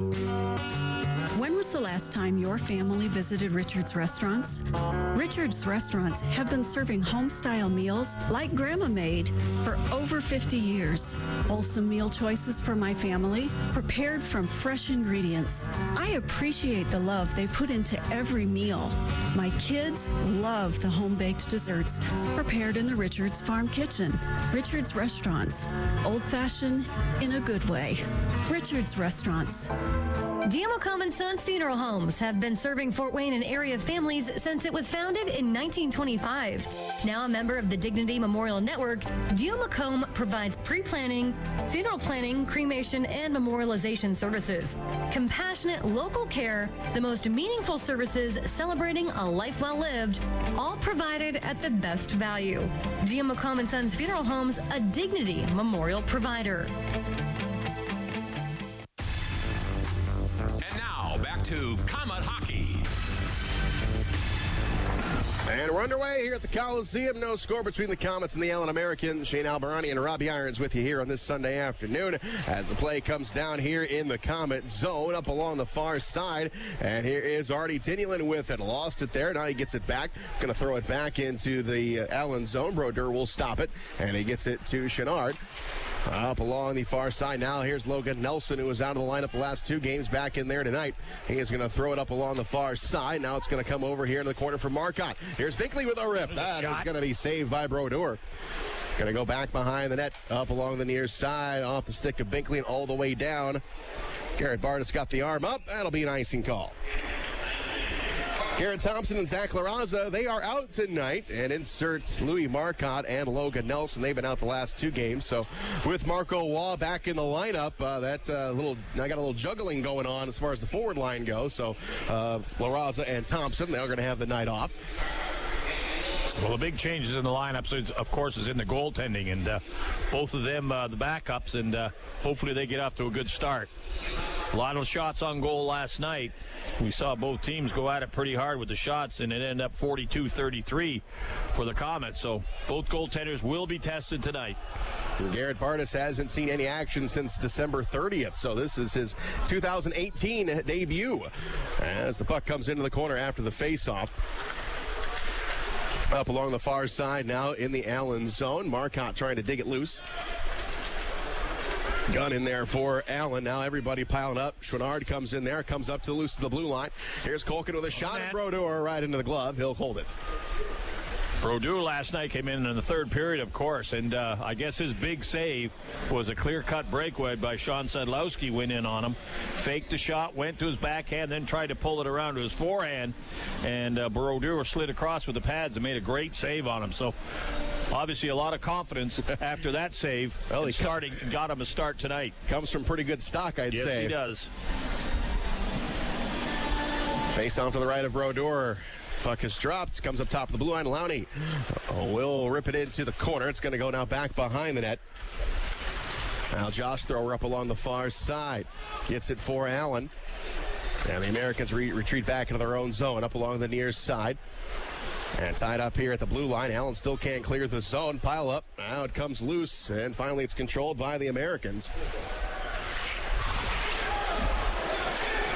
When was the last time your family visited Richard's Restaurants? Richard's Restaurants have been serving home-style meals like Grandma made for over 50 years. Wholesome meal choices for my family, prepared from fresh ingredients. I appreciate the love they put into every meal. My kids love the home-baked desserts prepared in the Richard's Farm Kitchen. Richard's Restaurants. Old-fashioned in a good way. Richard's Restaurants. GMO Komets Sons Funeral Homes have been serving Fort Wayne and area families since it was founded in 1925. Now a member of the Dignity Memorial Network, GMO provides pre-planning, funeral planning, cremation, and memorialization services. Compassionate local care, the most meaningful services celebrating a life well lived, all provided at the best value. GMO Komets Sons Funeral Homes, a Dignity Memorial provider. Back to Comet Hockey. And we're underway here at the Coliseum. No score between the Komets and the Allen Americans. Shane Albarani and Robbie Irons with you here on this Sunday afternoon as the play comes down here in the Komet zone up along the far side. And here is Artie Tyanulin with it. Lost it there. Now he gets it back. Going to throw it back into the Allen zone. Brodeur will stop it. And he gets it to Chenard. Up along the far side now, here's Logan Nelson, who was out of the lineup the last two games, back in there tonight. He is going to throw it up along the far side. Now it's going to come over here in the corner for Marcotte. Here's Binkley with a rip. That is going to be saved by Brodeur. Going to go back behind the net, up along the near side, off the stick of Binkley and all the way down. Garrett Bartus got the arm up. That'll be an icing call. Garrett Thompson and Zach LaRaza, they are out tonight, and insert Louis Marcotte and Logan Nelson. They've been out the last two games. So with Marco Waugh back in the lineup, I got a little juggling going on as far as the forward line goes. So LaRaza and Thompson, they're going to have the night off. Well, the big changes in the lineups, of course, is in the goaltending, and both of them the backups, and hopefully they get off to a good start. A lot of shots on goal last night. We saw both teams go at it pretty hard with the shots, and it ended up 42-33 for the Komets. So both goaltenders will be tested tonight. Garrett Bartus hasn't seen any action since December 30th, so this is his 2018 debut. As the puck comes into the corner after the faceoff. Up along the far side now in the Allen zone. Marcotte trying to dig it loose. Gun in there for Allen. Now everybody piling up. Chouinard comes in there, comes up to the loose of the blue line. Here's Culkin with a shot at Brodeur right into the glove. He'll hold it. Brodeur last night came in the third period, of course, and I guess his big save was a clear-cut breakaway by Sean Sadlowski. Went in on him, faked the shot, went to his backhand, then tried to pull it around to his forehand, and Brodeur slid across with the pads and made a great save on him. So obviously a lot of confidence after that save. Well, he got him a start tonight. Comes from pretty good stock, I'd say. Yes, he does. Face on to the right of Brodeur. Puck is dropped, comes up top of the blue line. Lowney will rip it into the corner. It's going to go now back behind the net. Now Josh thrower up along the far side. Gets it for Allen. And the Americans retreat back into their own zone up along the near side. And tied up here at the blue line. Allen still can't clear the zone. Pile up. Now it comes loose. And finally it's controlled by the Americans.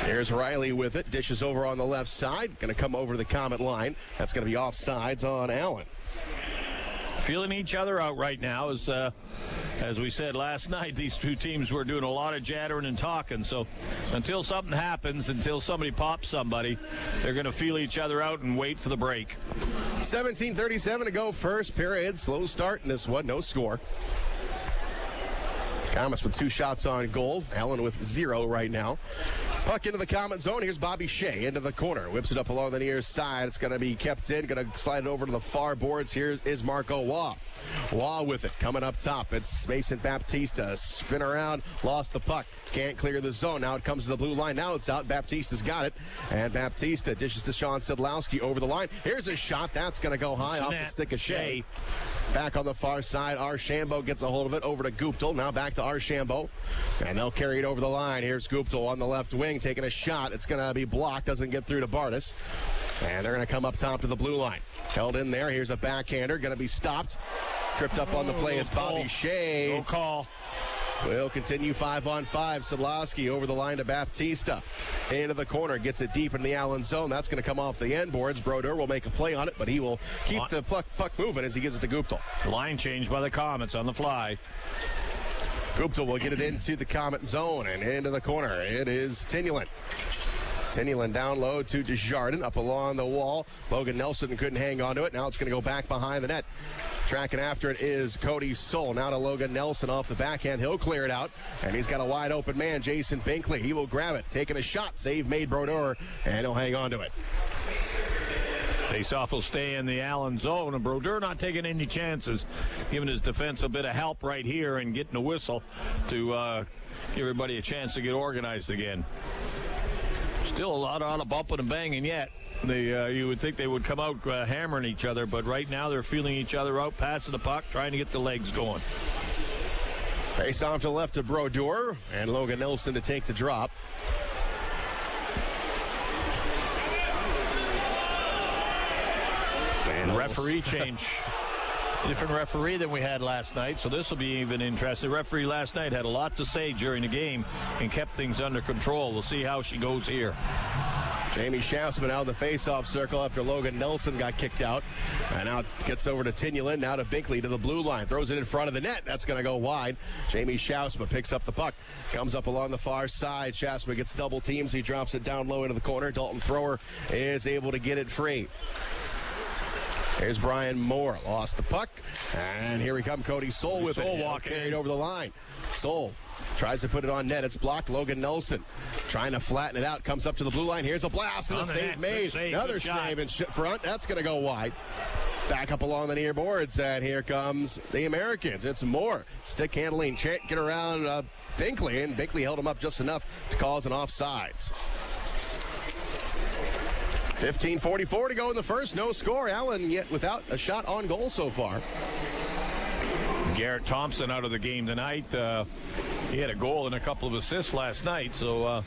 Here's Riley with it. Dishes over on the left side. Going to come over to the Komet line. That's going to be offsides on Allen. Feeling each other out right now. As we said last night, these two teams were doing a lot of jattering and talking. So until something happens, until somebody pops somebody, they're going to feel each other out and wait for the break. 17:37 to go first period. Slow start in this one. No score. Komets with 2 shots on goal. Allen with 0 right now. Puck into the Komet zone. Here's Bobby Shea into the corner. Whips it up along the near side. It's going to be kept in. Going to slide it over to the far boards. Here is Marco Waugh. Waugh with it. Coming up top. It's Mason Baptista. Spin around. Lost the puck. Can't clear the zone. Now it comes to the blue line. Now it's out. Baptista's got it. And Baptista dishes to Sean Sadlowski over the line. Here's a shot. That's going to go high off the stick of Shea. Back on the far side. Archambault gets a hold of it over to Guptill. Now back to Archambault. And they'll carry it over the line. Here's Guptill on the left wing taking a shot. It's going to be blocked. Doesn't get through to Bartus. And they're going to come up top to the blue line. Held in there. Here's a backhander. Going to be stopped. Tripped up on the play is Bobby Shea. No call. will continue 5-on-5. Sadlowski over the line to Baptista. Into the corner, gets it deep in the Allen zone. That's going to come off the end boards. Brodeur will make a play on it, but he will keep the puck moving as he gives it to Guptill. Line change by the Komets on the fly. Guptill will get it into the Comet zone and into the corner. It is Tyanulin. Tyanulin down low to Desjardins, up along the wall. Logan Nelson couldn't hang on to it. Now it's going to go back behind the net. Tracking after it is Cody Soul. Now to Logan Nelson off the backhand. He'll clear it out, and he's got a wide open man, Jason Binkley. He will grab it, taking a shot. Save made Brodeur, and he'll hang on to it. Faceoff will stay in the Allen zone, and Brodeur not taking any chances, giving his defense a bit of help right here and getting a whistle to give everybody a chance to get organized again. Still a lot of bumping and banging yet. You would think they would come out hammering each other, but right now they're feeling each other out, passing the puck, trying to get the legs going. Face off to the left of Brodeur, and Logan Nelson to take the drop. And referee change. Different referee than we had last night, so this will be even interesting. The referee last night had a lot to say during the game and kept things under control. We'll see how she goes here. Jamie Schaafsma out in the face-off circle after Logan Nelson got kicked out. And now it gets over to Tyanulin, now to Binkley to the blue line. Throws it in front of the net. That's going to go wide. Jamie Schaafsma picks up the puck. Comes up along the far side. Schaafsma gets double teams. He drops it down low into the corner. Dalton Thrower is able to get it free. Here's Brian Moore. Lost the puck. And here we come, Cody Soul with it. Walking carried over the line. Soul tries to put it on net. It's blocked. Logan Nelson trying to flatten it out. Comes up to the blue line. Here's a blast and a save made. Another save in front. That's going to go wide. Back up along the near boards. And here comes the Americans. It's Moore. Stick handling. Get around Binkley. And Binkley held him up just enough to cause an offsides. 15:44 to go in the first. No score. Allen yet without a shot on goal so far. Garrett Thompson out of the game tonight. He had a goal and a couple of assists last night, so a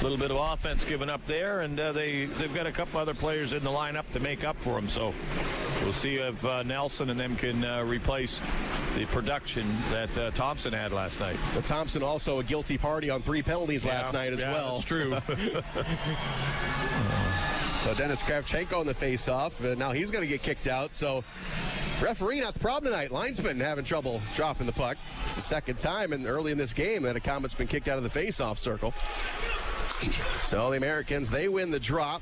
little bit of offense given up there, and they've got a couple other players in the lineup to make up for him. So we'll see if Nelson and them can replace the production that Thompson had last night. But Thompson also a guilty party on 3 penalties last night as well. That's true. So Dennis Kravchenko on the face-off, and now he's going to get kicked out. So referee not the problem tonight. Linesman having trouble dropping the puck. It's the second time early in this game that a Comet's been kicked out of the face-off circle. So the Americans, they win the drop.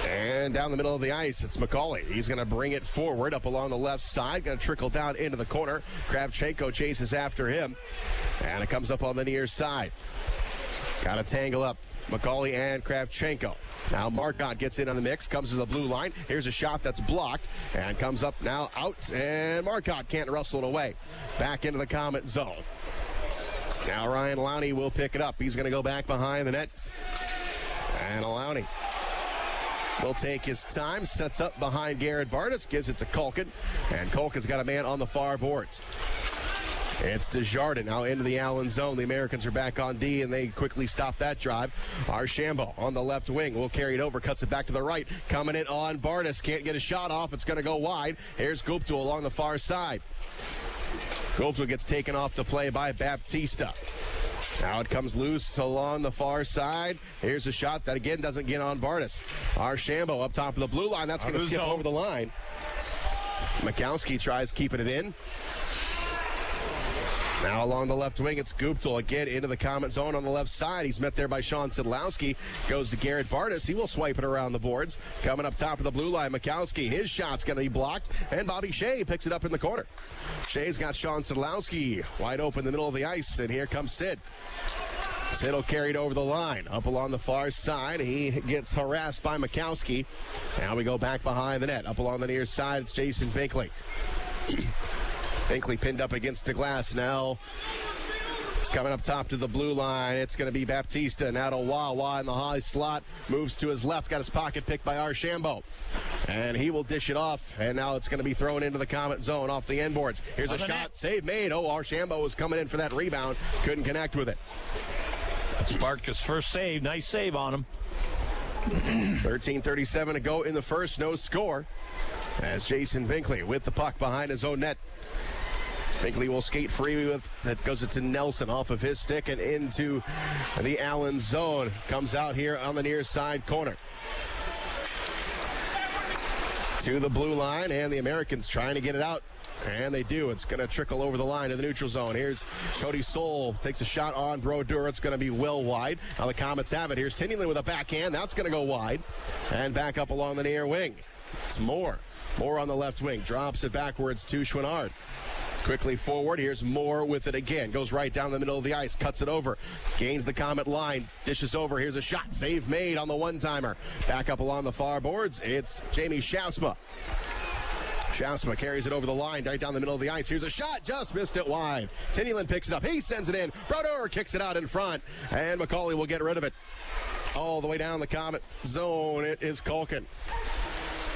And down the middle of the ice, it's McCauley. He's going to bring it forward up along the left side. Going to trickle down into the corner. Kravchenko chases after him. And it comes up on the near side. Got to tangle up McCauley and Kravchenko. Now Marcotte gets in on the mix, comes to the blue line. Here's a shot that's blocked and comes up now out, and Marcotte can't wrestle it away. Back into the Comet zone. Now Ryan Lowney will pick it up. He's going to go back behind the net. And Lowney will take his time, sets up behind Garrett Bartus, gives it to Culkin, and Culkin's got a man on the far boards. It's Desjardins now into the Allen zone. The Americans are back on D, and they quickly stop that drive. Archambault on the left wing will carry it over, cuts it back to the right. Coming in on Bartus, can't get a shot off. It's going to go wide. Here's Guptill along the far side. Guptill gets taken off the play by Baptista. Now it comes loose along the far side. Here's a shot that again doesn't get on Bartus. Archambault up top of the blue line. That's going to skip over the line. Mikowski tries keeping it in. Now along the left wing, it's Guptill again into the Comet zone on the left side. He's met there by Sean Sadlowski. Goes to Garrett Bartus. He will swipe it around the boards. Coming up top of the blue line, Mikowski. His shot's going to be blocked, and Bobby Shea picks it up in the corner. Shea's got Sean Sadlowski wide open in the middle of the ice, and here comes Sid. Sid will carry it over the line. Up along the far side, he gets harassed by Mikowski. Now we go back behind the net. Up along the near side, it's Jason Binkley. Binkley pinned up against the glass. Now it's coming up top to the blue line. It's going to be Baptista. Now to Wawa in the high slot. Moves to his left. Got his pocket picked by Archambault. And he will dish it off. And now it's going to be thrown into the Comet zone off the end boards. Here's a shot. Net. Save made. Oh, Archambault was coming in for that rebound. Couldn't connect with it. That's Bartka's first save. Nice save on him. 13:37 to go in the first. No score. As Jason Binkley with the puck behind his own net. Binkley will skate free with that, goes it to Nelson off of his stick and into the Allen zone. Comes out here on the near side corner. To the blue line, and the Americans trying to get it out. And they do. It's going to trickle over the line to the neutral zone. Here's Cody Soul. Takes a shot on Brodeur. It's going to be well wide. Now the Komets have it. Here's Tyanulin with a backhand. That's going to go wide. And back up along the near wing. It's Moore. Moore on the left wing. Drops it backwards to Chouinard. Quickly forward. Here's Moore with it again. Goes right down the middle of the ice. Cuts it over. Gains the Komet line. Dishes over. Here's a shot. Save made on the one-timer. Back up along the far boards. It's Jamie Schaafsma. Schaafsma carries it over the line, right down the middle of the ice. Here's a shot, just missed it wide. Tyanulin picks it up. He sends it in. Brodeur kicks it out in front, and McCauley will get rid of it. All the way down the Komet zone, it is Culkin.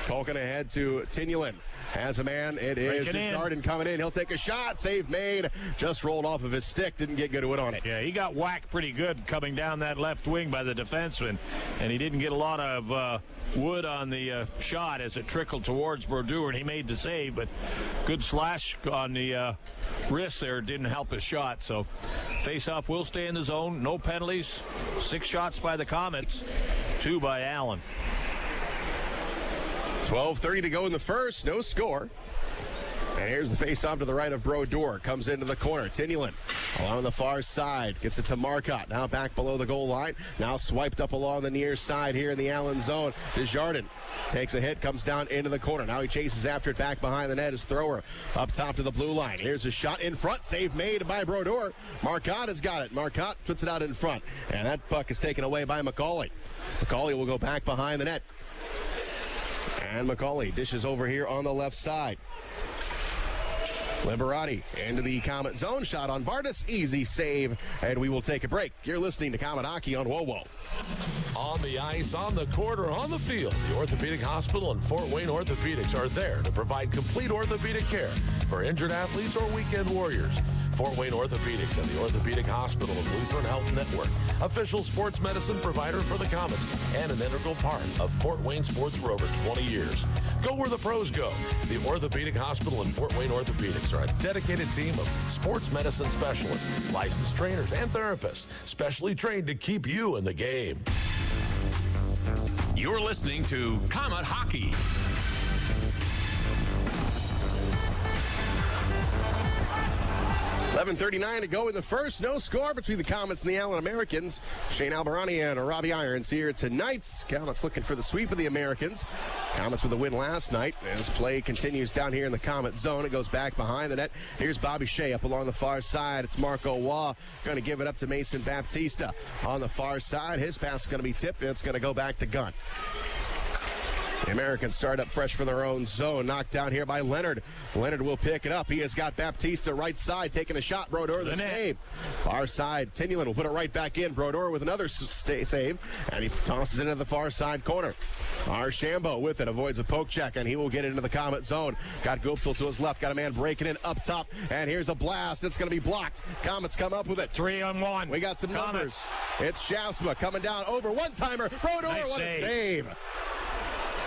Culkin ahead to Tyanulin. Has a man, it is Desjardins coming in. He'll take a shot, save made. Just rolled off of his stick, didn't get good wood on it. Yeah, he got whacked pretty good coming down that left wing by the defenseman, and he didn't get a lot of wood on the shot as it trickled towards Brodeur, and he made the save, but good slash on the wrist there didn't help his shot. So face-off will stay in the zone. No penalties. 6 shots by the Komets, 2 by Allen. 12:30 to go in the first. No score. And here's the face-off to the right of Brodeur. Comes into the corner. Tyanulin along the far side. Gets it to Marcotte. Now back below the goal line. Now swiped up along the near side here in the Allen zone. Desjardins takes a hit. Comes down into the corner. Now he chases after it back behind the net. His thrower up top to the blue line. Here's a shot in front. Save made by Brodeur. Marcotte has got it. Marcotte puts it out in front. And that puck is taken away by McCauley. McCauley will go back behind the net. And McCauley dishes over here on the left side. Liberati into the Komet zone. Shot on Bartus. Easy save. And we will take a break. You're listening to Komet Hockey on WOWO. On the ice, on the court, or on the field, the Orthopedic Hospital and Fort Wayne Orthopedics are there to provide complete orthopedic care for injured athletes or weekend warriors. Fort Wayne Orthopedics and the Orthopedic Hospital and Lutheran Health Network, official sports medicine provider for the Komets, and an integral part of Fort Wayne sports for over 20 years. Go where the pros go. The Orthopedic Hospital and Fort Wayne Orthopedics are a dedicated team of sports medicine specialists, licensed trainers, and therapists, specially trained to keep you in the game. You're listening to Komet Hockey. .11:39 to go in the first. No score between the Komets and the Allen Americans. Shea and Robbie Irons here tonight. Komets looking for the sweep of the Americans. Komets with a win last night. As play continues down here in the Komet zone, it goes back behind the net. Here's Bobby Shea up along the far side. It's Marco Waugh going to give it up to Mason Baptista on the far side. His pass is going to be tipped, and it's going to go back to Gunn. The Americans start up fresh from their own zone. Knocked down here by Leonard. Leonard will pick it up. He has got Baptista right side taking a shot. Brodeur the save. Far side. Tyanulin will put it right back in. Brodeur with another save. And he tosses it into the far side corner. Archambault with it. Avoids a poke check. And he will get into the Komet zone. Got Guptill to his left. Got a man breaking in up top. And here's a blast. It's going to be blocked. Komets come up with it. 3-on-1. We got some numbers. It's Schaafsma coming down over one-timer. Brodeur, nice what save. A save.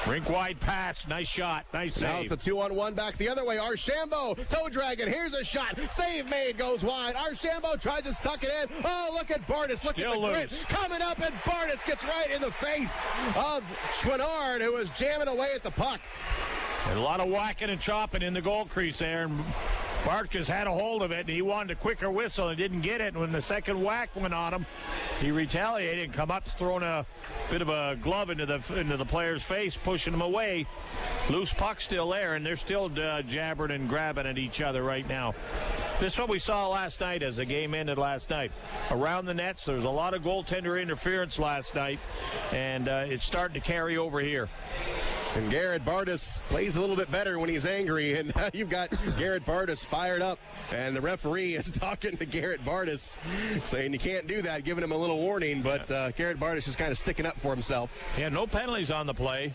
Rink wide pass. Nice shot. Nice save. Now it's a 2-on-1 back the other way. Archambault, toe dragon. Here's a shot. Save made, goes wide. Archambault tries to stuck it in. Oh, look at Bartus. Look Still at the grit. Coming up, and Bartus gets right in the face of Chouinard, who was jamming away at the puck. And a lot of whacking and chopping in the goal crease there. And Bartus had a hold of it, and he wanted a quicker whistle and didn't get it. And when the second whack went on him, he retaliated and come up, throwing a bit of a glove into the player's face, pushing him away. Loose puck still there, and they're still jabbering and grabbing at each other right now. This is what we saw last night as the game ended last night. Around the nets, there's a lot of goaltender interference last night, and it's starting to carry over here. And Garrett Bartus plays a little bit better when he's angry, and you've got Garrett Bartus fired up, and the referee is talking to Garrett Bartus, saying you can't do that, giving him a little warning, but Garrett Bartus is kind of sticking up for himself. Yeah, no penalties on the play.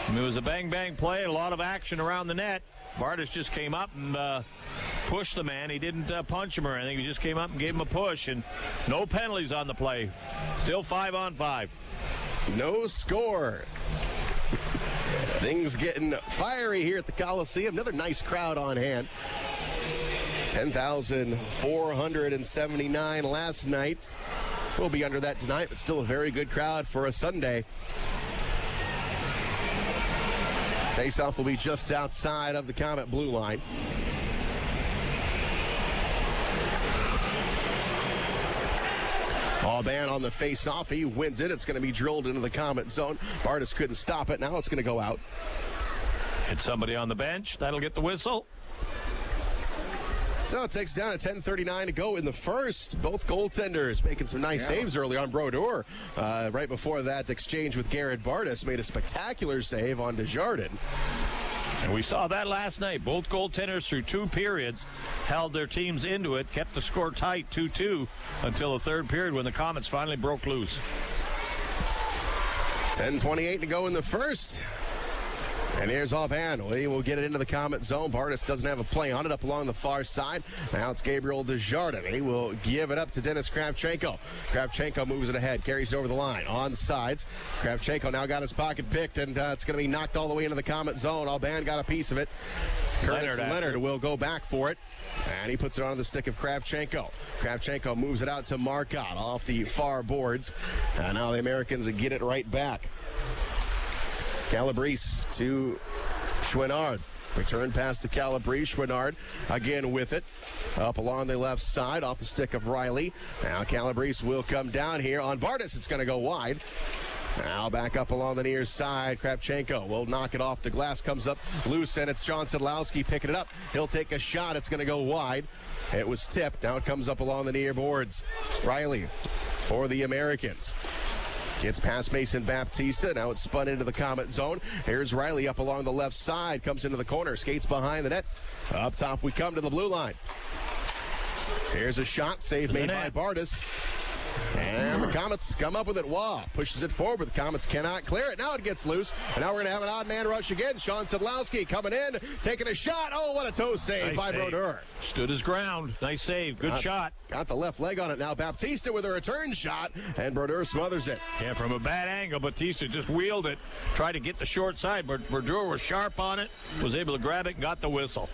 I mean, it was a bang-bang play, a lot of action around the net. Bartus just came up and pushed the man. He didn't punch him or anything. He just came up and gave him a push, and no penalties on the play. Still 5-on-5. No score. Things getting fiery here at the Coliseum. Another nice crowd on hand. 10,479 last night. We'll be under that tonight, but still a very good crowd for a Sunday. Faceoff will be just outside of the Comet blue line. Allban on the face-off. He wins it. It's going to be drilled into the Comet zone. Bartus couldn't stop it. Now it's going to go out. Hit somebody on the bench. That'll get the whistle. So it takes down at 10:39 to go in the first. Both goaltenders making some nice saves early on. Brodeur, right before that exchange with Garrett Bartus, made a spectacular save on Desjardins. And we saw that last night. Both goaltenders through 2 periods held their teams into it, kept the score tight 2-2 until the third period when the Komets finally broke loose. 10:28 to go in the first. And here's Allban. He will get it into the Comet zone. Bartus doesn't have a play on it up along the far side. Now it's Gabriel Desjardins. He will give it up to Dennis Kravchenko. Kravchenko moves it ahead, carries it over the line, on sides. Kravchenko now got his pocket picked, and it's going to be knocked all the way into the Comet zone. Allban got a piece of it. Leonard will go back for it. And he puts it on the stick of Kravchenko. Kravchenko moves it out to Marcotte off the far boards. And now the Americans get it right back. Calabrese to Chouinard. Return pass to Calabrese. Chouinard again with it. Up along the left side off the stick of Riley. Now Calabrese will come down here on Bartus. It's going to go wide. Now back up along the near side. Kravchenko will knock it off. The glass comes up loose, and it's John Sedlowski picking it up. He'll take a shot. It's going to go wide. It was tipped. Now it comes up along the near boards. Riley for the Americans. Gets past Mason Baptista. Now it's spun into the Comet zone. Here's Riley up along the left side. Comes into the corner. Skates behind the net. Up top we come to the blue line. Here's a shot. Save made by Bartus. And the Komets come up with it. Waugh pushes it forward. The Komets cannot clear it. Now it gets loose. And now we're going to have an odd man rush again. Sean Sedlowski coming in, taking a shot. Oh, what a toe save by Brodeur. Stood his ground. Nice save. Good shot. Got the left leg on it now. Baptista with a return shot, and Brodeur smothers it. Yeah, from a bad angle, Baptista just wheeled it, tried to get the short side, but Brodeur was sharp on it, was able to grab it, and got the whistle.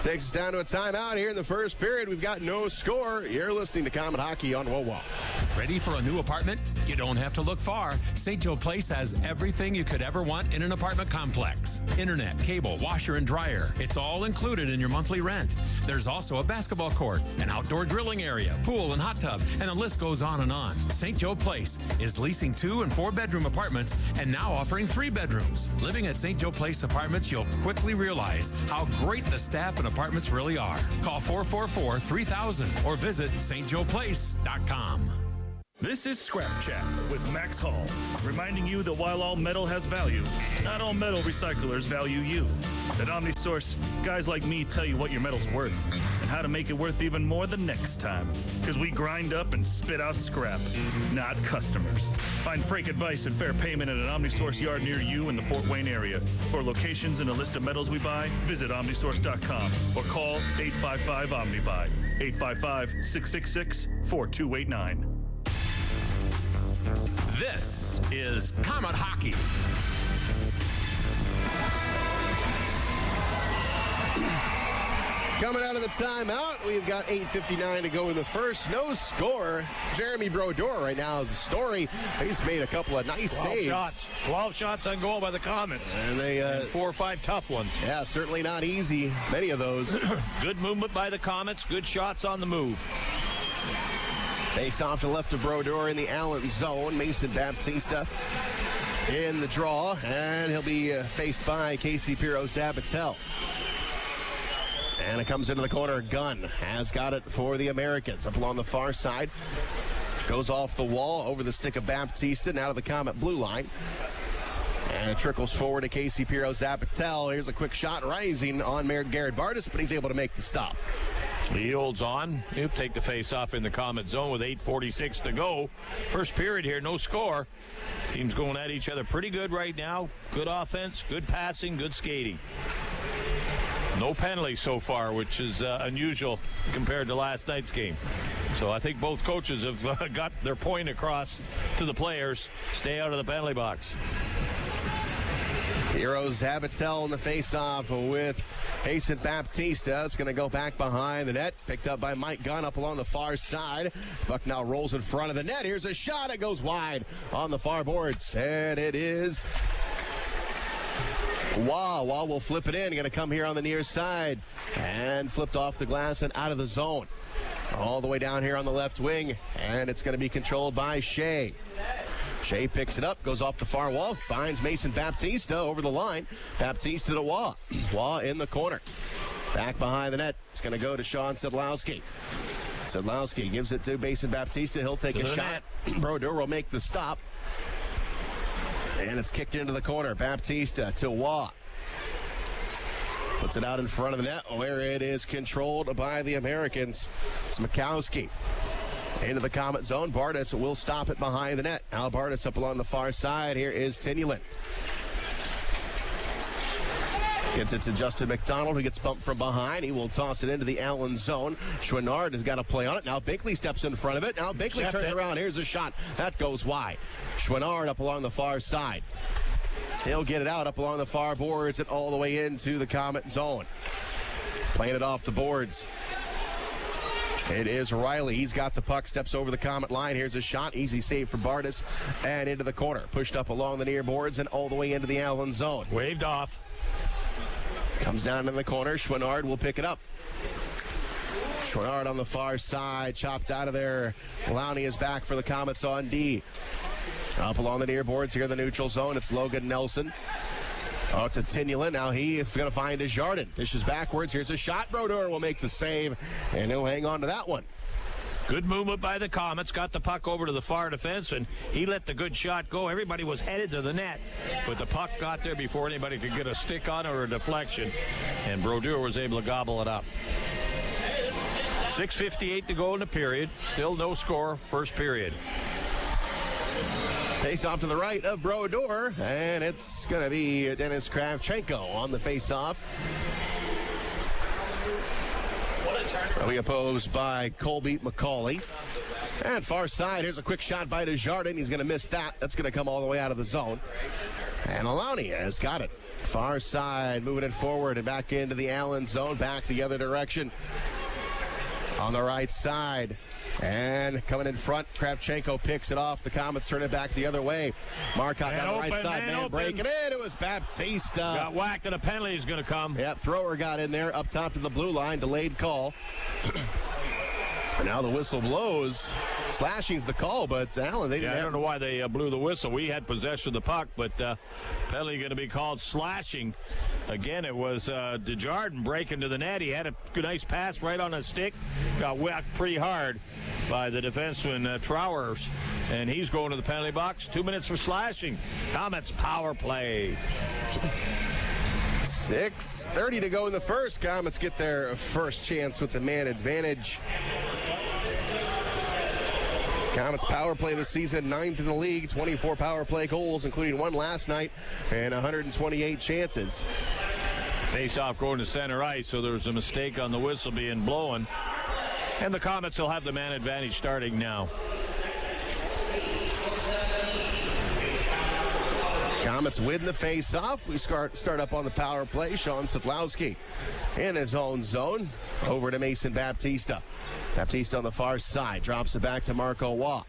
Takes us down to a timeout here in the first period. We've got no score. You're listening to Comet Hockey on WOWA. Ready for a new apartment? You don't have to look far. St. Joe Place has everything you could ever want in an apartment complex. Internet, cable, washer, and dryer. It's all included in your monthly rent. There's also a basketball court, an outdoor grilling area, pool, and hot tub, and the list goes on and on. St. Joe Place is leasing 2- and 4-bedroom apartments and now offering 3 bedrooms. Living at St. Joe Place Apartments, you'll quickly realize how great the staff and apartments really are. Call 444-3000 or visit stjoeplace.com. This is Scrap Chat with Max Hall, reminding you that while all metal has value, not all metal recyclers value you. At OmniSource, guys like me tell you what your metal's worth and how to make it worth even more the next time. Because we grind up and spit out scrap, not customers. Find frank advice and fair payment at an OmniSource yard near you in the Fort Wayne area. For locations and a list of metals we buy, visit omnisource.com or call 855-OMNIBUY, 855-666-4289. This is Comet Hockey. Coming out of the timeout, we've got 8:59 to go in the first. No score. Jeremy Brodeur right now is the story. He's made a couple of nice saves. 12 shots on goal by the Komets. And they 4 or 5 tough ones. Yeah, certainly not easy. Many of those. Good movement by the Komets. Good shots on the move. Face off to left of Brodeur in the Allen zone. Mason Baptista in the draw, and he'll be faced by Casey Pirro-Zabatel. And it comes into the corner. Gunn has got it for the Americans. Up along the far side. Goes off the wall over the stick of Baptista. Now to the Comet blue line. And it trickles forward to Casey Pirro-Zabatel. Here's a quick shot rising on Garrett Bartus, but he's able to make the stop. He holds on. He'll take the face-off in the Comet zone with 8:46 to go. First period here, no score. Teams going at each other pretty good right now. Good offense, good passing, good skating. No penalties so far, which is unusual compared to last night's game. So I think both coaches have got their point across to the players. Stay out of the penalty box. Hero Zabatel in the faceoff with Jason Baptista. It's going to go back behind the net. Picked up by Mike Gunn up along the far side. Buck now rolls in front of the net. Here's a shot. It goes wide on the far boards. And it is Waugh will flip it in. Going to come here on the near side. And flipped off the glass and out of the zone. All the way down here on the left wing. And it's going to be controlled by Shea. Shea picks it up, goes off the far wall, finds Mason Baptista over the line. Baptista to Waugh. Waugh in the corner. Back behind the net. It's going to go to Sean Sedlowski. Sedlowski gives it to Mason Baptista. He'll take a shot. Brodeur will make the stop. And it's kicked into the corner. Baptista to Waugh. Puts it out in front of the net where it is controlled by the Americans. It's Mikowski. Into the Comet zone. Bartus will stop it behind the net. Now Bartus up along the far side. Here is Tyanulin. Gets it to Justin McDonald, who gets bumped from behind. He will toss it into the Allen zone. Chouinard has got to play on it. Now Binkley steps in front of it. Now Binkley turns around. Here's a shot. That goes wide. Chouinard up along the far side. He'll get it out up along the far boards and all the way into the Comet zone. Playing it off the boards. It is Riley. He's got the puck, steps over the Comet line. Here's a shot. Easy save for Bartus. And into the corner. Pushed up along the near boards and all the way into the Allen zone. Waved off. Comes down in the corner. Chouinard will pick it up. Chouinard on the far side. Chopped out of there. Lowney is back for the Comets on D. Up along the near boards here in the neutral zone. It's Logan Nelson. Oh, to Tyanulin. Now he is going to find Desjardins. Dishes backwards. Here's a shot. Brodeur will make the save, and he'll hang on to that one. Good movement by the Comets. Got the puck over to the far defense, and he let the good shot go. Everybody was headed to the net, but the puck got there before anybody could get a stick on it or a deflection, and Brodeur was able to gobble it up. 6:58 to go in the period. Still no score. First period. Face off to the right of Brodeur, and it's going to be Dennis Kravchenko on the face-off. We opposed by Colby McCauley. And far side, here's a quick shot by Desjardins. He's going to miss that. That's going to come all the way out of the zone. And Lowney has got it. Far side, moving it forward and back into the Allen zone, back the other direction. On the right side. And coming in front, Kravchenko picks it off. The Comets turn it back the other way. Marcotte on the right side, man breaking in. It was Baptista. Got whacked and a penalty is going to come. Yep, thrower got in there up top to the blue line. Delayed call. And now the whistle blows. Slashing's the call, but Allen, they didn't I don't know why they blew the whistle. We had possession of the puck, but penalty going to be called slashing. Again, it was Desjardins breaking to the net. He had a nice pass right on a stick. Got whacked pretty hard by the defenseman Trowers, and he's going to the penalty box. 2 minutes for slashing. Comets power play. 6:30 to go in the first. Comets get their first chance with the man advantage. Comets power play this season, 9th in the league, 24 power play goals, including one last night, and 128 chances. Face-off going to center ice, so there's a mistake on the whistle being blown. And the Comets will have the man advantage starting now. Comets win the face-off. We start up on the power play. Sean Sedlowski in his own zone. Over to Mason Baptista. Baptista on the far side. Drops it back to Waugh.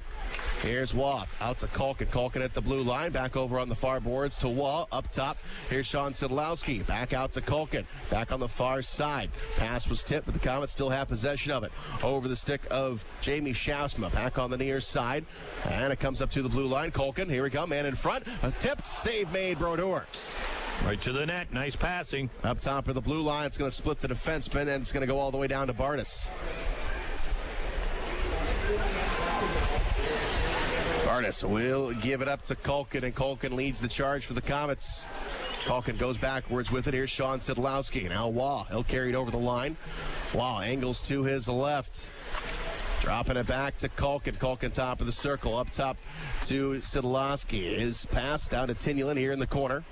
Here's Waugh. Out to Culkin. Culkin at the blue line. Back over on the far boards to Waugh. Up top. Here's Sean Sedlowski. Back out to Culkin. Back on the far side. Pass was tipped, but the Comets still have possession of it. Over the stick of Jamie Schaafsma. Back on the near side. And it comes up to the blue line. Culkin. Here we go. Man in front. A tipped. Save made. Brodeur. Right to the net. Nice passing. Up top of the blue line. It's going to split the defenseman, and it's going to go all the way down to Bartus. Bartus will give it up to Culkin, and Culkin leads the charge for the Comets. Culkin goes backwards with it. Here's Sean Sedlowski. Now Waugh. He'll carry it over the line. Waugh angles to his left. Dropping it back to Culkin. Culkin top of the circle. Up top to Sedlowski. His pass down to Tyanulin here in the corner.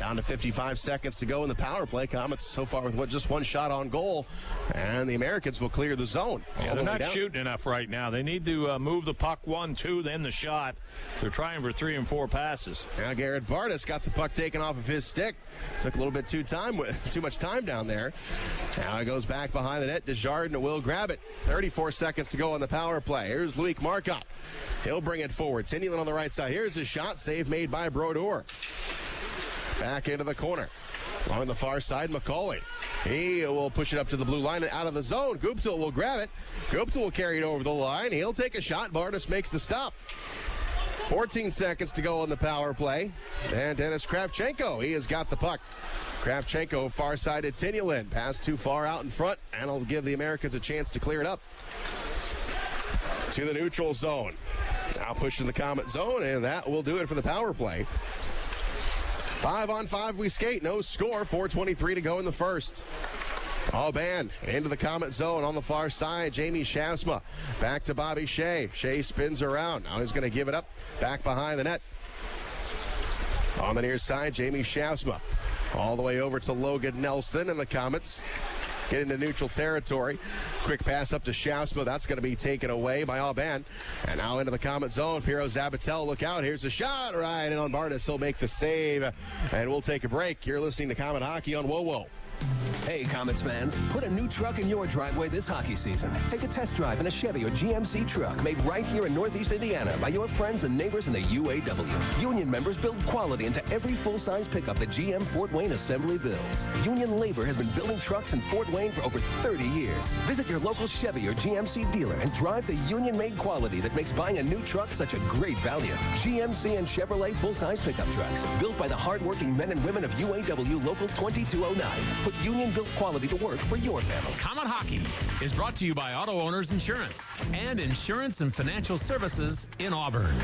Down to 55 seconds to go in the power play. Komets so far with just one shot on goal, and the Americans will clear the zone. Yeah, they're not shooting enough right now. They need to move the puck 1-2, then the shot. They're trying for 3 and 4 passes. Now Garrett Bartus got the puck taken off of his stick. Took a little bit too much time down there. Now it goes back behind the net. Desjardins will grab it. 34 seconds to go on the power play. Here's Marcotte. He'll bring it forward. Tyanulin on the right side. Here's a shot. Save made by Brodeur. Back into the corner. Along the far side, McCauley. He will push it up to the blue line and out of the zone. Guptill will grab it. Guptill will carry it over the line. He'll take a shot. Bartus makes the stop. 14 seconds to go on the power play. And Dennis Kravchenko, he has got the puck. Kravchenko, far side at Tyanulin. Pass too far out in front, and it'll give the Americans a chance to clear it up. To the neutral zone. Now pushing the Comet zone, and that will do it for the power play. 5-on-5 we skate, no score, 4:23 to go in the first. All band into the Comet zone on the far side. Jamie Schaafsma back to Bobby Shea. Shea spins around. Now he's going to give it up back behind the net. On the near side, Jamie Schaafsma all the way over to Logan Nelson, and the Komets get into neutral territory. Quick pass up to Schaafsma. That's going to be taken away by Alban. And now into the Comet zone. Piero Zabatel, look out. Here's a shot right in on Bartus. He'll make the save. And we'll take a break. You're listening to Comet Hockey on WoWo. Hey, Komets fans, put a new truck in your driveway this hockey season. Take a test drive in a Chevy or GMC truck made right here in Northeast Indiana by your friends and neighbors in the UAW. Union members build quality into every full-size pickup that GM Fort Wayne Assembly builds. Union labor has been building trucks in Fort Wayne for over 30 years. Visit your local Chevy or GMC dealer and drive the union-made quality that makes buying a new truck such a great value. GMC and Chevrolet full-size pickup trucks, built by the hardworking men and women of UAW Local 2209. Put union-built quality to work for your family. Comet Hockey is brought to you by Auto Owners Insurance and Insurance and Financial Services in Auburn.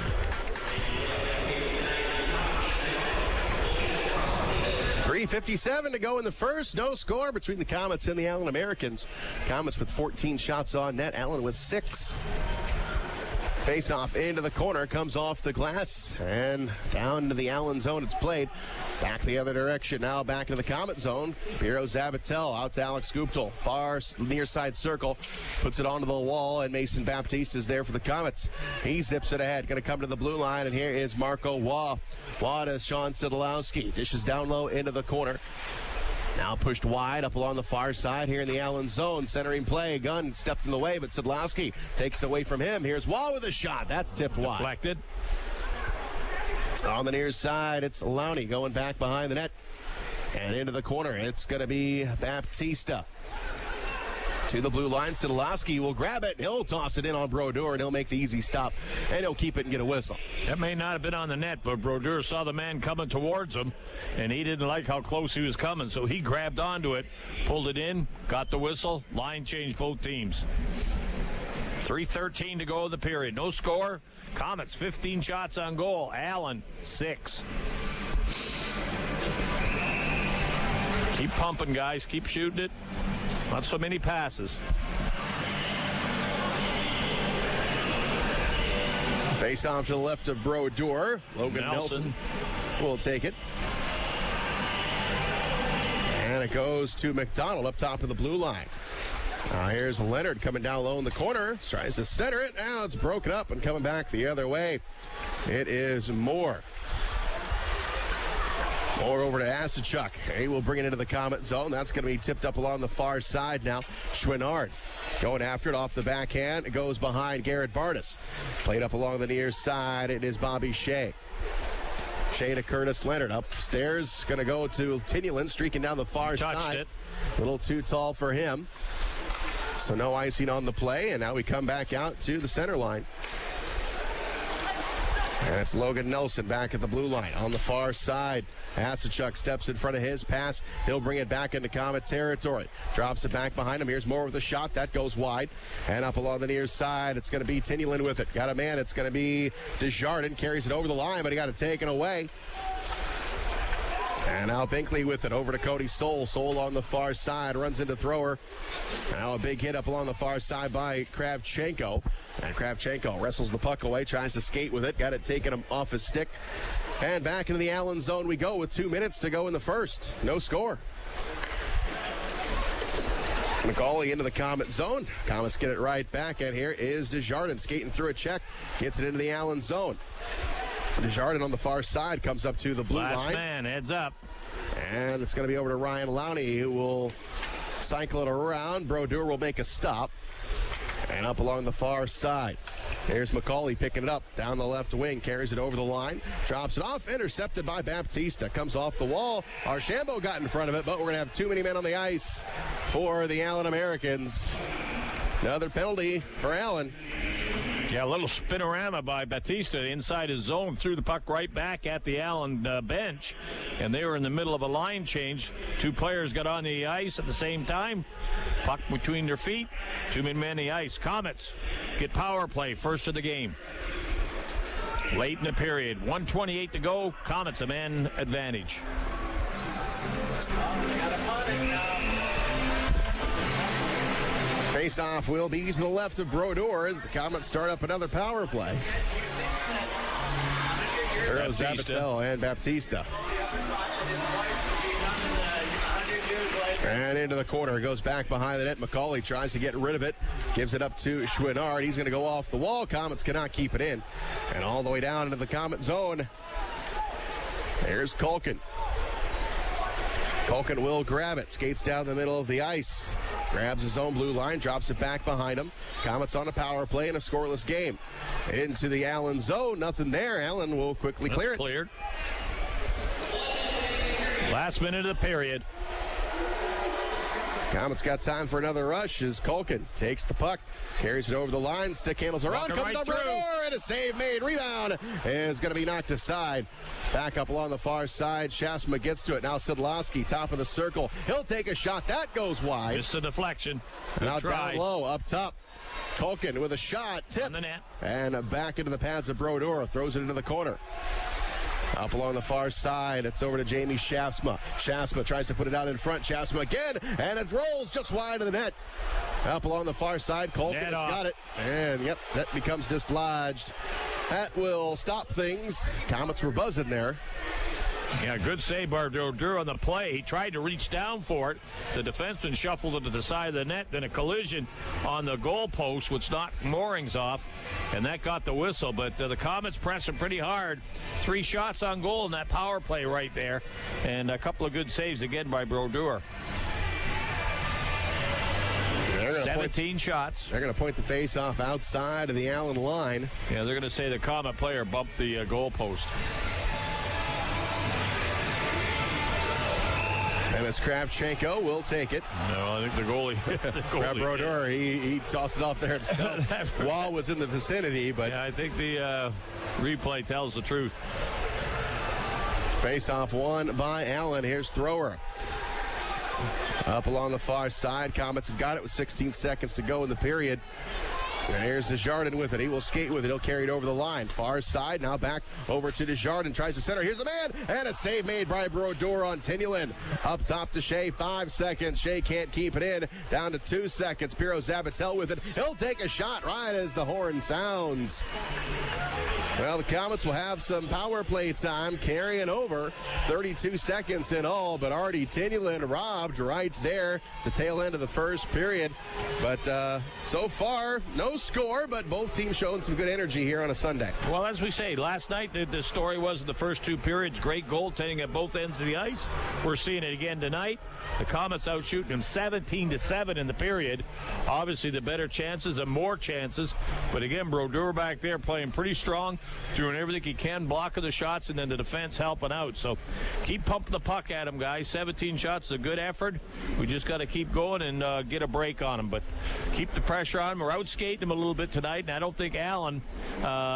.357 to go in the first. No score between the Komets and the Allen Americans. Komets with 14 shots on net. Allen with 6. Face-off into the corner, comes off the glass, and down to the Allen zone it's played. Back the other direction, now back into the Comet zone. Piero Zabatel out to Alex Guptill. Far near side circle, puts it onto the wall, and Mason Baptiste is there for the Komets. He zips it ahead, going to come to the blue line, and here is Marco Waugh. Waugh to Sean Sidlowski, dishes down low into the corner. Now pushed wide up along the far side here in the Allen zone. Centering play. Gunn stepped in the way, but Sidlowski takes it away from him. Here's Waugh with a shot. That's tipped wide. Deflected. On the near side, it's Lowney going back behind the net. And into the corner, it's going to be Baptista. To the blue line, Sidlowski will grab it. He'll toss it in on Brodeur, and he'll make the easy stop. And he'll keep it and get a whistle. That may not have been on the net, but Brodeur saw the man coming towards him, and he didn't like how close he was coming, so he grabbed onto it, pulled it in, got the whistle. Line changed both teams. 3:13 to go in the period. No score. Komets 15 shots on goal. Allen 6. Keep pumping, guys. Keep shooting it. Not so many passes. Face off to the left of Brodeur. Logan Nelson will take it. And it goes to McDonald up top of the blue line. Here's Leonard coming down low in the corner. Tries to center it. Now it's broken up and coming back the other way. It is Moore. Moore over to Asachuk. He will bring it into the Comet zone. That's going to be tipped up along the far side now. Chouinard going after it off the backhand. It goes behind Garrett Bartus. Played up along the near side. It is Bobby Shea. Shea to Curtis Leonard. Upstairs. Going to go to Tyanulin, streaking down the far side. It. A little too tall for him. So no icing on the play. And now we come back out to the center line. And it's Logan Nelson back at the blue line on the far side. Asachuk steps in front of his pass. He'll bring it back into Comet territory. Drops it back behind him. Here's Moore with a shot. That goes wide. And up along the near side, it's going to be Tyanulin with it. Got a man. It's going to be Desjardins. Carries it over the line, but he got it taken away. And now Binkley with it over to Cody Soul. Soul on the far side, runs into thrower. Now a big hit up along the far side by Kravchenko. And Kravchenko wrestles the puck away, tries to skate with it. Got it taken off his stick. And back into the Allen zone we go with 2 minutes to go in the first. No score. McCauley into the Komet zone. Komets get it right back, and here is Desjardins skating through a check. Gets it into the Allen zone. Desjardins on the far side comes up to the blue line. Last man, heads up. And it's going to be over to Ryan Lowney, who will cycle it around. Brodeur will make a stop. And up along the far side. Here's McCauley picking it up down the left wing, carries it over the line, drops it off, intercepted by Baptista. Comes off the wall. Archambault got in front of it, but we're going to have too many men on the ice for the Allen Americans. Another penalty for Allen. Yeah, a little spinorama by Baptista inside his zone, threw the puck right back at the Allen bench, and they were in the middle of a line change. Two players got on the ice at the same time. Puck between their feet, too many men on the ice. Komets get power play, first of the game. Late in the period, 1:28 to go. Komets a man advantage. Face-off will be to the left of Brodeur as the Komets start up another power play. There goes Zabatel and Baptista. And into the corner, goes back behind the net. McCauley tries to get rid of it, gives it up to Chouinard. He's going to go off the wall. Komets cannot keep it in. And all the way down into the Komet zone. There's Culkin. Culkin will grab it, skates down the middle of the ice. Grabs his own blue line, drops it back behind him. Komets on a power play in a scoreless game. Into the Allen zone, nothing there. Allen will quickly clear it. Cleared. Last minute of the period. Komets got time for another rush as Culkin takes the puck, carries it over the line, stick handles around, comes right through, and a save made. Rebound is going to be knocked aside. Back up along the far side, Schaafsma gets to it. Now Sidlowski, top of the circle. He'll take a shot. That goes wide. It's a deflection. Now down low, up top. Culkin with a shot, tipped, on the net. And back into the pads of Brodeur, throws it into the corner. Up along the far side, it's over to Jamie Schaafsma. Schaafsma tries to put it out in front. Schaafsma again, and it rolls just wide of the net. Up along the far side, Culkin has got it. And, yep, that becomes dislodged. That will stop things. Komets were buzzing there. Yeah, good save by Brodeur on the play. He tried to reach down for it. The defenseman shuffled it to the side of the net. Then a collision on the goal post, which knocked moorings off, and that got the whistle. But the Komets pressing pretty hard. 3 shots on goal in that power play right there, and a couple of good saves again by Brodeur. 17 shots. They're going to point the face-off outside of the Allen line. Yeah, they're going to say the Komet player bumped the goal post. And as Kravchenko will take it. No, I think the goalie. Brodeur, he tossed it off there himself. Wall was in the vicinity, but yeah, I think the replay tells the truth. Face-off won by Allen. Here's Thrower. Up along the far side. Komets have got it with 16 seconds to go in the period. And here's Desjardins with it. He will skate with it. He'll carry it over the line. Far side, now back over to Desjardins. Tries to center. Here's a man, and a save made by Brodeur on Tyanulin. Up top to Shea. 5 seconds. Shea can't keep it in. Down to 2 seconds. Piro Zabatel with it. He'll take a shot right as the horn sounds. Well, the Komets will have some power play time carrying over. 32 seconds in all, but Artie Tyanulin robbed right there, the tail end of the first period. But so far, no score, but both teams showing some good energy here on a Sunday. Well, as we say, last night the story was in the first 2 periods, great goaltending at both ends of the ice. We're seeing it again tonight. The Komets out shooting them 17-7 in the period. Obviously, the better chances and more chances. But again, Brodeur back there playing pretty strong, doing everything he can, blocking the shots, and then the defense helping out. So keep pumping the puck at him, guys. 17 shots is a good effort. We just got to keep going and get a break on him. But keep the pressure on him. We're out skating him a little bit tonight, and I don't think Allen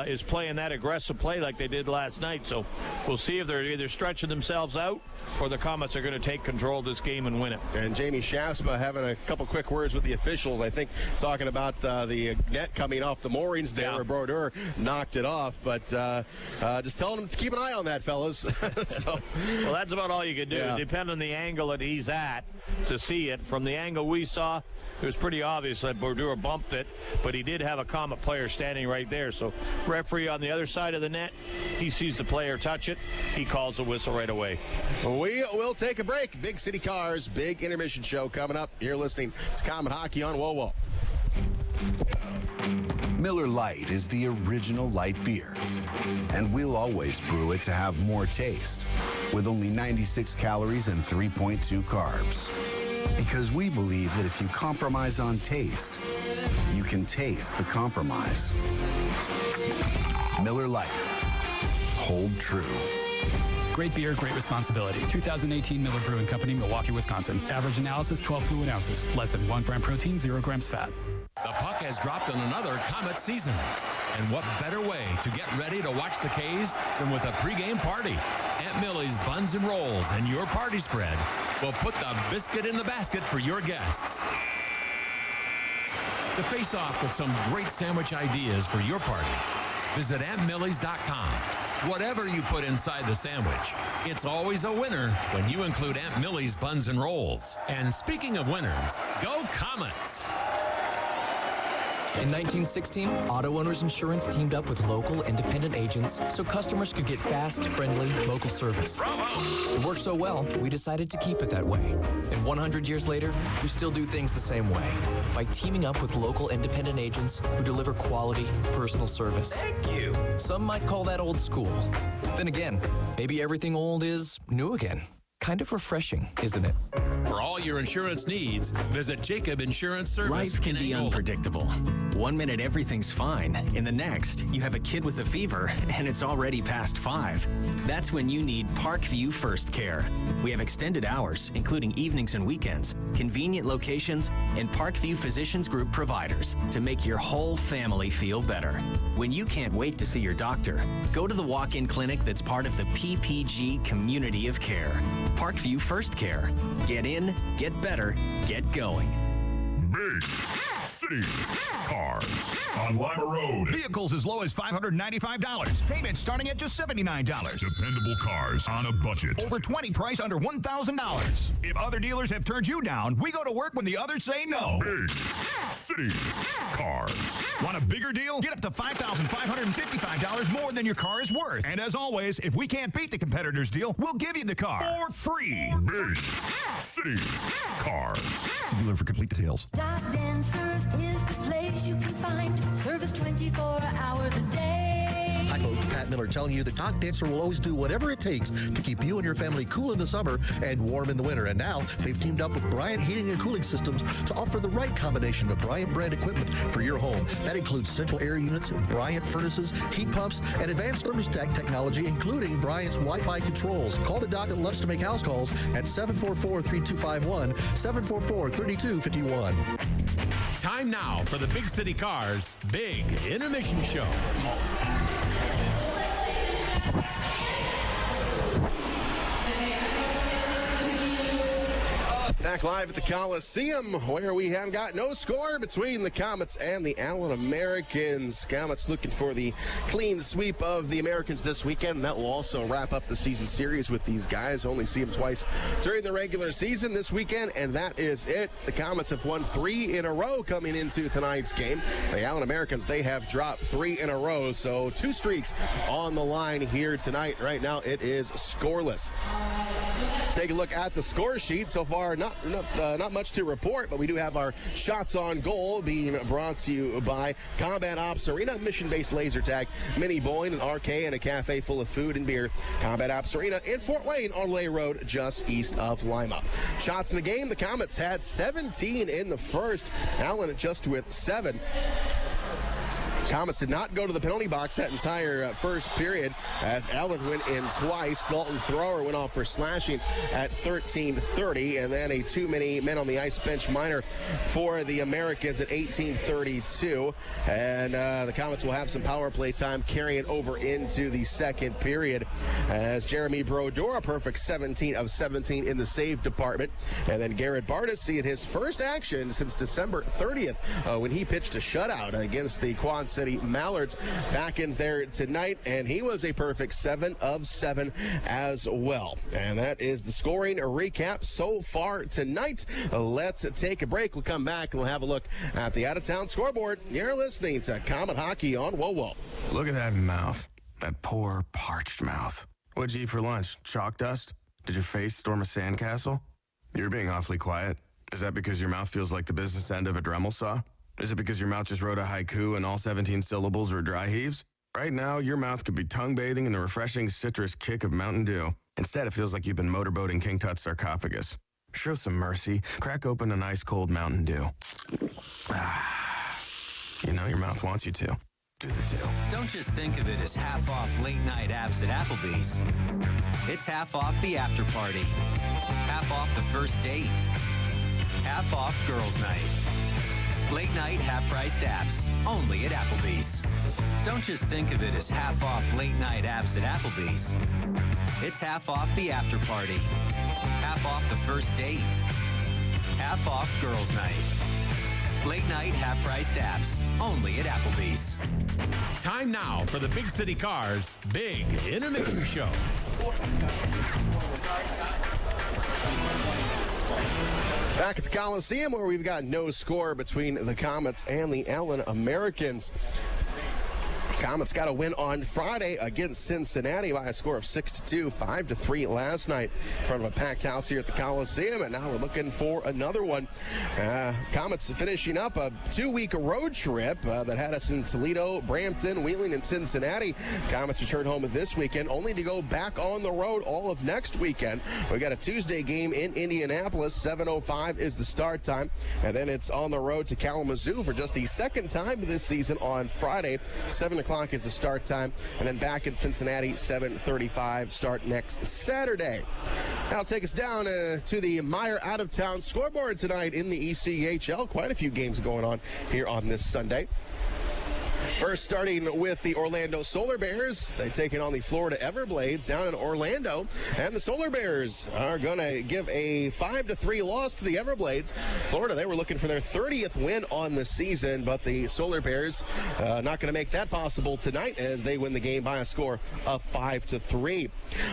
is playing that aggressive play like they did last night. So we'll see if they're either stretching themselves out or the Komets are going to take control of this game and win it. And Jamie Schaafsma having a couple quick words with the officials, I think, talking about the net coming off the moorings there where Brodeur knocked it off. But just telling them to keep an eye on that, fellas. Well, that's about all you can do. Yeah. Depending on the angle that he's at to see it. From the angle we saw, it was pretty obvious that Brodeur bumped it, but he he did have a Comet player standing right there. So referee on the other side of the net, he sees the player touch it, he calls the whistle right away. We will take a break. Big City Cars, big intermission show coming up. You're listening to Comet Hockey on WOWO. Miller Lite is the original light beer, and we'll always brew it to have more taste, with only 96 calories and 3.2 carbs. Because we believe that if you compromise on taste, you can taste the compromise. Miller Lite. Hold true. Great beer, great responsibility. 2018 Miller Brewing Company, Milwaukee, Wisconsin. Average analysis, 12 fluid ounces. Less than 1 gram protein, 0 grams fat. The puck has dropped on another Comet season. And what better way to get ready to watch the K's than with a pregame party? Aunt Millie's Buns and Rolls and your party spread will put the biscuit in the basket for your guests. To face off with some great sandwich ideas for your party, visit AuntMillie's.com. Whatever you put inside the sandwich, it's always a winner when you include Aunt Millie's Buns and Rolls. And speaking of winners, go Comets! In 1916, Auto Owners Insurance teamed up with local independent agents so customers could get fast, friendly, local service. Bravo! It worked so well, we decided to keep it that way. And 100 years later, we still do things the same way, by teaming up with local independent agents who deliver quality, personal service. Thank you! Some might call that old school. Then again, maybe everything old is new again. Kind of refreshing, isn't it? For all your insurance needs, visit Jacob Insurance Service. Life can be unpredictable. 1 minute everything's fine. In the next, you have a kid with a fever and it's already past 5. That's when you need Parkview First Care. We have extended hours, including evenings and weekends, convenient locations, and Parkview Physicians Group providers to make your whole family feel better. When you can't wait to see your doctor, go to the walk-in clinic that's part of the PPG community of care. Parkview First Care. Get in, get better, get going. Big City Cars on Lima Road. Vehicles as low as $595. Payments starting at just $79. Dependable cars on a budget. Over 20 price under $1,000. If other dealers have turned you down, we go to work when the others say no. Big City Cars. Want a bigger deal? Get up to $5,555 more than your car is worth. And as always, if we can't beat the competitor's deal, we'll give you the car for free. Big City Cars. See dealer for complete details. Dancers is the place you can find service 24 hours a day. Hi folks, Pat Miller telling you the Dock Dancer will always do whatever it takes to keep you and your family cool in the summer and warm in the winter. And now they've teamed up with Bryant Heating and Cooling Systems to offer the right combination of Bryant brand equipment for your home. That includes central air units, Bryant furnaces, heat pumps, and advanced thermostat technology, including Bryant's Wi-Fi controls. Call the Doc that loves to make house calls at 744-3251, 744-3251. Time now for the Big City Cars Big Intermission Show. Back live at the Coliseum, where we have got no score between the Comets and the Allen Americans. Comets looking for the clean sweep of the Americans this weekend, and that will also wrap up the season series with these guys. Only see them twice during the regular season this weekend, and that is it. The Comets have won 3 in a row coming into tonight's game. The Allen Americans, they have dropped 3 in a row, so 2 streaks on the line here tonight. Right now, it is scoreless. Take a look at the score sheet. So far, not much to report, but we do have our shots on goal being brought to you by Combat Ops Arena, mission-based laser tag, Mini Boyne, an arcade, and a cafe full of food and beer. Combat Ops Arena in Fort Wayne on Lay Road, just east of Lima. Shots in the game, the Comets had 17 in the first. Allen just with 7. Comets did not go to the penalty box that entire first period as Allen went in twice. Dalton Thrower went off for slashing at 13:30, and then a too many men on the ice bench minor for the Americans at 18:32. And the Comets will have some power play time carrying over into the second period as Jeremy Brodeur, a perfect 17 of 17 in the save department. And then Garrett Bartus seeing his first action since December 30th when he pitched a shutout against the Quad City Mallards back in there tonight, and he was a perfect 7 of 7 as well. And that is the scoring recap so far tonight. Let's take a break. We'll come back and we'll have a look at the out-of-town scoreboard. You're listening to Comet Hockey on WOWO. Look at that mouth. That poor, parched mouth. What'd you eat for lunch? Chalk dust? Did your face storm a sandcastle? You're being awfully quiet. Is that because your mouth feels like the business end of a Dremel saw? Is it because your mouth just wrote a haiku and all 17 syllables were dry heaves? Right now, your mouth could be tongue bathing in the refreshing citrus kick of Mountain Dew. Instead, it feels like you've been motorboating King Tut's sarcophagus. Show some mercy. Crack open an ice-cold Mountain Dew. You know your mouth wants you to. Do the do. Don't just think of it as half off late night apps at Applebee's. It's half off the after party. Half off the first date. Half off girls' night. Late night half-priced apps, only at Applebee's. Don't just think of it as half off late night apps at Applebee's. It's half off the after party. Half off the first date. Half off girls' night. Late night half-priced apps, only at Applebee's. Time now for the Big City Cars Big Intermission Show. Back at the Coliseum, where we've got no score between the Komets and the Allen Americans. Komets got a win on Friday against Cincinnati by a score of 6-2, 5-3 last night in front of a packed house here at the Coliseum, and now we're looking for another one. Komets finishing up a 2-week road trip that had us in Toledo, Brampton, Wheeling, and Cincinnati. Komets return home this weekend, only to go back on the road all of next weekend. We got a Tuesday game in Indianapolis. 7:05 is the start time, and then it's on the road to Kalamazoo for just the second time this season on Friday. 7 o'clock is the start time, and then back in Cincinnati, 7:35 start next Saturday. That'll take us down to the Meyer out-of-town scoreboard tonight in the ECHL. Quite a few games going on here on this Sunday. First, starting with the Orlando Solar Bears. They taking on the Florida Everblades down in Orlando. And the Solar Bears are going to give a 5-3 loss to the Everblades. Florida, they were looking for their 30th win on the season, but the Solar Bears not going to make that possible tonight as they win the game by a score of 5-3.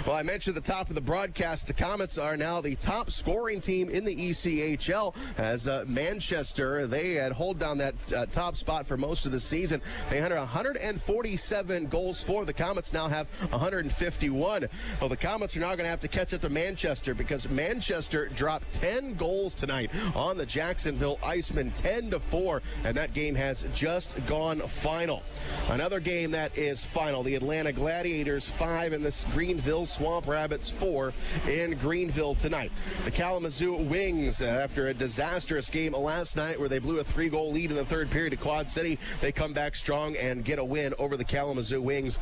Well, I mentioned at the top of the broadcast, the Komets are now the top scoring team in the ECHL as Manchester, they had hold down that top spot for most of the season. They had 147 goals for. The Komets now have 151. Well, the Komets are now going to have to catch up to Manchester because Manchester dropped 10 goals tonight on the Jacksonville Icemen, 10-4, and that game has just gone final. Another game that is final, the Atlanta Gladiators 5 and the Greenville Swamp Rabbits 4 in Greenville tonight. The Kalamazoo Wings, after a disastrous game last night where they blew a 3-goal lead in the third period to Quad City, they come back strong and get a win over the Kalamazoo Wings,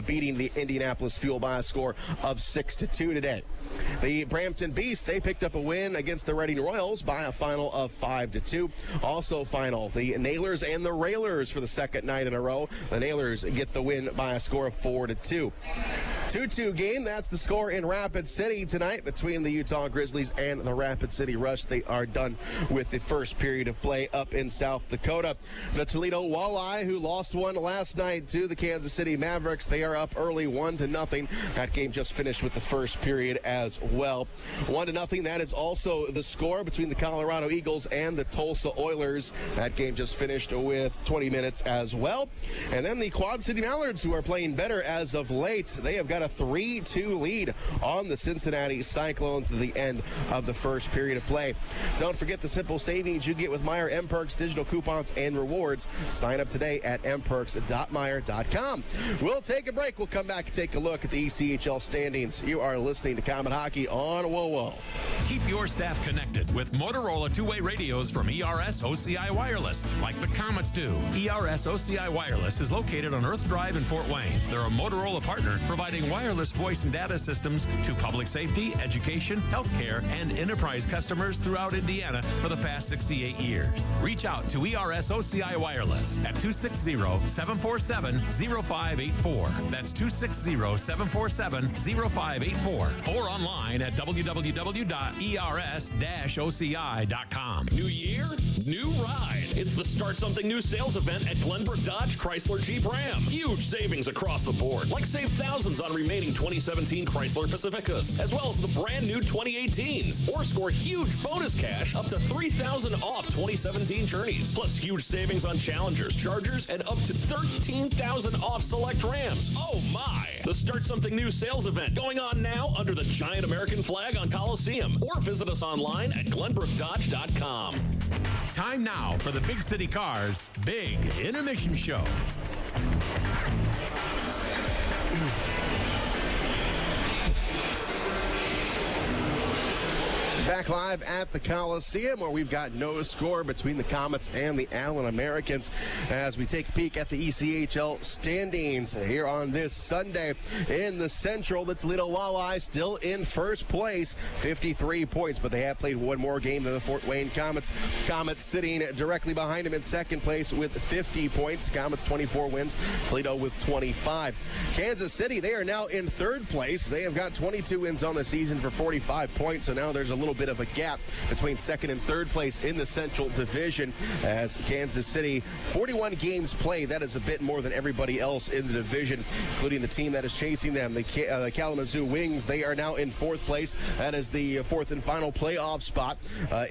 beating the Indianapolis Fuel by a score of 6-2 today. The Brampton Beasts, they picked up a win against the Reading Royals by a final of 5-2. Also final, the Nailers and the Railers for the second night in a row. The Nailers get the win by a score of 4-2. 2-2 game, that's the score in Rapid City tonight between the Utah Grizzlies and the Rapid City Rush. They are done with the first period of play up in South Dakota. The Toledo Walleye, who lost one last night to the Kansas City Mavericks, they are up early 1-0. That game just finished with the first period as well. 1-0, that is also the score between the Colorado Eagles and the Tulsa Oilers. That game just finished with 20 minutes as well. And then the Quad City Mallards, who are playing better as of late, they have got a 3-2 lead on the Cincinnati Cyclones to the end of the first period of play. Don't forget the simple savings you get with Meyer M-Perks digital coupons and rewards. Sign up today at mperks.meyer.com. We'll take a break. We'll come back and take a look at the ECHL standings. You are listening to Comet Hockey on WOWO. Keep your staff connected with Motorola two-way radios from ERS OCI Wireless, like the Komets do. ERS OCI Wireless is located on Earth Drive in Fort Wayne. They're a Motorola partner providing wireless voice and data systems to public safety, education, healthcare, and enterprise customers throughout Indiana for the past 68 years. Reach out to ERS OCI Wireless us at 260-747-0584. That's 260-747-0584. Or online at www.ers-oci.com. New year, new ride. It's the Start Something New sales event at Glenbrook Dodge Chrysler Jeep Ram. Huge savings across the board, like save thousands on remaining 2017 Chrysler Pacificas, as well as the brand new 2018s. Or score huge bonus cash up to $3,000 off 2017 Journeys. Plus huge savings on Challengers, Chargers, and up to $13,000 off select Rams. Oh my! The Start Something New sales event going on now under the giant American flag on Coliseum. Or visit us online at glenbrookdodge.com. Time now for the Big City Cars Big Intermission Show. Back live at the Coliseum, where we've got no score between the Komets and the Allen Americans as we take a peek at the ECHL standings here on this Sunday. In the Central, the Toledo Walleye still in first place, 53 points, but they have played one more game than the Fort Wayne Komets. Komets sitting directly behind them in second place with 50 points. Komets 24 wins, Toledo with 25. Kansas City, they are now in third place. They have got 22 wins on the season for 45 points, so now there's a little bit of a gap between second and third place in the Central Division, as Kansas City, 41 games played. That is a bit more than everybody else in the division, including the team that is chasing them, the Kalamazoo Wings. They are now in fourth place. That is the fourth and final playoff spot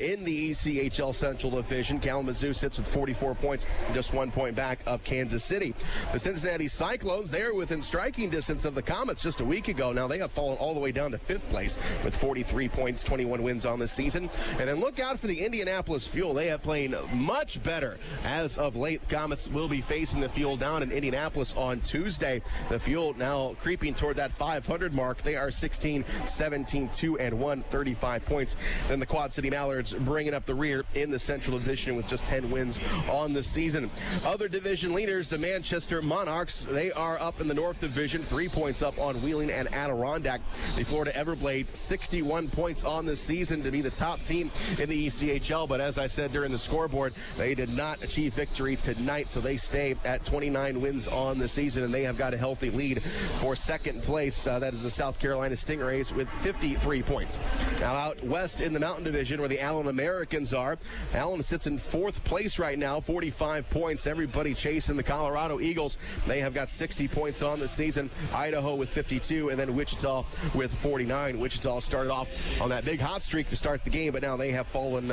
in the ECHL Central Division. Kalamazoo sits with 44 points, just 1 point back of Kansas City. The Cincinnati Cyclones, they are within striking distance of the Komets just a week ago. Now they have fallen all the way down to fifth place with 43 points, 21 wins on this season. And then look out for the Indianapolis Fuel. They have played much better as of late. Komets will be facing the Fuel down in Indianapolis on Tuesday. The Fuel now creeping toward that 500 mark. They are 16, 17, 2 and 1, 35 points. Then the Quad City Mallards bringing up the rear in the Central Division with just 10 wins on the season. Other division leaders, the Manchester Monarchs, they are up in the North Division, 3 points up on Wheeling and Adirondack. The Florida Everblades, 61 points on the season to be the top team in the ECHL, but as I said during the scoreboard, they did not achieve victory tonight, so they stay at 29 wins on the season, and they have got a healthy lead for second place. That is the South Carolina Stingrays with 53 points. Now out west in the Mountain Division, where the Allen Americans are, Allen sits in fourth place right now, 45 points. Everybody chasing the Colorado Eagles. They have got 60 points on the season. Idaho with 52, and then Wichita with 49. Wichita started off on that big hot streak to start the game, but now they have fallen,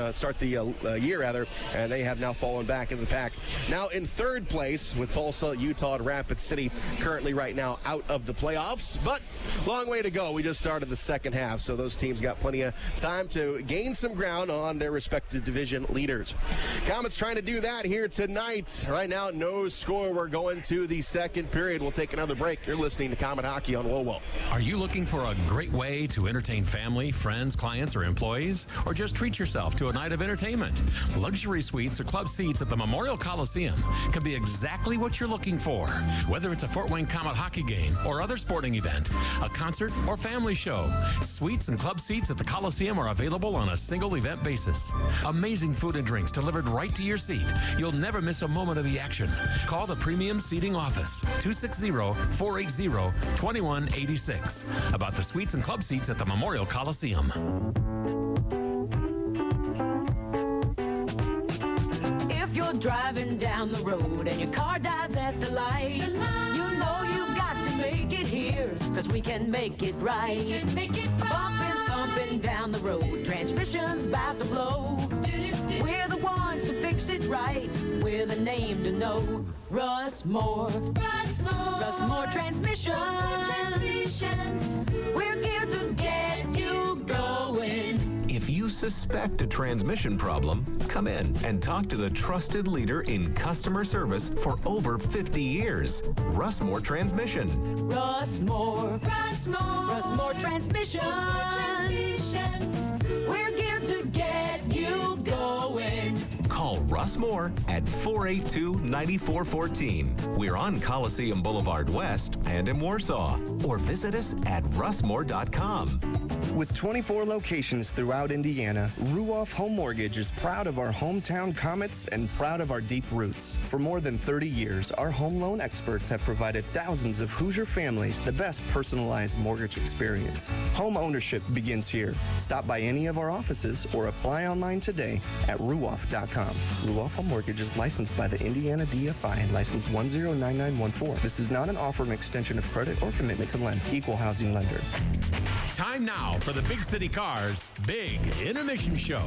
year rather, and they have now fallen back into the pack. Now in third place with Tulsa, Utah, and Rapid City, currently right now out of the playoffs, but long way to go. We just started the second half, so those teams got plenty of time to gain some ground on their respective division leaders. Komets trying to do that here tonight. Right now, no score. We're going to the second period. We'll take another break. You're listening to Komet Hockey on WOWO. Are you looking for a great way to entertain family, friends, clients, or employees? Or just treat yourself to a night of entertainment? Luxury suites or club seats at the Memorial Coliseum can be exactly what you're looking for. Whether it's a Fort Wayne Komet hockey game or other sporting event, a concert or family show, suites and club seats at the Coliseum are available on a single event basis. Amazing food and drinks delivered right to your seat. You'll never miss a moment of the action. Call the Premium Seating Office, 260-480-2186, about the suites and club seats at the Memorial Coliseum. If you're driving down the road and your car dies at the light, you know you've got to make it here, cause we can make it right. Bumping, thumping down the road, transmission's about to blow. We're the ones to fix it right. We're the name to know. Russ Moore. Russ Moore Transmissions. We're here to get you going. If you suspect a transmission problem, come in and talk to the trusted leader in customer service for over 50 years, Russ Moore Transmission. Russ Moore. Russ Moore Transmissions. We're here to get you going. Call Russ Russ Moore at 482-9414. We're on Coliseum Boulevard West and in Warsaw. Or visit us at russmore.com. With 24 locations throughout Indiana, Ruoff Home Mortgage is proud of our hometown Komets and proud of our deep roots. For more than 30 years, our home loan experts have provided thousands of Hoosier families the best personalized mortgage experience. Home ownership begins here. Stop by any of our offices or apply online today at ruoff.com. Ruoff Home Mortgage is licensed by the Indiana DFI and license 109914. This is not an offer, an extension of credit, or commitment to lend. Equal housing lender. Time now for the Big City Cars Big Intermission Show.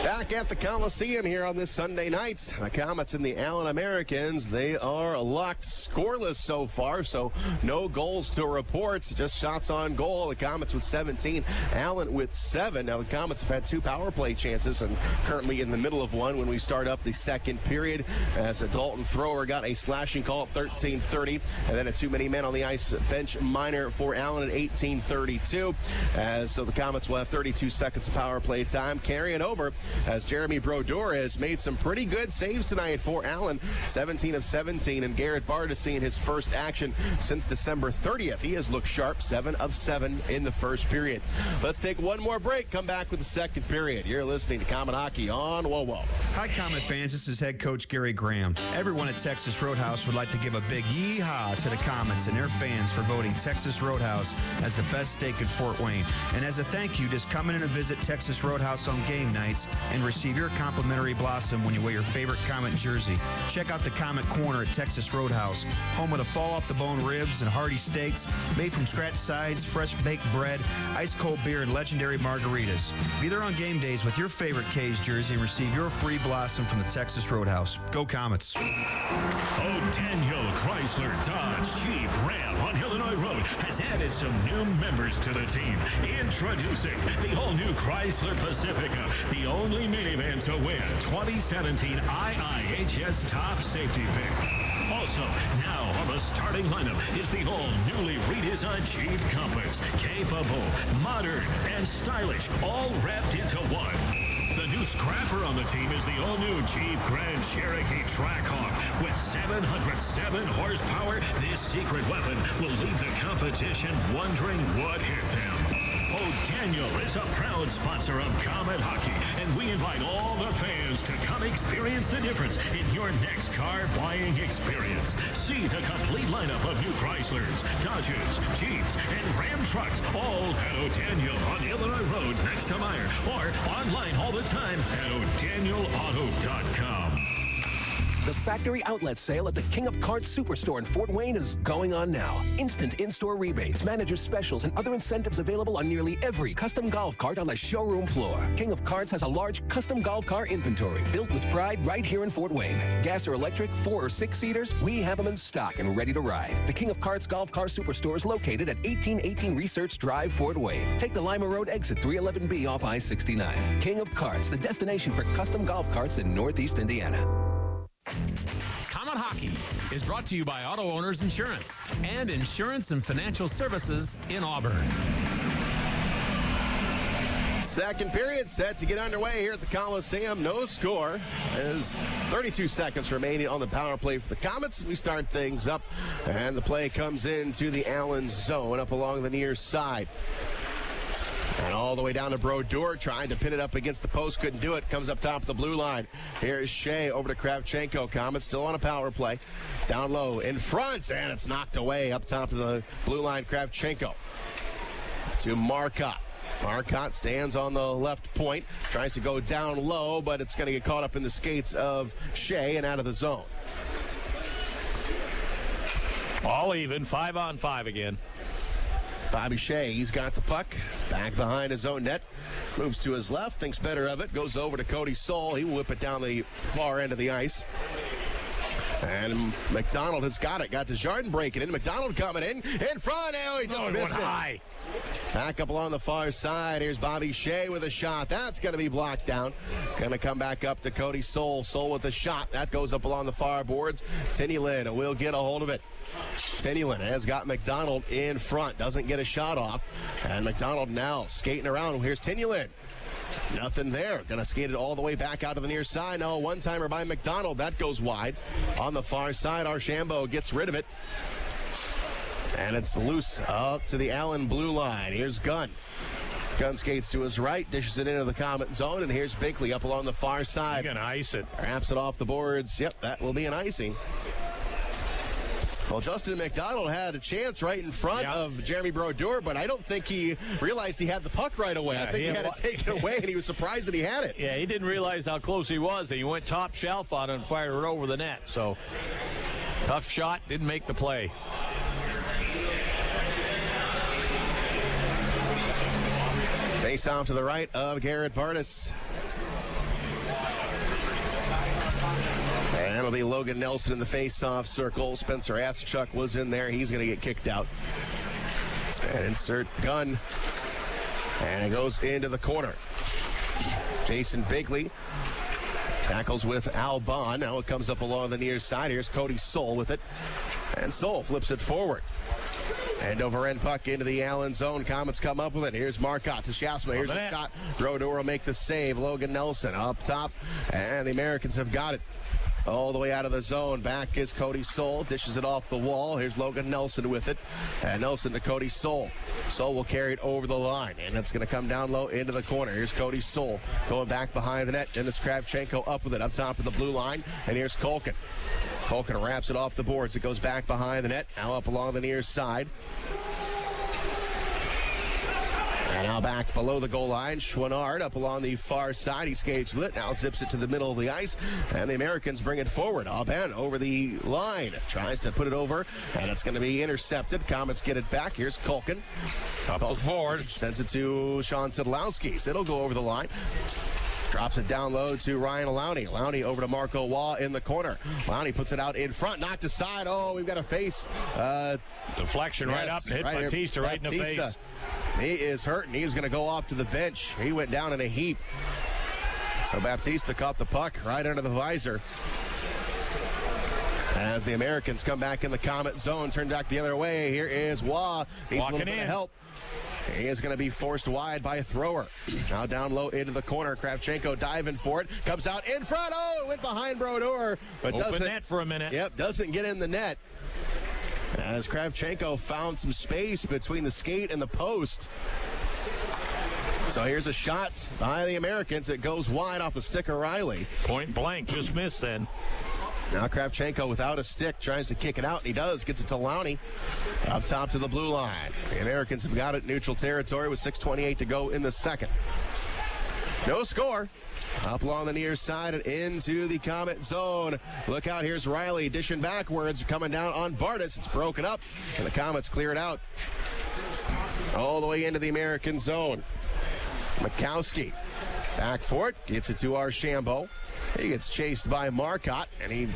Back at the Coliseum here on this Sunday night. The Komets and the Allen Americans, they are locked scoreless so far, so no goals to report. Just shots on goal. The Komets with 17, Allen with 7. Now the Komets have had 2 power play chances and currently in the middle of one when we start up the second period, as a Dalton thrower got a slashing call at 13:30, and then a too many men on the ice bench minor for Allen at 18:32. So the Komets will have 32 seconds of power play time, carrying over as Jeremy Brodeur has made some pretty good saves tonight for Allen, 17 of 17, and Garrett Bartus seeing his first action since December 30th. He has looked sharp, 7 of 7 in the first period. Let's take one more break, come back with the second period. You're listening to Comet Hockey on WOWO. Hi, Comet fans. This is head coach Gary Graham. Everyone at Texas Roadhouse would like to give a big yee-haw to the Komets and their fans for voting Texas Roadhouse as the best steak in Fort Wayne. And as a thank you, just come in and visit Texas Roadhouse on game nights and receive your complimentary blossom when you wear your favorite Komet jersey. Check out the Komet Corner at Texas Roadhouse, home of the fall-off-the-bone ribs and hearty steaks, made from scratch sides, fresh baked bread, ice-cold beer, and legendary margaritas. Be there on game days with your favorite K's jersey and receive your free blossom from the Texas Roadhouse. Go Komets. Daniel Chrysler Dodge Jeep Ram on Illinois Road has added some new members to the team. Introducing the all-new Chrysler Pacifica, the only minivan to win 2017 IIHS Top Safety Pick. Also, now on the starting lineup is the all-newly redesigned Jeep Compass. Capable, modern, and stylish, all wrapped into one. The new scrapper on the team is the all-new Jeep Grand Cherokee Trackhawk. With 707 horsepower, this secret weapon will leave the competition wondering what hit them. Daniel is a proud sponsor of Comet Hockey, and we invite all the fans to come experience the difference in your next car buying experience. See the complete lineup of new Chryslers, Dodges, Jeeps, and Ram trucks, all at O'Daniel on Illinois Road next to Meyer, or online all the time at o'danielauto.com. The factory outlet sale at the King of Carts Superstore in Fort Wayne is going on now. Instant in-store rebates, manager specials, and other incentives available on nearly every custom golf cart on the showroom floor. King of Carts has a large custom golf car inventory built with pride right here in Fort Wayne. Gas or electric, 4- or 6-seaters, we have them in stock and ready to ride. The King of Carts Golf Car Superstore is located at 1818 Research Drive, Fort Wayne. Take the Lima Road exit 311B off I-69. King of Carts, the destination for custom golf carts in Northeast Indiana. Comet Hockey is brought to you by Auto Owners Insurance and Insurance and Financial Services in Auburn. Second period set to get underway here at the Coliseum. No score. There's 32 seconds remaining on the power play for the Komets. We start things up, and the play comes into the Allen zone up along the near side. And all the way down to Brodeur, trying to pin it up against the post. Couldn't do it. Comes up top of the blue line. Here's Shea over to Kravchenko. Komets still on a power play. Down low in front, and it's knocked away up top of the blue line. Kravchenko to Marcotte. Marcotte stands on the left point. Tries to go down low, but it's going to get caught up in the skates of Shea and out of the zone. All even, 5-on-5 again. Bobby Shea, he's got the puck back behind his own net, moves to his left, thinks better of it, goes over to Cody Soul. He will whip it down the far end of the ice. And McDonald has got it. Got Desjardins breaking in. McDonald coming in front. Now he just missed it. High. Back up along the far side. Here's Bobby Shea with a shot. That's going to be blocked down. Going to come back up to Cody Soul. Soul with a shot. That goes up along the far boards. Tyanulin will get a hold of it. Tyanulin has got McDonald in front. Doesn't get a shot off. And McDonald now skating around. Here's Tyanulin. Nothing there. Going to skate it all the way back out to the near side. No, one-timer by McDonald. That goes wide. On the far side, Archambault gets rid of it. And it's loose up to the Allen blue line. Here's Gunn. Gunn skates to his right, dishes it into the Comet zone, and here's Binkley up along the far side. You're going to ice it. Wraps it off the boards. Yep, that will be an icing. Well, Justin McDonald had a chance right in front of Jeremy Brodeur, but I don't think he realized he had the puck right away. I think he had to take it away, and he was surprised that he had it. Yeah, he didn't realize how close he was. He went top shelf on it and fired it over the net. So, tough shot, didn't make the play. Face off to the right of Garrett Bartus. And it'll be Logan Nelson in the face-off circle. Spencer Aschuk was in there. He's going to get kicked out. And insert Gunn. And it goes into the corner. Jason Binkley tackles with Al Bond. Now it comes up along the near side. Here's Cody Soul with it. And Soul flips it forward. And over-end puck into the Allen zone. Komets come up with it. Here's Marcotte to Schaafsma. Here's a shot. Brodeur will make the save. Logan Nelson up top. And the Americans have got it. All the way out of the zone. Back is Cody Soul. Dishes it off the wall. Here's Logan Nelson with it. And Nelson to Cody Soul. Soul will carry it over the line. And it's going to come down low into the corner. Here's Cody Soul going back behind the net. And it's Kravchenko up with it up top of the blue line. And here's Culkin. Culkin wraps it off the boards. It goes back behind the net. Now up along the near side. And now back below the goal line. Chouinard up along the far side. He skates with it. Now zips it to the middle of the ice. And the Americans bring it forward. Aubin over the line. Tries to put it over. And it's going to be intercepted. Komets get it back. Here's Culkin. Up the forward. Sends it to Sean Sidlowski. It'll go over the line. Drops it down low to Ryan Lowney. Lowney over to Marco Waugh in the corner. Lowney puts it out in front, knocked aside. Oh, we've got a face. Deflection right up, hit Baptista right in the face. He is hurt, and he's going to go off to the bench. He went down in a heap. So Baptista caught the puck right under the visor. As the Americans come back in the Comet zone, turn back the other way. Here is Waugh. Needs a little bit of help. He is going to be forced wide by a thrower. Now down low into the corner. Kravchenko diving for it. Comes out in front. Oh, it went behind Brodeur. But open net for a minute. Yep, doesn't get in the net. As Kravchenko found some space between the skate and the post. So here's a shot by the Americans. It goes wide off the stick of Riley. Point blank, just missed then. Now Kravchenko without a stick tries to kick it out, and he does. Gets it to Lowney up top to the blue line. The Americans have got it neutral territory with 6:28 to go in the second. No score. Up along the near side and into the Comet zone. Look out, here's Riley dishing backwards, coming down on Bartus. It's broken up, and the Komets clear it out. All the way into the American zone. Mikowski back for it, gets it to Archambault. He gets chased by Marcotte, and he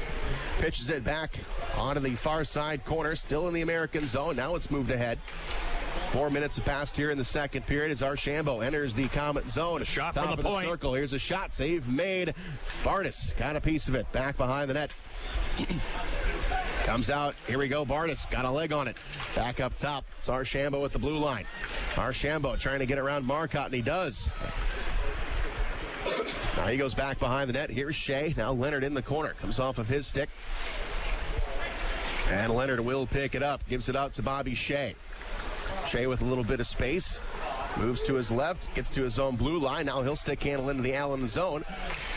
pitches it back onto the far side corner, still in the American zone. Now it's moved ahead. 4 minutes have passed here in the second period as Archambault enters the Comet zone. A shot top from the of point. The circle. Here's a shot save made. Bartus got a piece of it back behind the net. Comes out. Here we go. Bartus got a leg on it. Back up top. It's Archambault with the blue line. Archambault trying to get around Marcotte, and he does. Now he goes back behind the net. Here's Shea. Now Leonard in the corner. Comes off of his stick. And Leonard will pick it up. Gives it out to Bobby Shea. Shea with a little bit of space. Moves to his left. Gets to his own blue line. Now he'll stick handle into the Allen zone.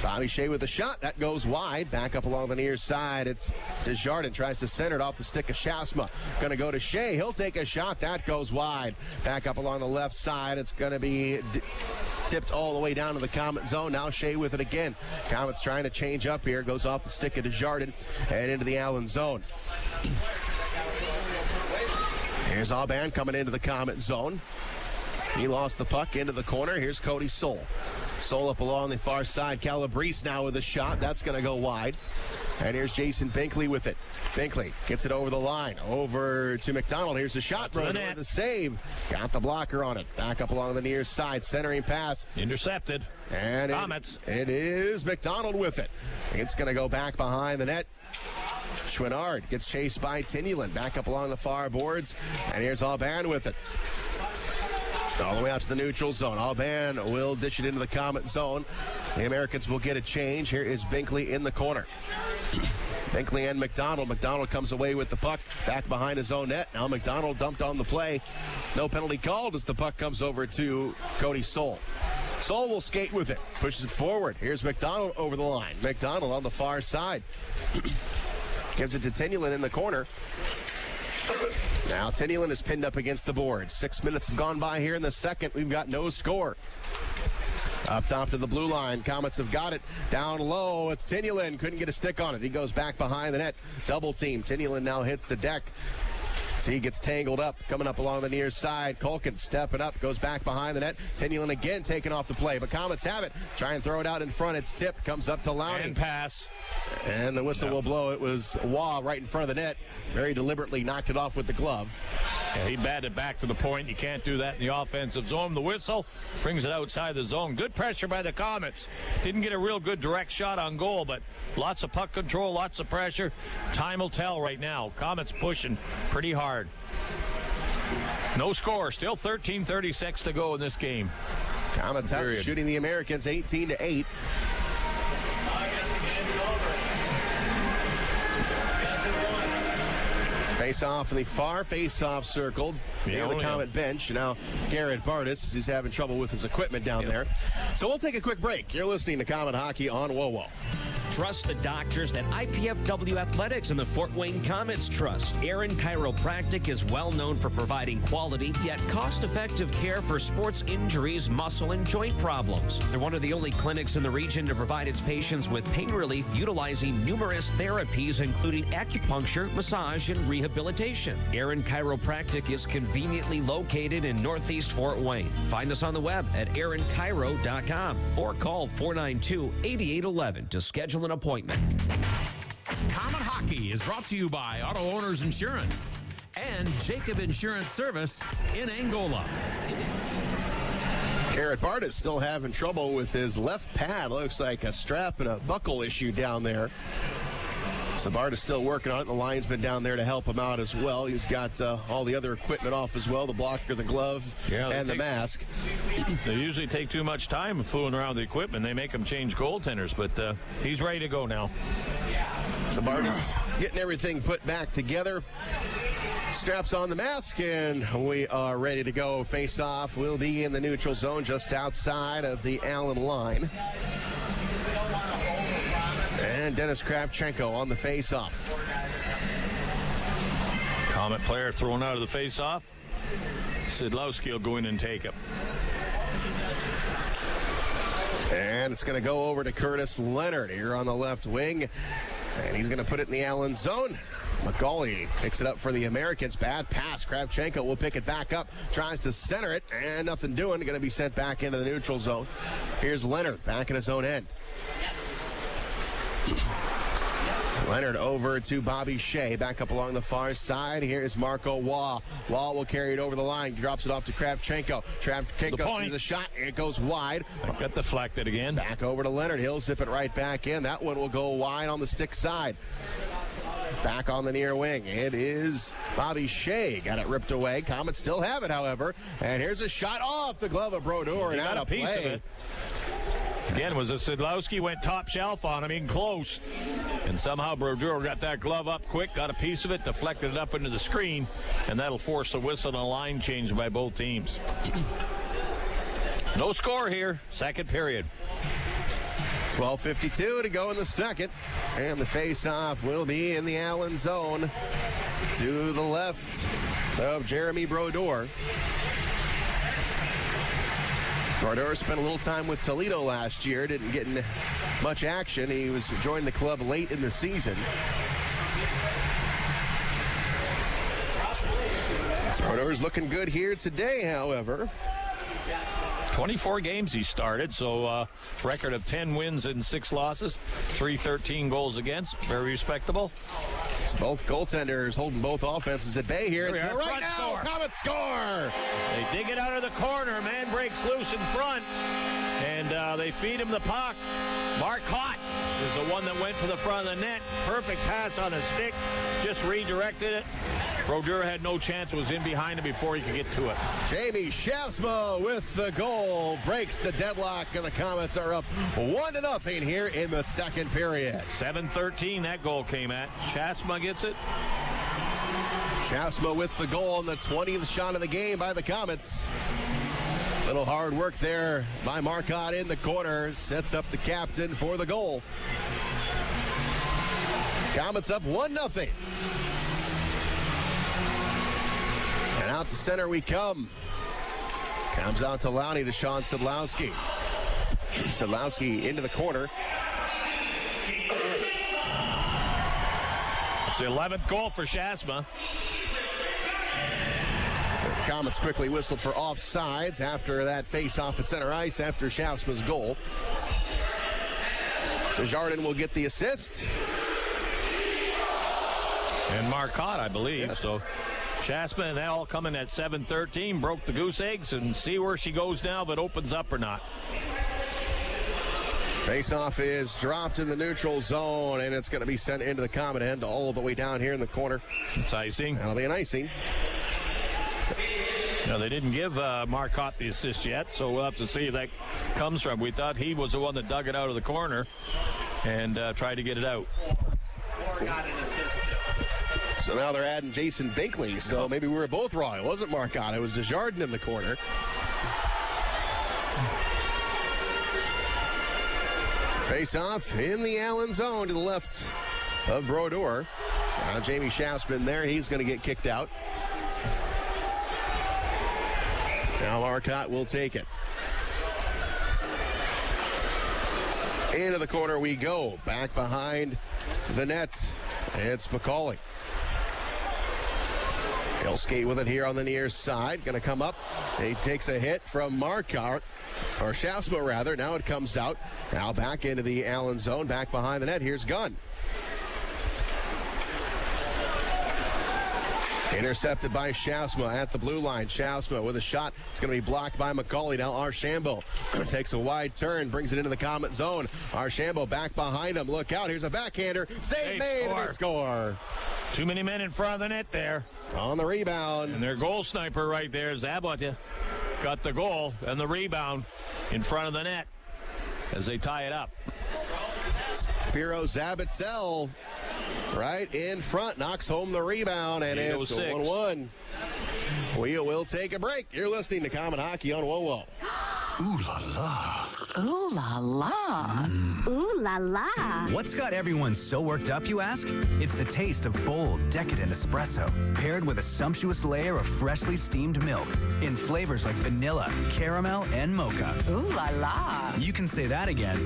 Bobby Shea with a shot. That goes wide. Back up along the near side. It's Desjardins. Tries to center it off the stick of Schaafsma. Going to go to Shea. He'll take a shot. That goes wide. Back up along the left side. It's going to be tipped all the way down to the Comet zone. Now Shea with it again. Komets trying to change up here. Goes off the stick of Desjardins and into the Allen zone. Here's Aubin coming into the Comet zone. He lost the puck into the corner. Here's Cody Soul. Soul up along the far side. Calabrese now with a shot. That's going to go wide. And here's Jason Binkley with it. Binkley gets it over the line. Over to McDonald. Here's the shot. The save. Got the blocker on it. Back up along the near side. Centering pass. Intercepted. And Komets. It is McDonald with it. It's going to go back behind the net. Chouinard gets chased by Tyanulin. Back up along the far boards. And here's Aubin with it. All the way out to the neutral zone. Aubin will dish it into the Komet zone. The Americans will get a change. Here is Binkley in the corner. Binkley and McDonald. McDonald comes away with the puck back behind his own net. Now McDonald dumped on the play. No penalty called as the puck comes over to Cody Soul. Soul will skate with it. Pushes it forward. Here's McDonald over the line. McDonald on the far side. Gives it to Tyanulin in the corner. Now Tyanulin is pinned up against the board. 6 minutes have gone by here in the second. We've got no score. Up top to the blue line. Komets have got it. Down low. It's Tyanulin. Couldn't get a stick on it. He goes back behind the net. Double team. Tyanulin now hits the deck. So he gets tangled up. Coming up along the near side. Culkin stepping up. Goes back behind the net. Tyanulin again taken off the play. But Komets have it. Try and throw it out in front. It's tipped. Comes up to Lowney. And pass. And the whistle will blow. It was Wah right in front of the net. Very deliberately knocked it off with the glove. Yeah, he batted back to the point. You can't do that in the offensive zone. The whistle brings it outside the zone. Good pressure by the Komets. Didn't get a real good direct shot on goal, but lots of puck control, lots of pressure. Time will tell right now. Komets pushing pretty hard. No score. Still 13:36 to go in this game. Komets out shooting the Americans 18-8. Face-off in the far face-off circle near the Komet bench. Now, Garrett Bartus is having trouble with his equipment down there. So we'll take a quick break. You're listening to Komet Hockey on WOWO. Trust the doctors at IPFW Athletics and the Fort Wayne Komets Trust. Aaron Chiropractic is well known for providing quality yet cost-effective care for sports injuries, muscle, and joint problems. They're one of the only clinics in the region to provide its patients with pain relief utilizing numerous therapies, including acupuncture, massage, and rehabilitation. Aaron Chiropractic is conveniently located in Northeast Fort Wayne. Find us on the web at aaronchiro.com or call 492-8811 to schedule an appointment. Komet Hockey is brought to you by Auto Owners Insurance and Jacob Insurance Service in Angola. Garrett Bartus still having trouble with his left pad. Looks like a strap and a buckle issue down there. So Bartus still working on it. The linesman down there to help him out as well. He's got all the other equipment off as well, the blocker, the glove, and the mask. They usually take too much time fooling around the equipment. They make them change goaltenders, but he's ready to go now. So Bartus getting everything put back together. Straps on the mask, and we are ready to go. Face-off will be in the neutral zone just outside of the Allen line. And Dennis Kravchenko on the face-off. Komet player thrown out of the face-off. Sidlowski will go in and take it. And it's going to go over to Curtis Leonard here on the left wing. And he's going to put it in the Allen zone. McCauley picks it up for the Americans. Bad pass. Kravchenko will pick it back up. Tries to center it, and nothing doing. Going to be sent back into the neutral zone. Here's Leonard back in his own end. Leonard over to Bobby Shea, back up along the far side. Here is Marco Wah. Wah will carry it over the line, drops it off to Kravchenko. Kravchenko through the shot, it goes wide. Got deflected again. Back over to Leonard. He'll zip it right back in. That one will go wide on the stick side. Back on the near wing. It is Bobby Shea. Got it ripped away. Komets still have it, however. And here's a shot off the glove of Brodeur and out of piece play. Of it. Again, was a Sidlowski, went top shelf on him, in close. And somehow Brodeur got that glove up quick, got a piece of it, deflected it up into the screen, and that'll force a whistle and a line change by both teams. No score here, second period. 12:52 to go in the second. And the face-off will be in the Allen zone to the left of Jeremy Brodeur. Brodeur spent a little time with Toledo last year, didn't get in much action. He joined the club late in the season. Brodeur's looking good here today, however. 24 games he started, so record of 10 wins and 6 losses, 313 goals against. Very respectable. So both goaltenders holding both offenses at bay here. It's right now. Komets score. They dig it out of the corner. Man breaks loose in front, and they feed him the puck. Marcotte is the one that went to the front of the net. Perfect pass on his stick. Just redirected it. Brodeur had no chance. It was in behind him before he could get to it. Jamie Schaafsma with the goal breaks the deadlock, and the Komets are up 1-0 here in the second period. 7:13 that goal came at. Schaafsma gets it. Schaafsma with the goal on the 20th shot of the game by the Komets. Little hard work there by Marcotte in the corner. Sets up the captain for the goal. Komets up 1-0. And out to center we come. Comes out to Lowney to Sean Sedlowski. Sedlowski into the corner. It's the 11th goal for Schaafsma. The Komets quickly whistled for offsides after that face-off at center ice after Schaafsma's goal. Desjardins will get the assist. And Marcotte, I believe. Yes. So Schaafsma and they all coming at 7:13, broke the goose eggs, and see where she goes now if it opens up or not. Face-off is dropped in the neutral zone, and it's going to be sent into the Komet end all the way down here in the corner. It's icing. That'll be an icing. No, they didn't give Marcotte the assist yet, so we'll have to see if that comes from. We thought he was the one that dug it out of the corner and tried to get it out. Or got an assist. So now they're adding Jason Binkley, so maybe we were both wrong. It wasn't Marcotte, it was Desjardins in the corner. Face-off in the Allen zone to the left of Brodeur. Now Jamie Schaafsma there. He's going to get kicked out. Now Marcotte will take it. Into the corner we go. Back behind the net. It's McCauley. He'll skate with it here on the near side. Going to come up. He takes a hit from Marcotte, or Schaafsma rather. Now it comes out. Now back into the Allen zone. Back behind the net. Here's Gunn. Intercepted by Schaafsma at the blue line. Schaafsma with a shot. It's going to be blocked by McCauley. Now Archambault takes a wide turn, brings it into the Komet zone. Archambault back behind him. Look out. Here's a backhander. Save made and a score. Too many men in front of the net there. On the rebound. And their goal sniper right there, Zabotia, got the goal and the rebound in front of the net as they tie it up. Spiro Zabotel right in front, knocks home the rebound, and it's 1-1. We will take a break. You're listening to Komet Hockey on WOWO. Ooh la la. Ooh la la. Ooh la la. What's got everyone so worked up, you ask? It's the taste of bold, decadent espresso, paired with a sumptuous layer of freshly steamed milk in flavors like vanilla, caramel, and mocha. Ooh la la. You can say that again.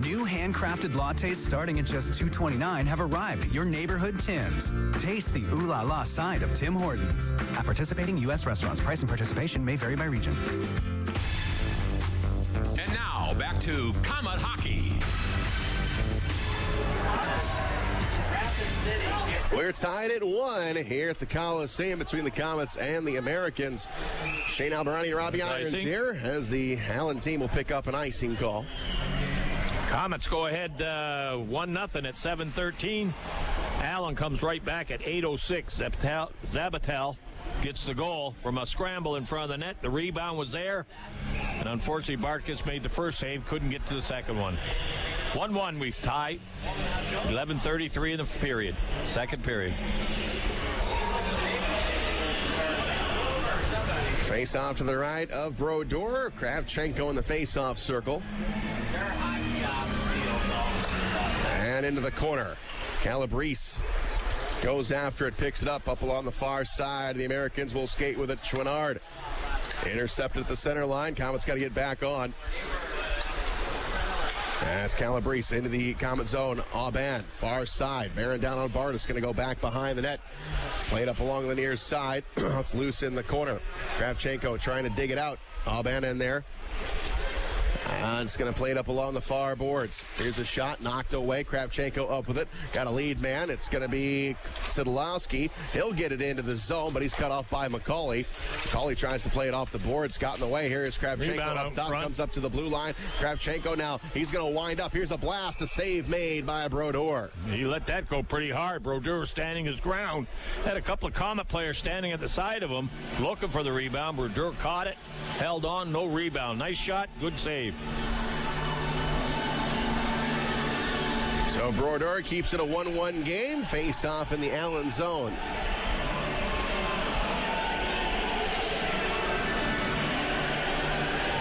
New handcrafted lattes starting at just $2.29 have arrived at your neighborhood Tim's. Taste the ooh la la side of Tim Hortons. At participating U.S. restaurants, price and participation may vary by region. And now, back to Komet Hockey. We're tied at 1 here at the Coliseum between the Komets and the Americans. Shane Alberani and Robbie Irons here as the Allen team will pick up an icing call. Komets go ahead 1-0 at 7:13. Allen comes right back at 8:06. Zabotel gets the goal from a scramble in front of the net. The rebound was there. And unfortunately, Bartus made the first save, couldn't get to the second one. 1-1, we tie. 11:33 in the period. Second period. Face off to the right of Brodeur. Kravchenko in the face-off circle. And into the corner. Calabrese goes after it, picks it up along the far side. The Americans will skate with it. Chouinard intercepted at the center line. Komet's got to get back on. As Calabrese into the Komet zone. Aubin, far side. Barron down on Bartus, going to go back behind the net. Played up along the near side. It's loose in the corner. Kravchenko trying to dig it out. Aubin in there. It's going to play it up along the far boards. Here's a shot knocked away. Kravchenko up with it. Got a lead man. It's going to be Sidolowski. He'll get it into the zone, but he's cut off by McCauley. McCauley tries to play it off the boards. Got in the way. Here is Kravchenko up top. Comes up to the blue line. Kravchenko now. He's going to wind up. Here's a blast. A save made by Brodeur. He let that go pretty hard. Brodeur standing his ground. Had a couple of Comet players standing at the side of him looking for the rebound. Brodeur caught it. Held on. No rebound. Nice shot. Good save. So Brodeur keeps it a 1-1 game. Face off in the Allen zone.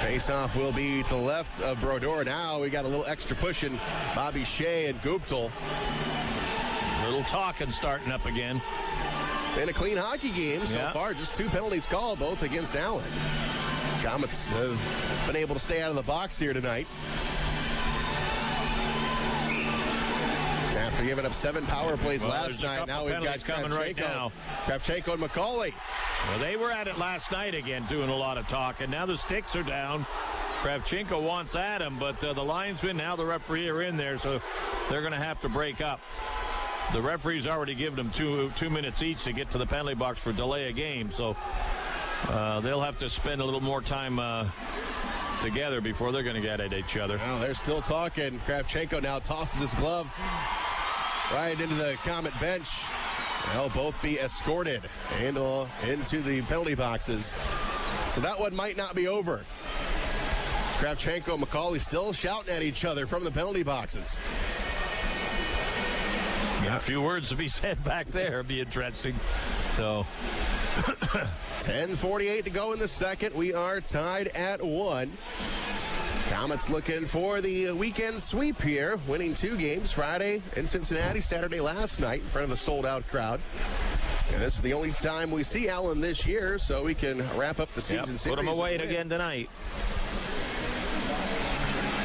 Face-off will be to the left of Brodeur. Now we got a little extra pushing. Bobby Shea and Guptill. Little talking starting up again. In a clean hockey game so far. Just 2 penalties called, both against Allen. Komets have been able to stay out of the box here tonight. After giving up 7 power plays last night, now we've got coming right now. Kravchenko and McCauley. Well, they were at it last night again, doing a lot of talking. Now the sticks are down. Kravchenko wants at him, but the linesman, now the referee are in there, so they're going to have to break up. The referee's already given them two minutes each to get to the penalty box for delay a game, so they'll have to spend a little more time together before they're going to get at each other. Well, they're still talking. Kravchenko now tosses his glove right into the Comet bench. They'll both be escorted into the penalty boxes. So that one might not be over. Kravchenko and McCauley still shouting at each other from the penalty boxes. A few words to be said back there. It'd be interesting. So 10:48 to go in the second. We are tied at 1. Komets looking for the weekend sweep here, winning 2 games Friday in Cincinnati, Saturday last night in front of a sold-out crowd. And this is the only time we see Allen this year, so we can wrap up the season series. Put him away again tonight.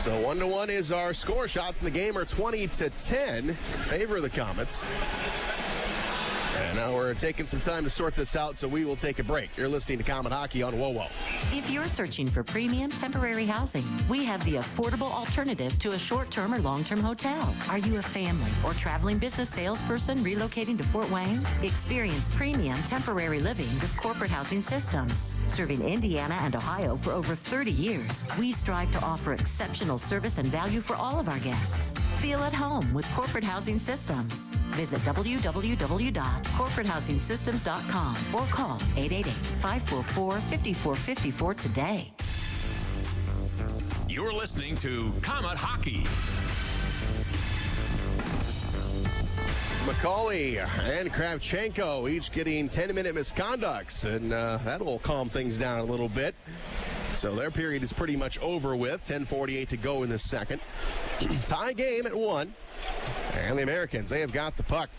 So 1-1 is our score. Shots in the game are 20-10 in favor of the Komets. And now we're taking some time to sort this out, so we will take a break. You're listening to Comet Hockey on WOWO. If you're searching for premium temporary housing, we have the affordable alternative to a short-term or long-term hotel. Are you a family or traveling business salesperson relocating to Fort Wayne? Experience premium temporary living with Corporate Housing Systems. Serving Indiana and Ohio for over 30 years, we strive to offer exceptional service and value for all of our guests. Feel at home with Corporate Housing Systems. Visit www.corporatehousingsystems.com or call 888-544-5454 today. You're listening to Comet Hockey. McCauley and Kravchenko each getting 10-minute misconducts, and that will calm things down a little bit. So their period is pretty much over with. 10:48 to go in the second. Tie game at 1. And the Americans, they have got the puck.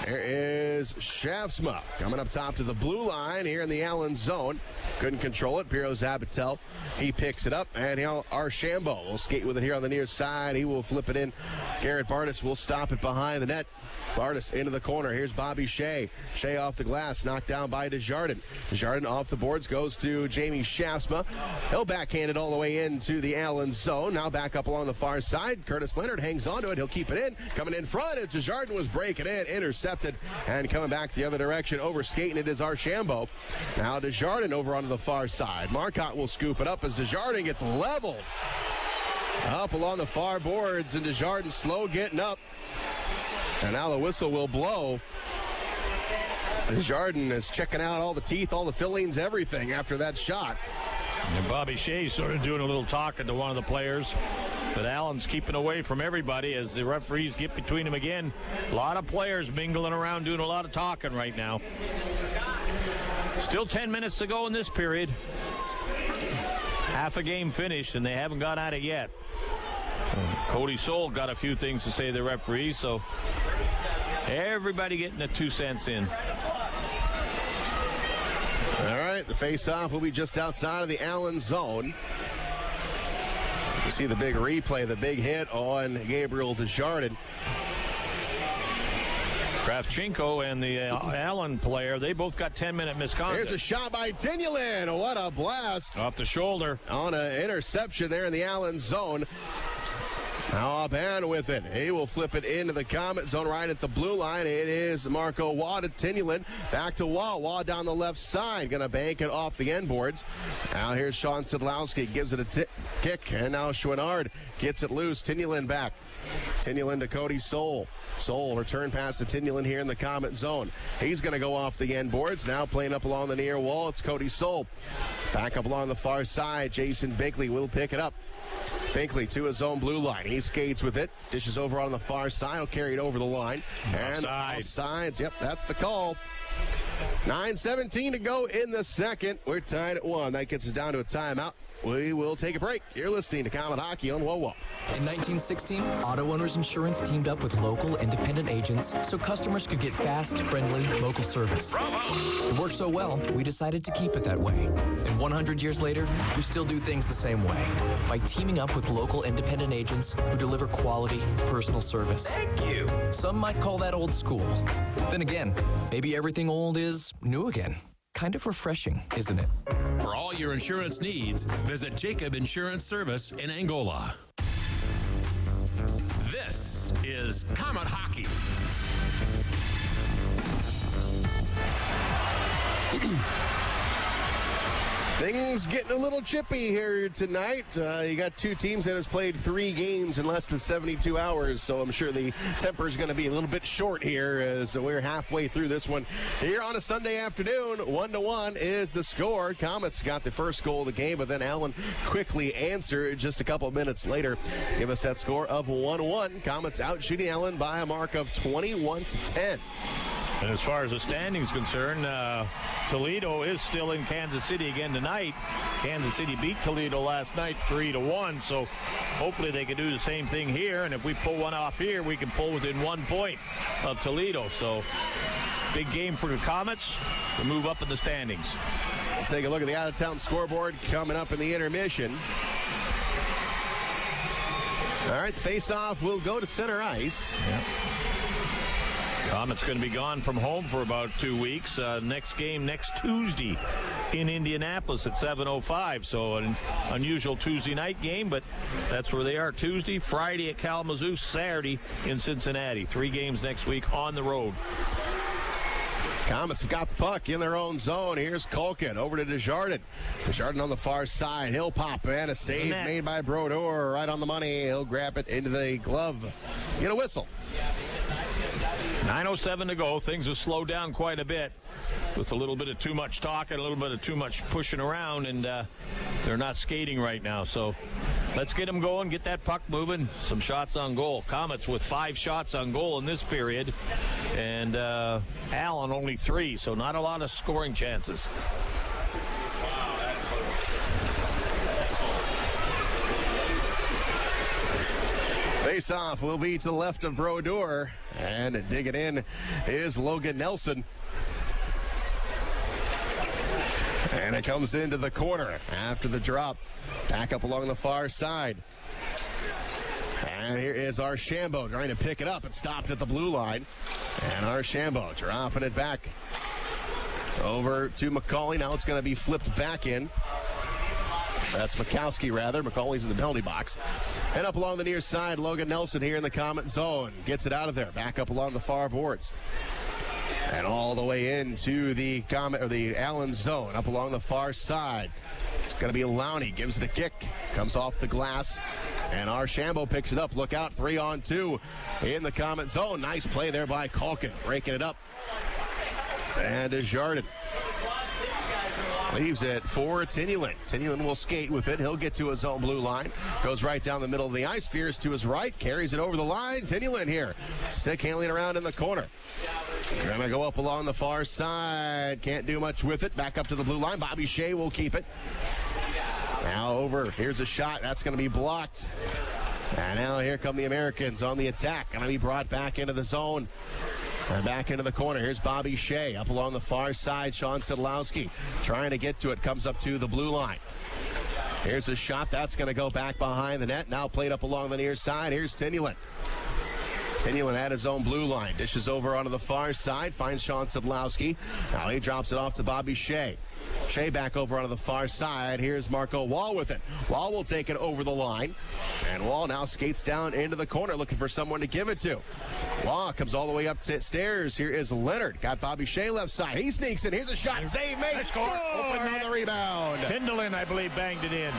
There is Schaafsma coming up top to the blue line here in the Allen zone. Couldn't control it. Piro Zabatel, he picks it up. And now Archambault will skate with it here on the near side. He will flip it in. Garrett Bartus will stop it behind the net. Bartus into the corner. Here's Bobby Shea. Shea off the glass, knocked down by Desjardins. Desjardins off the boards, goes to Jamie Schaafsma. He'll backhand it all the way into the Allen zone. Now back up along the far side. Curtis Leonard hangs onto it. He'll keep it in. Coming in front as Desjardins was breaking in. Intercepted. And coming back the other direction, over skating it is Archambault. Now Desjardins over onto the far side. Marcotte will scoop it up as Desjardins gets leveled. Up along the far boards, and Desjardins slow getting up. And now the whistle will blow. Desjardins is checking out all the teeth, all the fillings, everything after that shot. And Bobby Shea sort of doing a little talking to one of the players. But Allen's keeping away from everybody as the referees get between them again. A lot of players mingling around doing a lot of talking right now. Still 10 minutes to go in this period. Half a game finished, and they haven't got at it yet. Cody Soul got a few things to say to the referees, so everybody getting the 2 cents in. All right, the face-off will be just outside of the Allen zone. You see the big replay, the big hit on Gabriel Desjardins. Kravchenko and the Allen player, they both got 10-minute misconduct. Here's a shot by Tyanulin. What a blast. Off the shoulder. On an interception there in the Allen zone. Now Ban with it. He will flip it into the Comet zone right at the blue line. It is Marco Waugh to Tyanulin. Back to Waugh. Waugh down the left side. Going to bank it off the end boards. Now here's Sean Sedlowski. Gives it a kick. And now Leonard gets it loose. Tyanulin back. Tyanulin to Cody Soul. Soul return pass to Tyanulin here in the Comet zone. He's going to go off the end boards. Now playing up along the near wall. It's Cody Soul. Back up along the far side. Jason Binkley will pick it up. Binkley to his own blue line. He skates with it. Dishes over on the far side. He'll carry it over the line. And offsides. Yep, that's the call. 9:17 to go in the second. We're tied at 1. That gets us down to a timeout. We will take a break. You're listening to Comet Hockey on WOWO. In 1916, Auto Owners Insurance teamed up with local independent agents so customers could get fast, friendly, local service. Bravo! It worked so well, we decided to keep it that way. And 100 years later, we still do things the same way by teaming up with local independent agents who deliver quality, personal service. Thank you! Some might call that old school. Then again, maybe everything old is new again. Kind of refreshing, isn't it? For all your insurance needs, visit Jacob Insurance Service in Angola. This is Comet Hockey. Things getting a little chippy here tonight. You got two teams that has played 3 games in less than 72 hours, so I'm sure the temper is going to be a little bit short here as we're halfway through this one. Here on a Sunday afternoon, 1-1 is the score. Comets got the first goal of the game, but then Allen quickly answered just a couple of minutes later. Give us that score of 1-1. Comets out shooting Allen by a mark of 21-10. And as far as the standings concerned, Toledo is still in Kansas City again tonight. Kansas City beat Toledo last night 3-1, so hopefully they can do the same thing here. And if we pull one off here, we can pull within 1 point of Toledo. So big game for the Comets to move up in the standings. Let's take a look at the out-of-town scoreboard coming up in the intermission. All right, face-off will go to center ice. Yeah. Comets going to be gone from home for about 2 weeks. Next game next Tuesday in Indianapolis at 7:05. So an unusual Tuesday night game, but that's where they are. Tuesday, Friday at Kalamazoo, Saturday in Cincinnati. 3 games next week on the road. Comets have got the puck in their own zone. Here's Culkin over to Desjardins. Desjardins on the far side. He'll pop, and a save made by Brodeur right on the money. He'll grab it into the glove. Get a whistle. 9:07 to go. Things have slowed down quite a bit with a little bit of too much talking, a little bit of too much pushing around, and they're not skating right now. So let's get them going, get that puck moving, some shots on goal. Comets with 5 shots on goal in this period, and Allen only 3, so not a lot of scoring chances. Face-off will be to the left of Brodeur, and dig it in is Logan Nelson. And it comes into the corner after the drop. Back up along the far side. And here is Archambault trying to pick it up. It stopped at the blue line. And Archambault dropping it back over to McCauley. Now it's going to be flipped back in. That's Mikowski, rather. McCauley's in the penalty box. And up along the near side, Logan Nelson here in the Comet zone. Gets it out of there. Back up along the far boards. And all the way into the Comet, or the Allen zone, up along the far side. It's going to be Lowney. Gives it a kick. Comes off the glass. And Archambault picks it up. Look out, 3-on-2 in the Comet zone. Nice play there by Culkin. Breaking it up. And Desjardins leaves it for Tyanulin. Tyanulin will skate with it. He'll get to his own blue line. Goes right down the middle of the ice. Veers to his right. Carries it over the line. Tyanulin here. Stick handling around in the corner. Gonna go up along the far side. Can't do much with it. Back up to the blue line. Bobby Shea will keep it. Now over. Here's a shot. That's going to be blocked. And now here come the Americans on the attack. Going to be brought back into the zone. And back into the corner. Here's Bobby Shea up along the far side. Sean Sedlowski trying to get to it. Comes up to the blue line. Here's a shot. That's going to go back behind the net. Now played up along the near side. Here's Tyanulin. Tyanulin at his own blue line. Dishes over onto the far side. Finds Sean Sadlowski. Now he drops it off to Bobby Shea. Shea back over onto the far side. Here's Marco Wall with it. Wall will take it over the line. And Wall now skates down into the corner looking for someone to give it to. Wall comes all the way up to stairs. Here is Leonard. Got Bobby Shea left side. He sneaks in. Here's a shot. Save made. Score. Open on the rebound. Tyanulin, I believe, banged it in.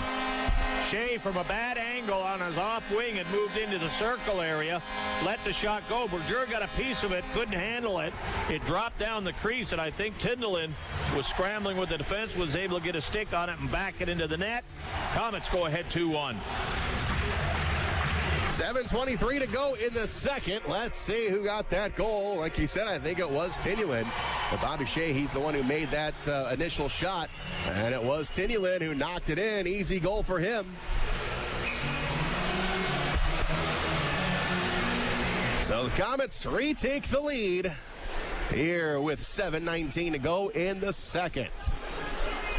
Shea from a bad angle on his off wing had moved into the circle area. Let the shot go. Berger got a piece of it. Couldn't handle it. It dropped down the crease, and I think Tyanulin was scrambling with the defense, was able to get a stick on it and back it into the net. Komets go ahead 2-1. 7:23 to go in the second. Let's see who got that goal. Like you said, I think it was Tyanulin. But Bobby Shea, he's the one who made that initial shot. And it was Tyanulin who knocked it in. Easy goal for him. So the Komets retake the lead here with 7:19 to go in the second.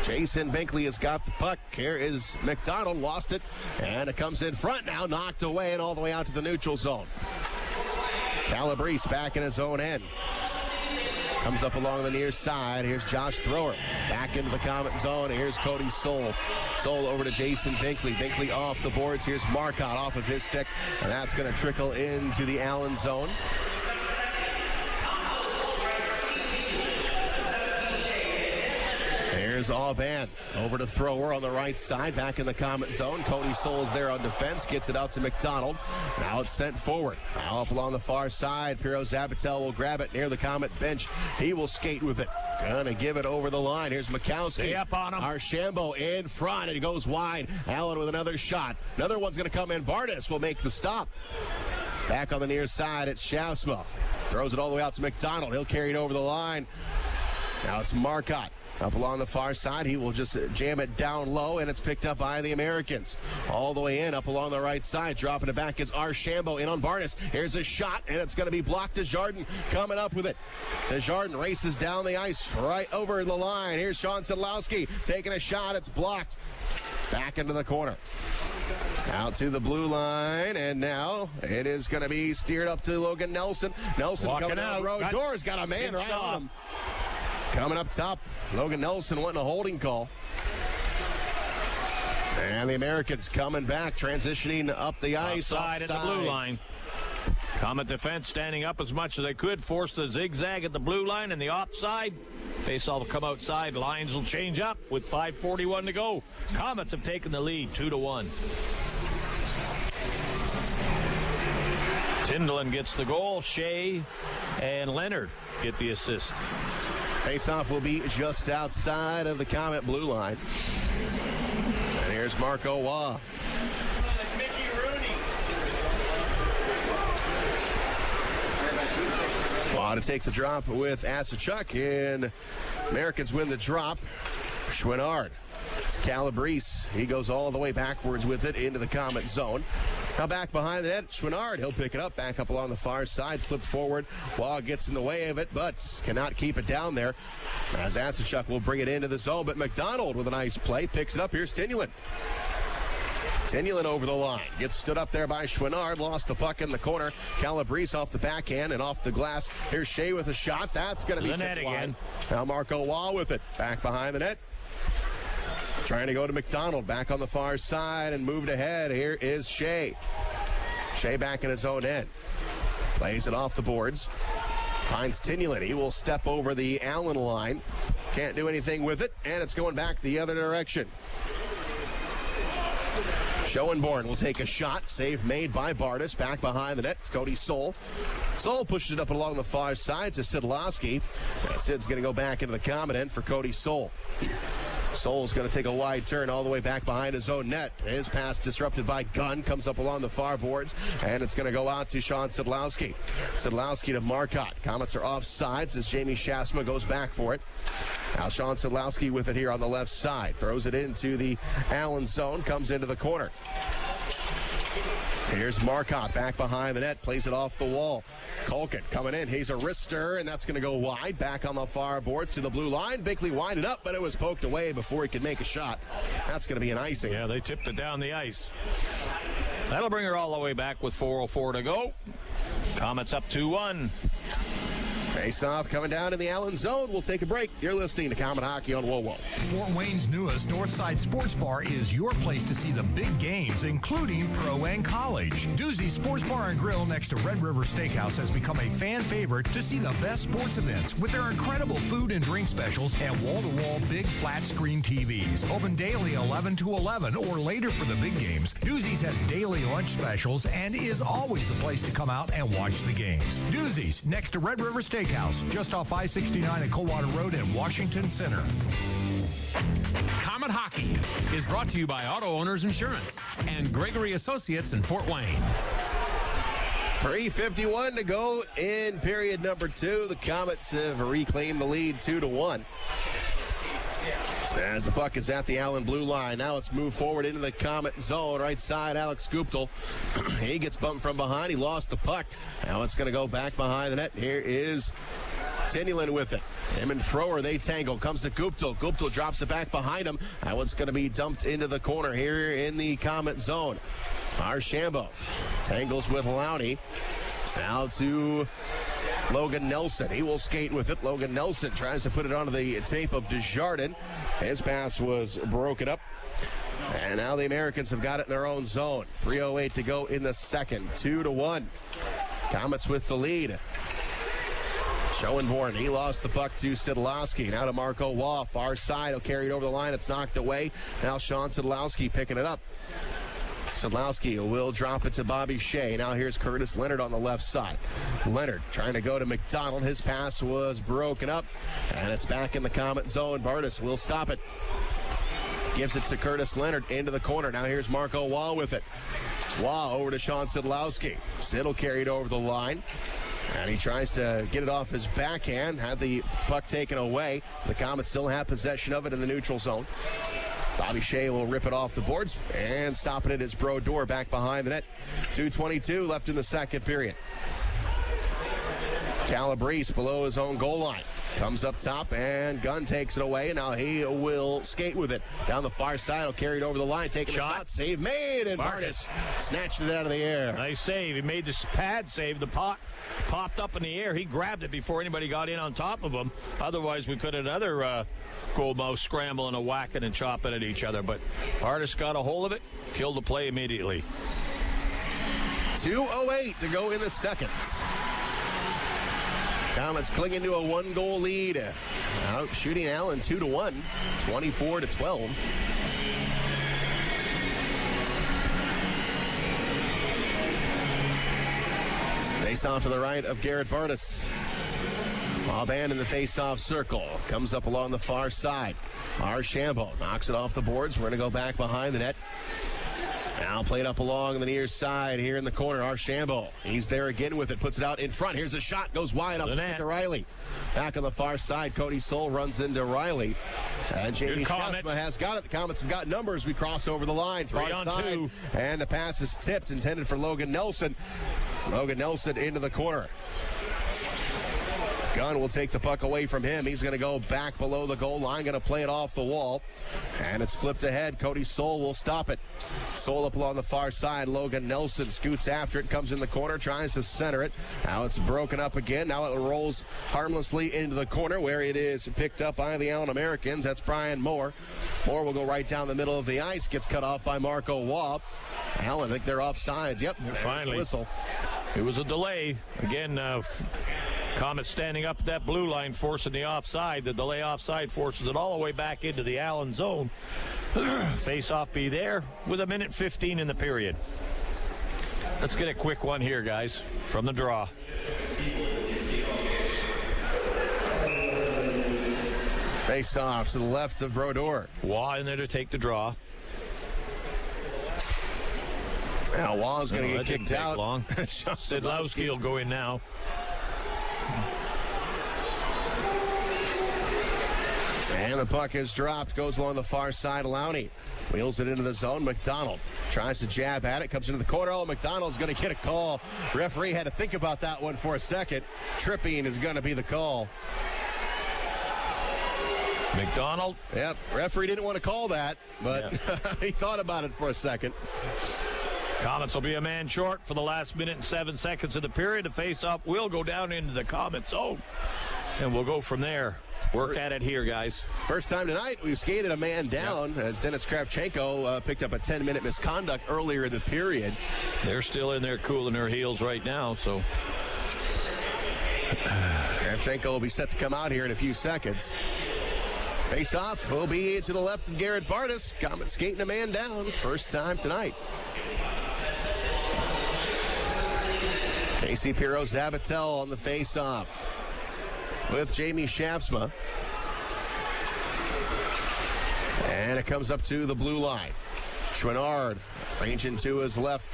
Jason Binkley has got the puck. Here is McDonald, lost it, and it comes in front now, knocked away and all the way out to the neutral zone. Calabrese back in his own end. Comes up along the near side. Here's Josh Thrower back into the Komet zone. Here's Cody Soul. Soul over to Jason Binkley. Binkley off the boards. Here's Marcotte off of his stick, and that's going to trickle into the Allen zone. Here's Auban over to Thrower on the right side, back in the Komet zone. Cody Soul is there on defense, gets it out to McDonald. Now it's sent forward. Now up along the far side, Piro Zabatel will grab it near the Komet bench. He will skate with it. Gonna give it over the line. Here's Mikowski. Stay up on him. Archambault in front, and it goes wide. Allen with another shot. Another one's gonna come in. Bartus will make the stop. Back on the near side, it's Schaafsma. Throws it all the way out to McDonald. He'll carry it over the line. Now it's Marcotte. Up along the far side, he will just jam it down low, and it's picked up by the Americans. All the way in, up along the right side, dropping it back is Archambault in on Bartus. Here's a shot, and it's going to be blocked. Desjardins coming up with it. Desjardins races down the ice right over the line. Here's Sean Sadlowski taking a shot. It's blocked. Back into the corner. Out to the blue line, and now it is going to be steered up to Logan Nelson. Nelson Walking coming out road. Doors got a man right on him. Coming up top, Logan Nelson wanting a holding call. And the Americans coming back, transitioning up the ice. Offside at the blue line. Komet defense standing up as much as they could, force the zigzag at the blue line and the offside. Faceoff will come outside. Lines will change up with 5:41 to go. Komets have taken the lead 2-1. Tyanulin gets the goal. Shea and Leonard get the assist. Faceoff will be just outside of the Komet blue line. And here's Marco Waugh. Waugh to take the drop with Asachuk, and Americans win the drop. Chouinard. It's Calabrese. He goes all the way backwards with it into the Komet zone. Now back behind the net, Chouinard. He'll pick it up, back up along the far side, flip forward. Waugh gets in the way of it, but cannot keep it down there. As Asachuk will bring it into the zone, but McDonald with a nice play picks it up. Here's Tyanulin. Tyanulin over the line. Gets stood up there by Chouinard. Lost the puck in the corner. Calabrese off the backhand and off the glass. Here's Shea with a shot. That's going to be tipped wide. Now Marco Waugh with it. Back behind the net. Trying to go to McDonald, back on the far side and moved ahead. Here is Shea. Shea back in his own end. Plays it off the boards. Finds Tyanulin. He will step over the Allen line. Can't do anything with it, and it's going back the other direction. Schoenborn will take a shot. Save made by Bartus. Back behind the net. It's Cody Soul. Soul pushes it up along the far side to Sadlowski. And Sid's going to go back into the Komet end for Cody Soul. Soul's going to take a wide turn all the way back behind his own net. His pass disrupted by Gunn. Comes up along the far boards, and it's going to go out to Sean Sadlowski. Sadlowski to Marcotte. Komets are off sides as Jamie Schaafsma goes back for it. Now Sean Sadlowski with it here on the left side. Throws it into the Allen zone. Comes into the corner. Here's Marcotte back behind the net, plays it off the wall. Culkin coming in, he's a wrister, and that's going to go wide. Back on the far boards to the blue line. Binkley winded up, but it was poked away before he could make a shot. That's going to be an icing. Yeah, they tipped it down the ice. That'll bring her all the way back with 4:04 to go. Komets up 2-1. Face-off coming down in the Allen zone. We'll take a break. You're listening to Comet Hockey on WoWo. Fort Wayne's newest Northside Sports Bar is your place to see the big games, including pro and college. Doozy's Sports Bar and Grill next to Red River Steakhouse has become a fan favorite to see the best sports events with their incredible food and drink specials and wall-to-wall big flat screen TVs. Open daily 11 to 11 or later for the big games. Doozy's has daily lunch specials and is always the place to come out and watch the games. Doozy's next to Red River Steakhouse, just off I-69 at Coldwater Road in Washington Center. Comet Hockey is brought to you by Auto Owners Insurance and Gregory Associates in Fort Wayne. 3:51 to go in period number 2. The Komets have reclaimed the lead 2-1. As the puck is at the Allen blue line. Now it's moved forward into the Komet zone. Right side, Alex Guptill. He gets bumped from behind. He lost the puck. Now it's going to go back behind the net. Here is Tyanulin with it. Him and Thrower, they tangle. Comes to Guptill. Guptill drops it back behind him. Now it's going to be dumped into the corner here in the Komet zone. Archambault tangles with Lowney. Now to Logan Nelson. He will skate with it. Logan Nelson tries to put it onto the tape of Desjardins. His pass was broken up. And now the Americans have got it in their own zone. 3:08 to go in the second. 2-1. Komets with the lead. Schoenborn, he lost the puck to Sidlowski. Now to Marco Waugh. Far side. He'll carry it over the line. It's knocked away. Now Sean Sidlowski picking it up. Sidlowski will drop it to Bobby Shea. Now here's Curtis Leonard on the left side. Leonard trying to go to McDonald. His pass was broken up, and it's back in the Komet zone. Bartus will stop it. Gives it to Curtis Leonard into the corner. Now here's Marco Waugh with it. Waugh over to Sean Sidlowski. Sid will carry it over the line. And he tries to get it off his backhand. Had the puck taken away. The Komets still have possession of it in the neutral zone. Bobby Shea will rip it off the boards and stopping it is Brodeur back behind the net. 2:22 left in the second period. Calabrese below his own goal line. Comes up top and Gunn takes it away. Now he will skate with it. Down the far side, he'll carry it over the line. Taking a shot. Save made and Bartus snatched it out of the air. Nice save. He made this pad save. The puck popped up in the air. He grabbed it before anybody got in on top of him. Otherwise, we could have another goalmouth scrambling and whacking and chopping at each other. But Bartus got a hold of it, killed the play immediately. 2:08 to go in the second. Komets clinging to a one-goal lead. Out shooting Allen 2-1, 24-12. Face off to the right of Garrett Bartus. Band in the face-off circle. Comes up along the far side. Archambault knocks it off the boards. We're going to go back behind the net. Now played up along the near side here in the corner. Archambault. He's there again with it. Puts it out in front. Here's a shot. Goes wide off the stick of Riley. Back on the far side. Cody Soul runs into Riley. And Jamie Schaafsma has got it. The Komets have got numbers. We cross over the line. Far side. 2. And the pass is tipped. Intended for Logan Nelson. Logan Nelson into the corner. Gunn will take the puck away from him. He's going to go back below the goal line, going to play it off the wall. And it's flipped ahead. Cody Soul will stop it. Soul up along the far side. Logan Nelson scoots after it, comes in the corner, tries to center it. Now it's broken up again. Now it rolls harmlessly into the corner where it is picked up by the Allen Americans. That's Brian Moore. Moore will go right down the middle of the ice. Gets cut off by Marco Waugh. Allen, I think they're offsides. Yep. Finally. Whistle. It was a delay. Again, Komets standing up that blue line, forcing the offside. The delay offside forces it all the way back into the Allen zone. Face-off be there with 1:15 in the period. Let's get a quick one here, guys, from the draw. Face-off to the left of Brodeur. Waugh in there to take the draw. Now Waugh's going to get kicked out. Long. Sidlowski will go in now. And the puck is dropped, goes along the far side. Lowney wheels it into the zone. McDonald tries to jab at it, comes into the corner. Oh, McDonald's going to get a call. Referee had to think about that one for a second. Tripping is going to be the call. McDonald? Yep, referee didn't want to call that, but he thought about it for a second. Komets will be a man short for the last minute and 7 seconds of the period. The face-off will go down into the Komets zone, and we'll go from there. Work at it here, guys. First time tonight, we've skated a man down as Dennis Kravchenko picked up a 10-minute misconduct earlier in the period. They're still in there cooling their heels right now, so. Kravchenko will be set to come out here in a few seconds. Face-off will be to the left of Garrett Bartus. Komets skating a man down. First time tonight. Casey Pirro-Zabatel on the face-off with Jamie Schaafsma. And it comes up to the blue line. Leonard ranging to his left.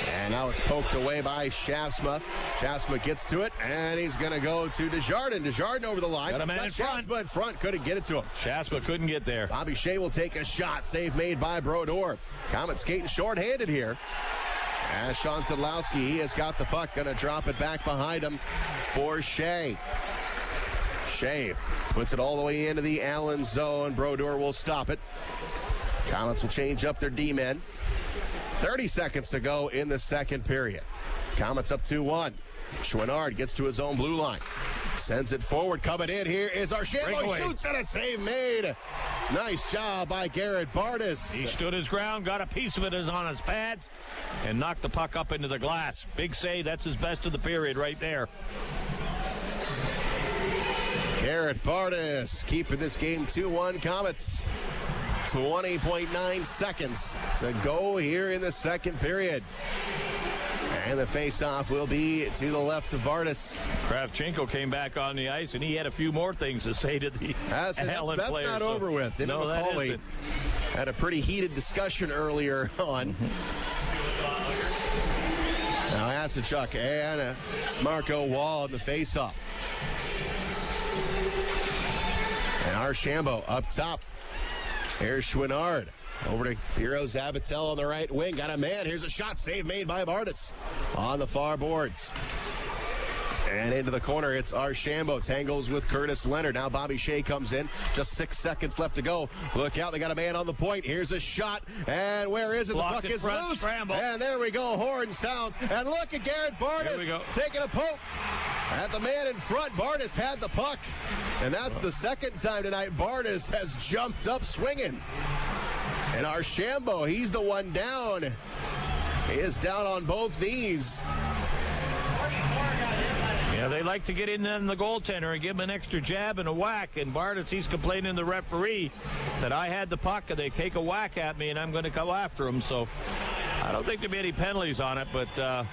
And now it's poked away by Schaafsma. Schaafsma gets to it, and he's going to go to Desjardins. Desjardins over the line. Got a man in front. Schaafsma in front. Couldn't get it to him. Schaafsma couldn't get there. Bobby Shea will take a shot. Save made by Brodeur. Komets skating short-handed here. As Sean Sadlowski, he has got the puck. Going to drop it back behind him for Shea. Shea puts it all the way into the Allen zone. Brodeur will stop it. Komets will change up their D-men. 30 seconds to go in the second period. Komets up 2-1. Leonard gets to his own blue line. Sends it forward. Coming in here is Archambault. Shoots and a save made. Nice job by Garrett Bartus. He stood his ground, got a piece of it on his pads, and knocked the puck up into the glass. Big save. That's his best of the period right there. Garrett Bartus keeping this game 2-1 Komets. 20.9 seconds to go here in the second period. And the face-off will be to the left of Bartus. Kravchenko came back on the ice, and he had a few more things to say to the Allen players. That's not over with. No, McCauley had a pretty heated discussion earlier on. Now Asachuk and Marco Wall in the face-off. And Archambault up top. Here's Leonard. Over to Pirro-Zabatel on the right wing. Got a man. Here's a shot. Save made by Bartus on the far boards. And into the corner, it's Archambault. Tangles with Curtis Leonard. Now Bobby Shea comes in. Just 6 seconds left to go. Look out. They got a man on the point. Here's a shot. And where is it? Blocked the puck is loose. Scramble. And there we go. Horn sounds. And look at Garrett Bartus taking a poke at the man in front. Bartus had the puck. And that's the second time tonight Bartus has jumped up swinging. And Archambault, he's the one down. He is down on both knees. Yeah, they like to get in on the goaltender and give him an extra jab and a whack. And Bartus, he's complaining to the referee that I had the puck and they take a whack at me and I'm going to go after him. So I don't think there'll be any penalties on it, but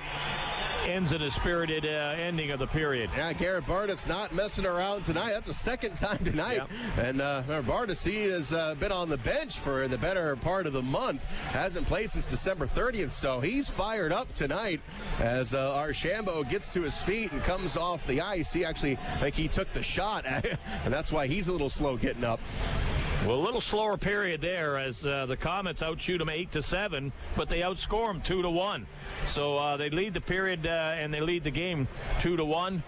ends in a spirited ending of the period. Yeah, Garrett Bartus not messing around tonight. That's the second time tonight. Yep. And Bartus, he has been on the bench for the better part of the month. Hasn't played since December 30th, so he's fired up tonight as Archambault gets to his feet and comes off the ice. He actually, he took the shot, and that's why he's a little slow getting up. Well, a little slower period there as the Komets outshoot them 8-7, but they outscore them 2-1. So they lead the period and they lead the game 2-1.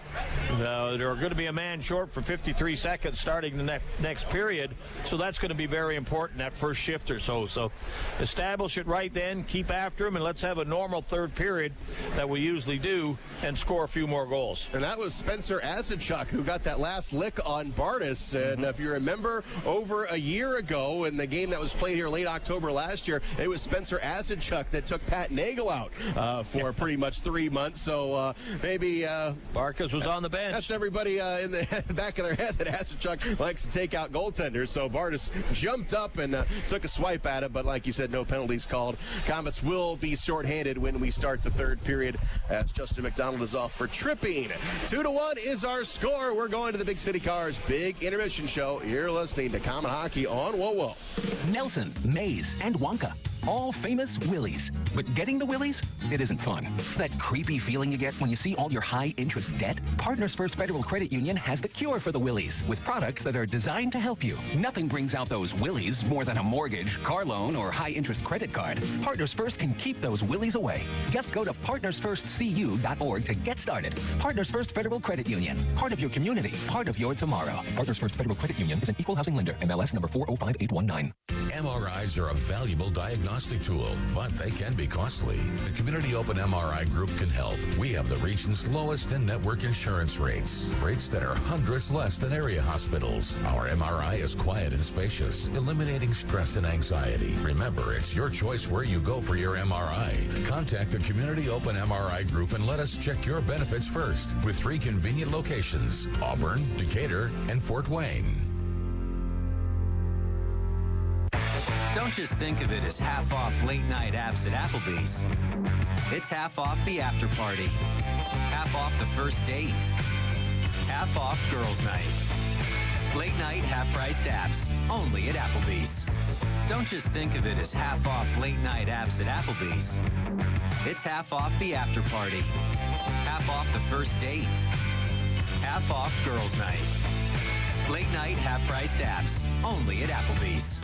They're going to be a man short for 53 seconds starting the next period. So that's going to be very important, that first shift or so. So establish it right then, keep after them, and let's have a normal third period that we usually do and score a few more goals. And that was Spencer Asachuk who got that last lick on Bartus. And if you remember, over a year ago in the game that was played here late October last year, it was Spencer Asachuk that took Pat Nagel out for pretty much 3 months. So maybe Barkas was on the bench. That's everybody in the back of their head that Asachuk likes to take out goaltenders. So Bartus jumped up and took a swipe at it, but like you said, no penalties called. Komets will be shorthanded when we start the third period as Justin McDonald is off for tripping. 2-1 is our score. We're going to the Big City Cars Big Intermission Show. You're listening to Common Hockey on WoWo. Nelson, Mays, and Wonka. All famous Willies. But getting the Willies, it isn't fun. That creepy feeling you get when you see all your high-interest debt? Partners First Federal Credit Union has the cure for the Willies with products that are designed to help you. Nothing brings out those Willies more than a mortgage, car loan, or high-interest credit card. Partners First can keep those Willies away. Just go to partnersfirstcu.org to get started. Partners First Federal Credit Union. Part of your community. Part of your tomorrow. Partners First Federal Credit Union is an equal housing lender. MLS number 405819. MRIs are a valuable diagnostic tool, but they can be costly. The Community Open MRI Group can help. We have the region's lowest in-network insurance rates that are hundreds less than area hospitals. Our MRI is quiet and spacious, eliminating stress and anxiety. Remember, it's your choice where you go for your MRI. Contact the Community Open MRI Group and let us check your benefits first, with 3 convenient locations: Auburn, Decatur, and Fort Wayne. Don't just think of it as half off late night apps at Applebee's. It's half off the after party, half off the first date, half off girls' night. Late night half-priced apps, only at Applebee's. Don't just think of it as half off late night apps at Applebee's. It's half off the after party, half off the first date, half off girls' night. Late night half-priced apps, only at Applebee's.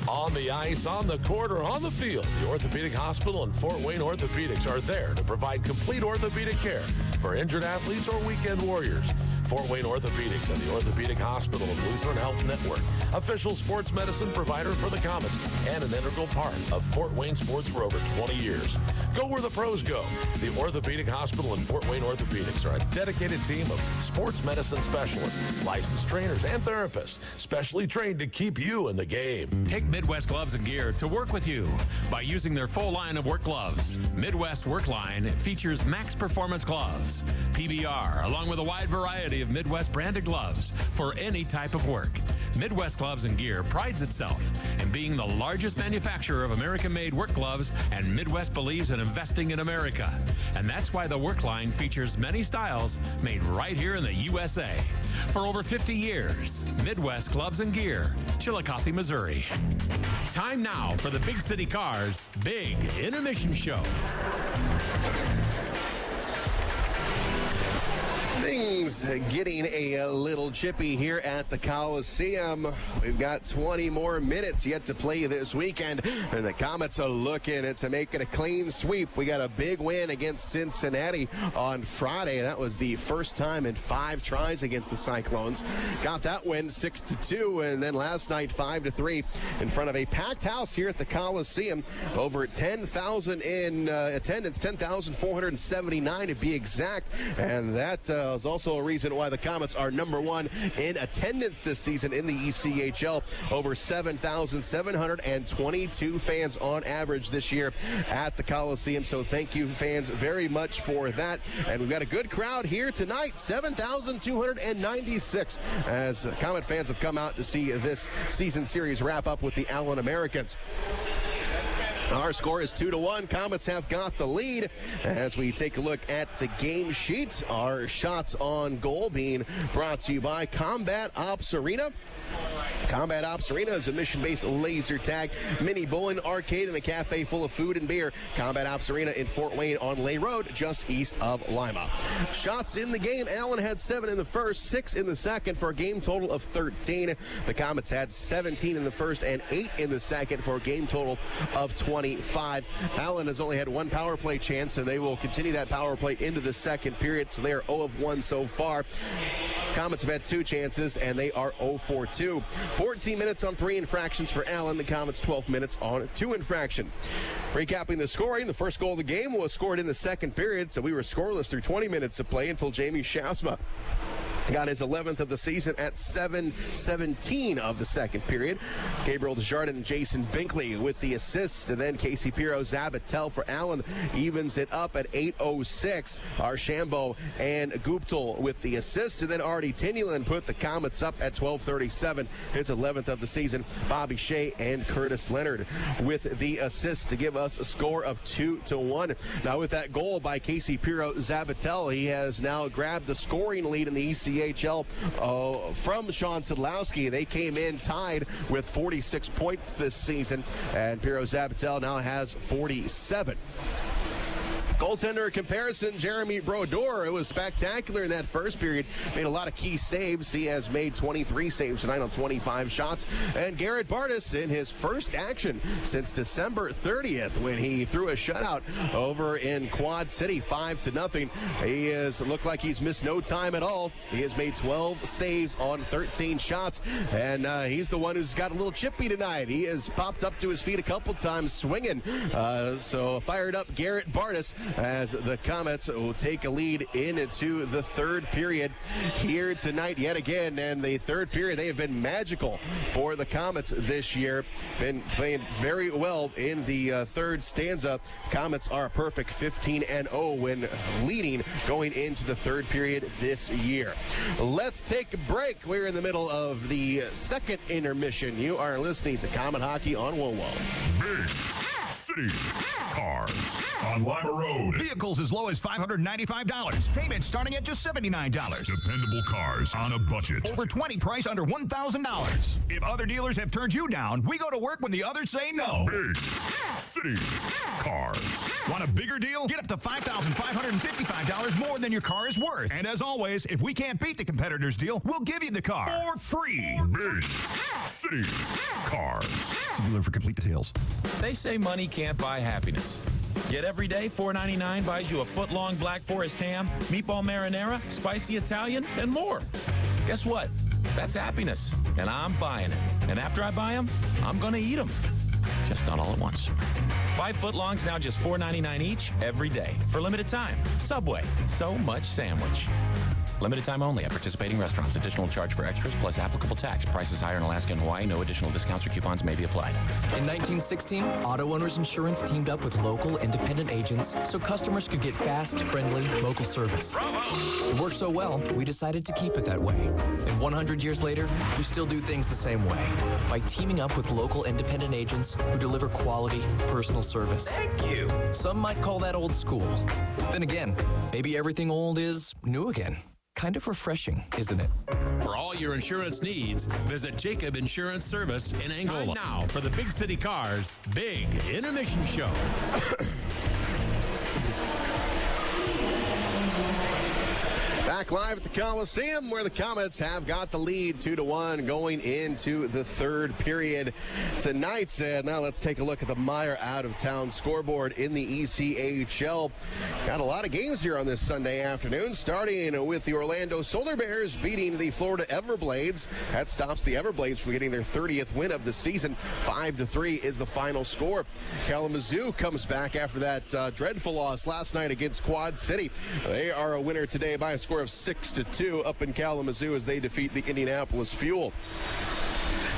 On the ice, on the court, or on the field, the Orthopedic Hospital and Fort Wayne Orthopedics are there to provide complete orthopedic care for injured athletes or weekend warriors. Fort Wayne Orthopedics and the Orthopedic Hospital and Lutheran Health Network, official sports medicine provider for the Komets and an integral part of Fort Wayne sports for over 20 years. Go where the pros go. The Orthopedic Hospital and Fort Wayne Orthopedics are a dedicated team of sports medicine specialists, licensed trainers, and therapists, specially trained to keep you in the game. Take Midwest Gloves and Gear to work with you by using their full line of work gloves. Midwest Work Line features max performance gloves, PBR, along with a wide variety of Midwest branded gloves for any type of work. Midwest Gloves and Gear prides itself in being the largest manufacturer of American-made work gloves, and Midwest believes in investing in America. And that's why the Work Line features many styles made right here in the USA. For over 50 years, Midwest Gloves and Gear, Chillicothe, Missouri. Time now for the Big City Cars Big Intermission Show. Things getting a little chippy here at the Coliseum. We've got 20 more minutes yet to play this weekend, and the Komets are looking to make it a clean sweep. We got a big win against Cincinnati on Friday. That was the first time in 5 tries against the Cyclones. Got that win 6-2, and then last night 5-3 in front of a packed house here at the Coliseum. Over 10,000 in attendance, 10,479 to be exact, and that is also a reason why the Komets are number 1 in attendance this season in the ECHL. Over 7,722 fans on average this year at the Coliseum. So thank you, fans, very much for that. And we've got a good crowd here tonight, 7,296, as Komet fans have come out to see this season series wrap up with the Allen Americans. Our score is 2-1. Komets have got the lead. As we take a look at the game sheet, our shots on goal being brought to you by Combat Ops Arena. Combat Ops Arena is a mission-based laser tag, mini bowling, arcade, and a cafe full of food and beer. Combat Ops Arena in Fort Wayne on Lay Road, just east of Lima. Shots in the game, Allen had 7 in the first, 6 in the second for a game total of 13. The Komets had 17 in the first and 8 in the second for a game total of 25. Allen has only had 1 power play chance, and they will continue that power play into the second period, so they are 0 of 1 so far. Komets have had 2 chances, and they are 0 for 2. 14 minutes on 3 infractions for Allen. The Komets 12 minutes on 2 infraction. Recapping the scoring, the first goal of the game was scored in the second period, so we were scoreless through 20 minutes of play until Jamie Schaafsma got his 11th of the season at 7:17 of the second period. Gabriel Desjardins and Jason Binkley with the assists, and then Casey Pirro-Zabatel for Allen evens it up at 8:06. Archambault and Guptal with the assist, and then Artie Tyanulin put the Komets up at 12:37, his 11th of the season. Bobby Shea and Curtis Leonard with the assist to give us a score of 2-1. Now with that goal by Casey Pirro-Zabatel, he has now grabbed the scoring lead in the ECHL from Sean Sadlowski. They came in tied with 46 points this season, and Pirro-Zabatel now has 47. Goaltender comparison, Jeremy Brodeur. It was spectacular in that first period. Made a lot of key saves. He has made 23 saves tonight on 25 shots. And Garrett Bartus in his first action since December 30th when he threw a shutout over in Quad City, 5-0. He has looked like he's missed no time at all. He has made 12 saves on 13 shots. And he's the one who's got a little chippy tonight. He has popped up to his feet a couple times swinging. So fired up Garrett Bartus as the Komets will take a lead into the third period here tonight yet again. And the third period, they have been magical for the Komets this year. Been playing very well in the third stanza. Komets are a perfect 15-0 when leading going into the third period this year. Let's take a break. We're in the middle of the second intermission. You are listening to Comet Hockey on WOWO. Big City Cars on Lima Road. Vehicles as low as $595. Payments starting at just $79. Dependable cars on a budget. Over 20 price under $1,000. If other dealers have turned you down, we go to work when the others say no. Big City Cars. Want a bigger deal? Get up to $5,555 more than your car is worth. And as always, if we can't beat the competitor's deal, we'll give you the car for free. Big City Cars. See dealer for complete details. They say money can't buy happiness. Yet every day, $4.99 buys you a foot-long Black Forest ham, meatball marinara, spicy Italian, and more. Guess what? That's happiness, and I'm buying it. And after I buy them, I'm going to eat them. Just not all at once. 5 footlongs now just $4.99 each every day for limited time. Subway. So much sandwich. Limited time only at participating restaurants. Additional charge for extras plus applicable tax. Prices higher in Alaska and Hawaii. No additional discounts or coupons may be applied. In 1916, Auto Owners Insurance teamed up with local independent agents so customers could get fast, friendly, local service. Bravo! It worked so well, we decided to keep it that way. And 100 years later, we still do things the same way by teaming up with local independent agents who deliver quality, personal service. Thank you. Some might call that old school. Then again, maybe everything old is new again. Kind of refreshing, isn't it? For all your insurance needs, visit Jacob Insurance Service in Angola. Time now for the Big City Cars Big Intermission Show. Back live at the Coliseum where the Komets have got the lead 2-1 going into the third period tonight. And now let's take a look at the Meyer out-of-town scoreboard in the ECHL. Got a lot of games here on this Sunday afternoon, starting with the Orlando Solar Bears beating the Florida Everblades. That stops the Everblades from getting their 30th win of the season. 5-3 is the final score. Kalamazoo comes back after that dreadful loss last night against Quad City. They are a winner today by a score of 6-2 up in Kalamazoo as they defeat the Indianapolis Fuel.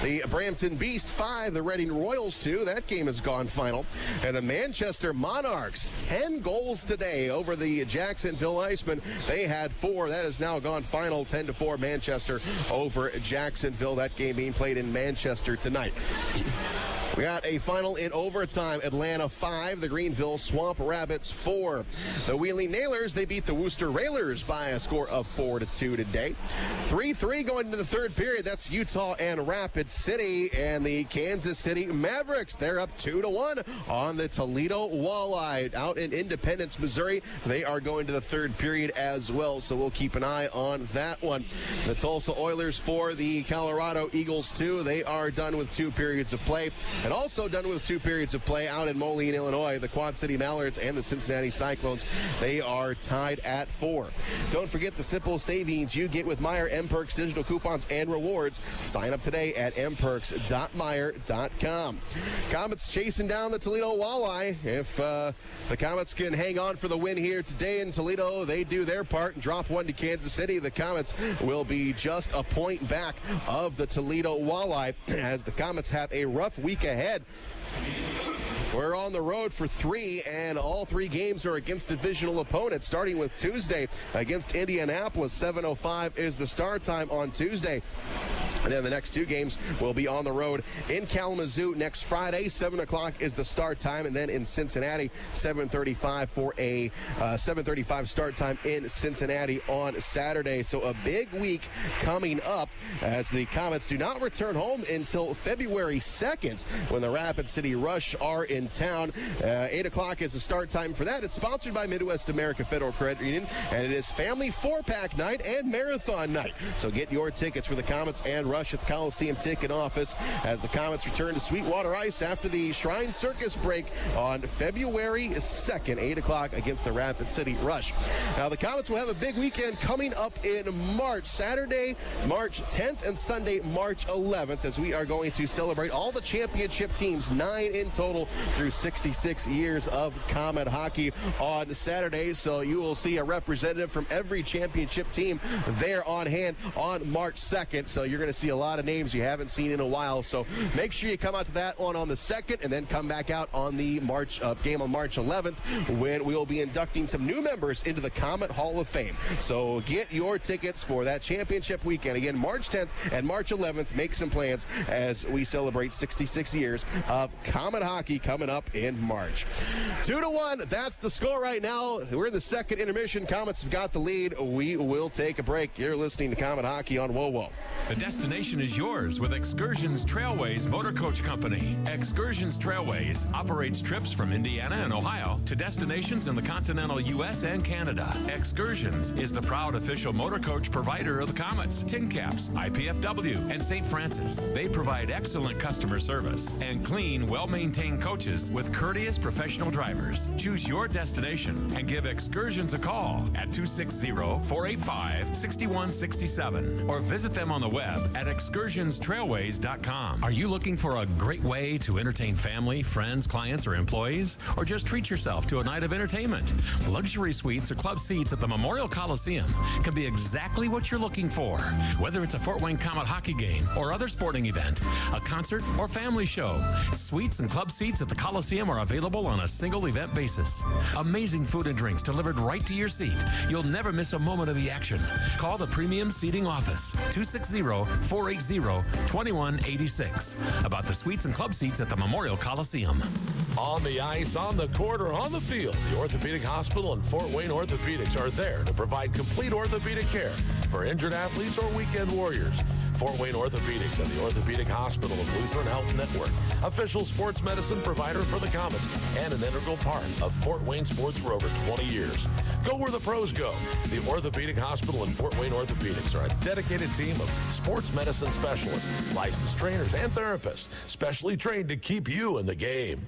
The Brampton Beast 5, the Reading Royals 2. That game has gone final. And the Manchester Monarchs, 10 goals today over the Jacksonville Icemen. They had 4. That has now gone final, 10-4 Manchester over Jacksonville. That game being played in Manchester tonight. We got a final in overtime. Atlanta 5, the Greenville Swamp Rabbits 4. The Wheeling Nailers, they beat the Worcester Railers by a score of 4-2 today. 3-3 going into the third period. That's Utah and Rapid City. And the Kansas City Mavericks, they're up 2-1 on the Toledo Walleye out in Independence, Missouri. They are going to the third period as well, so we'll keep an eye on that one. The Tulsa Oilers 4, the Colorado Eagles 2. They are done with 2 periods of play. And also done with 2 periods of play out in Moline, Illinois, the Quad City Mallards and the Cincinnati Cyclones. They are tied at 4. Don't forget the simple savings you get with Meyer M-Perks digital coupons and rewards. Sign up today at mperks.meyer.com. Komets chasing down the Toledo Walleye. If the Komets can hang on for the win here today in Toledo, they do their part and drop 1 to Kansas City. The Komets will be just a point back of the Toledo Walleye as the Komets have a rough week ahead. We're on the road for 3, and all 3 games are against divisional opponents, starting with Tuesday against Indianapolis. 7:05 is the start time on Tuesday. And then the next two games will be on the road in Kalamazoo next Friday. 7 o'clock is the start time. And then in Cincinnati, 7:35 for a 7:35 start time in Cincinnati on Saturday. So a big week coming up as the Komets do not return home until February 2nd when the Rapid City Rush are in town. 8 o'clock is the start time for that. It's sponsored by Midwest America Federal Credit Union, and it is family 4-pack night and marathon night. So get your tickets for the Komets and Rush at the Coliseum ticket office as the Komets return to Sweetwater Ice after the Shrine Circus break on February 2nd, 8 o'clock against the Rapid City Rush. Now, the Komets will have a big weekend coming up in March, Saturday, March 10th, and Sunday, March 11th, as we are going to celebrate all the championship teams, 9 in total, through 66 years of Komet hockey on Saturday. So you will see a representative from every championship team there on hand on March 2nd. So you're going to see a lot of names you haven't seen in a while. So make sure you come out to that one on the 2nd and then come back out on the game on March 11th when we will be inducting some new members into the Komet Hall of Fame. So get your tickets for that championship weekend. Again, March 10th and March 11th. Make some plans as we celebrate 66 years of Komet hockey coming up in March. 2-1. That's the score right now. We're in the second intermission. Komets have got the lead. We will take a break. You're listening to Komet Hockey on WOWO. The destination is yours with Excursions Trailways Motor Coach Company. Excursions Trailways operates trips from Indiana and Ohio to destinations in the continental U.S. and Canada. Excursions is the proud official motor coach provider of the Komets, Tin Caps, IPFW, and St. Francis. They provide excellent customer service and clean, well-maintained coaches with courteous professional drivers. Choose your destination and give Excursions a call at 260-485-6167 or visit them on the web at excursionstrailways.com. Are you looking for a great way to entertain family, friends, clients, or employees? Or just treat yourself to a night of entertainment? Luxury suites or club seats at the Memorial Coliseum can be exactly what you're looking for. Whether it's a Fort Wayne Komet hockey game or other sporting event, a concert or family show, suites and club seats at the Coliseum are available on a single event basis. Amazing food and drinks delivered right to your seat. You'll never miss a moment of the action. Call the Premium Seating Office, 260-480-2186, about the suites and club seats at the Memorial Coliseum. On the ice, on the court, or on the field, the Orthopedic Hospital and Fort Wayne Orthopedics are there to provide complete orthopedic care for injured athletes or weekend warriors. Fort Wayne Orthopedics and the Orthopedic Hospital of Lutheran Health Network, official sports medicine provider for the Komets, and an integral part of Fort Wayne sports for over 20 years. Go where the pros go. The Orthopedic Hospital and Fort Wayne Orthopedics are a dedicated team of sports medicine specialists, licensed trainers, and therapists, specially trained to keep you in the game.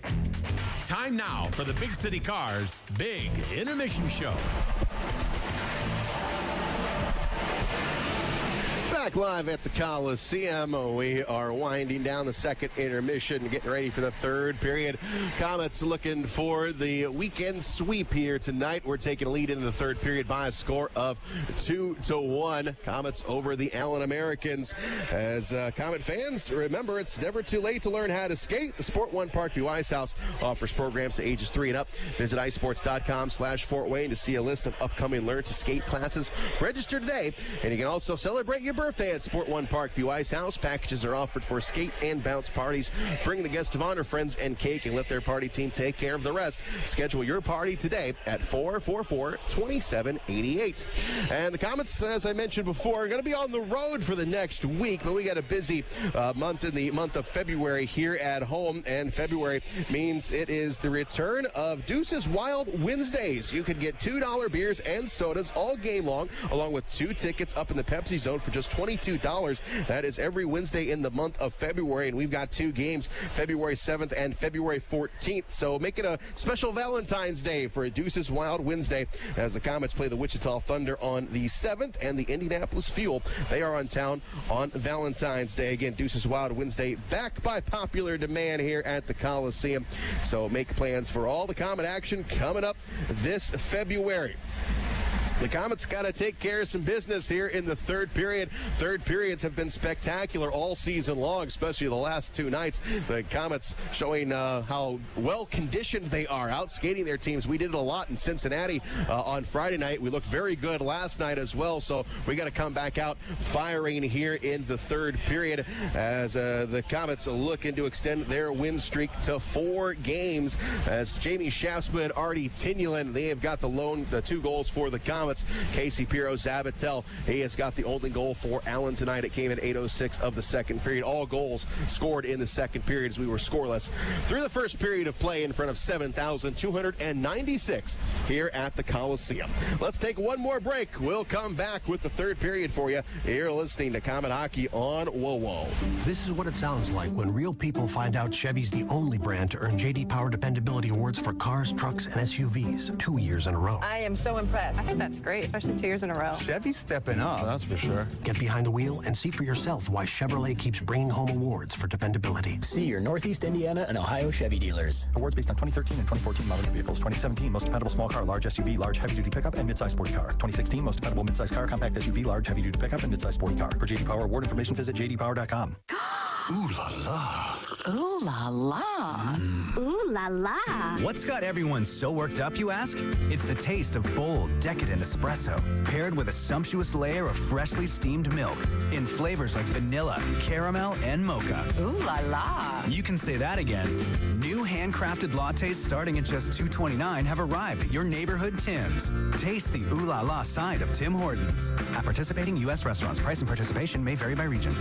Time now for the Big City Cars Big Intermission Show. Back live at the Coliseum. We are winding down the second intermission, getting ready for the third period. Komets looking for the weekend sweep here tonight. We're taking a lead into the third period by a score of 2-1. Komets over the Allen Americans. As Komet fans, remember, it's never too late to learn how to skate. The Sport One Parkview Ice House offers programs to ages 3 and up. Visit icesports.com/Fort Wayne to see a list of upcoming Learn to Skate classes. Register today, and you can also celebrate your birthday at Sport One Parkview Ice House. Packages are offered for skate and bounce parties. Bring the guest of honor, friends, and cake, and let their party team take care of the rest. Schedule your party today at 444-2788. And the Komets, as I mentioned before, are going to be on the road for the next week, but we got a busy month in the month of February here at home, and February means it is the return of Deuce's Wild Wednesdays. You can get $2 beers and sodas all game long, along with 2 tickets up in the Pepsi Zone for just $22. That is every Wednesday in the month of February, and we've got 2 games, February 7th and February 14th. So make it a special Valentine's Day for a Deuce's Wild Wednesday as the Komets play the Wichita Thunder on the 7th and the Indianapolis Fuel. They are on town on Valentine's Day. Again, Deuce's Wild Wednesday back by popular demand here at the Coliseum. So make plans for all the Komet action coming up this February. The Komets got to take care of some business here in the third period. Third periods have been spectacular all season long, especially the last two nights. The Komets showing how well-conditioned they are, out skating their teams. We did it a lot in Cincinnati on Friday night. We looked very good last night as well, so we got to come back out firing here in the third period as the Komets looking to extend their win streak to 4 games. As Jamie Schaafsma and Artie Tyanulin, they have got the 2 goals for the Komets. Casey Piro-Zabatel, he has got the only goal for Allen tonight. It came at 8:06 of the second period. All goals scored in the second period as we were scoreless through the first period of play in front of 7,296 here at the Coliseum. Let's take one more break. We'll come back with the third period for you. You're listening to Komet Hockey on WOWO. This is what it sounds like when real people find out Chevy's the only brand to earn J.D. Power Dependability Awards for cars, trucks, and SUVs 2 years in a row. I am so impressed. I think that's great, especially 2 years in a row. Chevy's stepping up. That's for sure. Get behind the wheel and see for yourself why Chevrolet keeps bringing home awards for dependability. See your Northeast Indiana and Ohio Chevy dealers. Awards based on 2013 and 2014 model year vehicles. 2017, most dependable small car, large SUV, large heavy-duty pickup, and midsize sporty car. 2016, most dependable midsize car, compact SUV, large heavy-duty pickup, and midsize sporty car. For J.D. Power award information, visit jdpower.com. Ooh la la. Ooh la la. Ooh la la. What's got everyone so worked up, you ask? It's the taste of bold, decadent espresso, paired with a sumptuous layer of freshly steamed milk in flavors like vanilla, caramel, and mocha. Ooh la la. You can say that again. New handcrafted lattes starting at just $2.29 have arrived at your neighborhood Tim's. Taste the ooh la la side of Tim Hortons. At participating U.S. restaurants, price and participation may vary by region.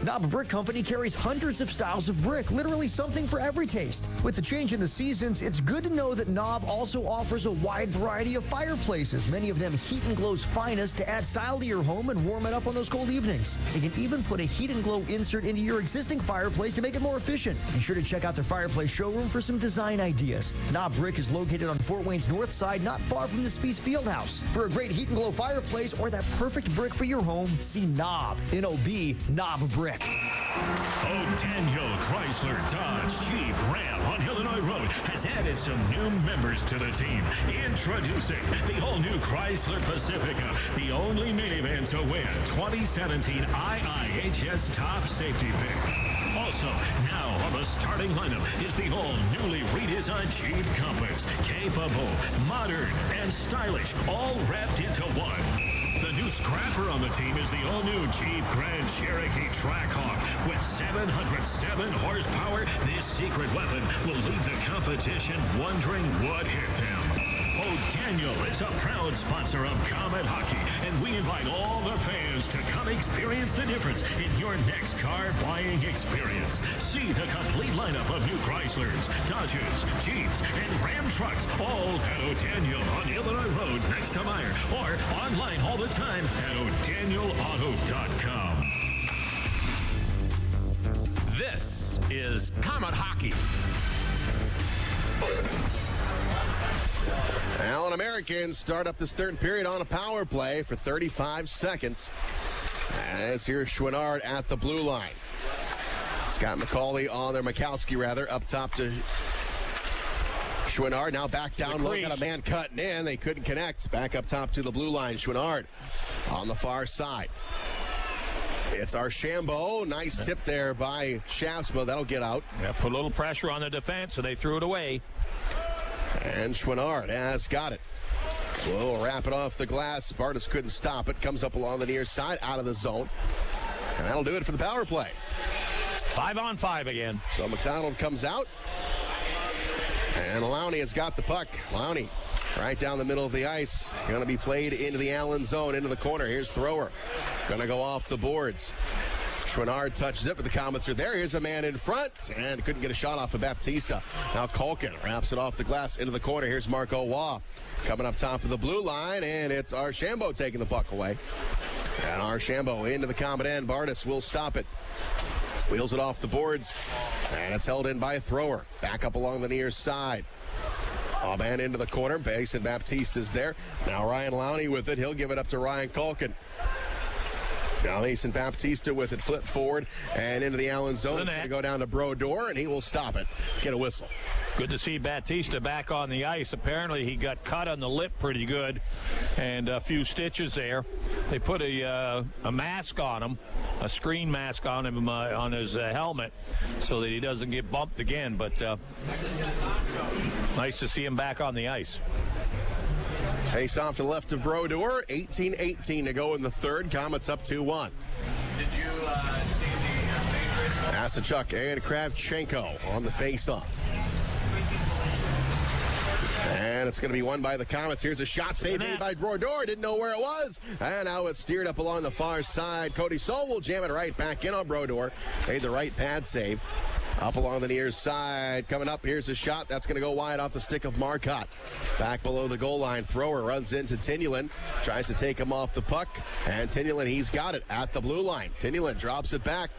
Knob Brick Company carries hundreds of styles of brick, literally something for every taste. With the change in the seasons, it's good to know that Knob also offers a wide variety of fireplaces, many of them Heat and Glow's finest, to add style to your home and warm it up on those cold evenings. You can even put a Heat and Glow insert into your existing fireplace to make it more efficient. Be sure to check out their fireplace showroom for some design ideas. Knob Brick is located on Fort Wayne's north side, not far from the Spies Fieldhouse. For a great Heat and Glow fireplace or that perfect brick for your home, see Knob, N-O-B, Knob Brick. Daniel Chrysler Dodge Jeep Ram on Illinois Road has added some new members to the team. Introducing the all-new Chrysler Pacifica, the only minivan to win 2017 IIHS Top Safety Pick. Also, now on the starting lineup is the all-newly redesigned Jeep Compass. Capable, modern, and stylish, all wrapped into one. The new scrapper on the team is the all-new Jeep Grand Cherokee Trackhawk. With 707 horsepower, this secret weapon will leave the competition wondering what hit them. Daniel is a proud sponsor of Komet Hockey, and we invite all the fans to come experience the difference in your next car buying experience. See the complete lineup of new Chryslers, Dodges, Jeeps, and Ram trucks, all at O'Daniel on Illinois Road next to Meyer, or online all the time at o'danielauto.com. This is Komet Hockey. Allen Americans start up this third period on a power play for 35 seconds. As here's Chouinard at the blue line. Scott McCauley on there, Mikowski rather, up top to Chouinard. Now back down low, got a man cutting in. They couldn't connect. Back up top to the blue line. Chouinard on the far side. It's Archambault. Nice tip there by Schaafsma. That'll get out. Yeah, put a little pressure on the defense, so they threw it away. And Chouinard has got it. We'll wrap it off the glass. Bartus couldn't stop it. Comes up along the near side, out of the zone. And that'll do it for the power play. 5-on-5 again. So McDonald comes out. And Lowney has got the puck. Lowney right down the middle of the ice. Going to be played into the Allen zone, into the corner. Here's Thrower. Going to go off the boards. Chouinard touches it, but the Komets are there. Here's a man in front, and couldn't get a shot off of Baptista. Now Culkin wraps it off the glass into the corner. Here's Marco Waugh coming up top of the blue line, and it's Archambault taking the puck away. And Archambault into the Komet end. Bartus will stop it. Wheels it off the boards, and it's held in by a Thrower. Back up along the near side. Oh, man, into the corner. Mason Baptista's there. Now Ryan Lowney with it. He'll give it up to Ryan Culkin. Now Mason Baptista with it, flip forward and into the Allen zone. It's going to go down to Brodeur, and he will stop it. Get a whistle. Good to see Baptista back on the ice. Apparently he got cut on the lip pretty good and a few stitches there. They put a mask on him, a screen mask on him on his helmet so that he doesn't get bumped again. But nice to see him back on the ice. Face off to the left of Brodeur. 18-18 to go in the third. Komets up 2-1. Did you see the Asachuk and Kravchenko on the face-off. And it's going to be won by the Komets. Here's a shot saved made by Brodeur. Didn't know where it was. And now it's steered up along the far side. Cody Sol will jam it right back in on Brodeur. Made the right pad save. Up along the near side. Coming up, here's a shot. That's going to go wide off the stick of Marcotte. Back below the goal line. Thrower runs into Tyanulin. Tries to take him off the puck. And Tyanulin, he's got it at the blue line. Tyanulin drops it back.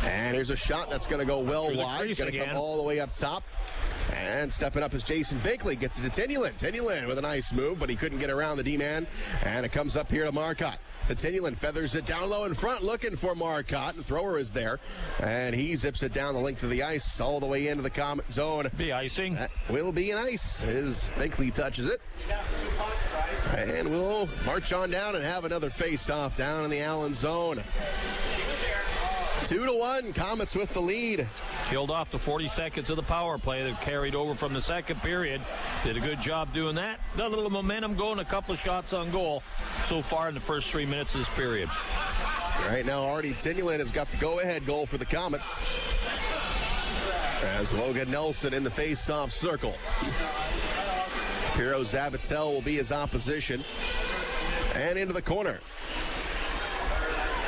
And here's a shot that's going to go well wide. Going to come all the way up top. And stepping up is Jason Binkley. Gets it to Tyanulin. Tyanulin with a nice move, but he couldn't get around the D-man. And it comes up here to Marcotte. To Tyanulin, feathers it down low in front, looking for Marcotte. And thrower is there. And he zips it down the length of the ice, all the way into the Komet zone. Be icing. That will be an ice as Binkley touches it. And we'll march on down and have another face-off down in the Allen zone. 2-1, Komets with the lead. Killed off the 40 seconds of the power play that carried over from the second period. Did a good job doing that. Got a little momentum going, a couple of shots on goal so far in the first 3 minutes of this period. Right now, Artie Tyanulin has got the go-ahead goal for the Komets. As Logan Nelson in the face-off circle. Piro Zabatel will be his opposition. And into the corner.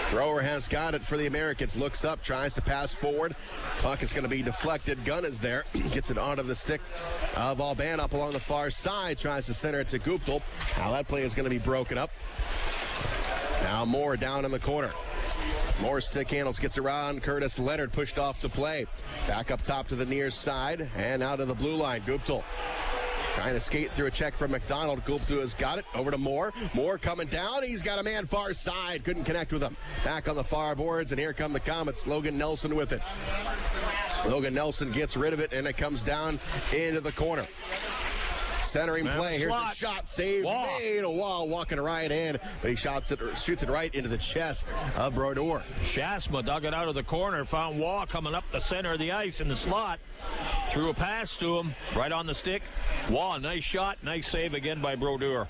Thrower has got it for the Americans. Looks up, tries to pass forward. Puck is going to be deflected. Gunn is there. Gets it onto the stick of Alban up along the far side. Tries to center it to Guptill. Now that play is going to be broken up. Now Moore down in the corner. Moore stick handles, gets around Curtis Leonard, pushed off the play. Back up top to the near side and out of the blue line. Guptill trying to skate through a check from McDonald. Guptill has got it over to Moore. Moore coming down. He's got a man far side. Couldn't connect with him. Back on the far boards, and here come the Komets. Logan Nelson with it. Logan Nelson gets rid of it, and it comes down into the corner. Centering play. Here's a shot saved. Made a wall walking right in, but he shoots it right into the chest of Brodeur. Schaafsma dug it out of the corner, found Waugh coming up the center of the ice in the slot. Threw a pass to him right on the stick. Waugh, nice shot, nice save again by Brodeur.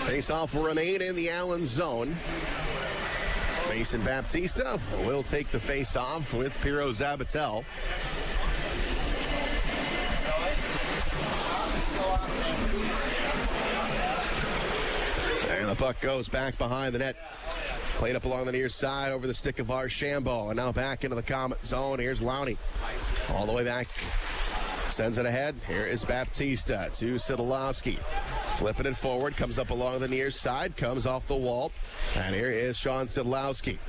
Face-off will remain in the Allen zone. Mason Baptista will take the face-off with Piro Zabatel. And the puck goes back behind the net. Played up along the near side over the stick of Archambault. And now back into the Komet zone. Here's Lowney. All the way back. Sends it ahead. Here is Baptista to Sidolowski. Flipping it forward. Comes up along the near side. Comes off the wall. And here is Sean Sidolowski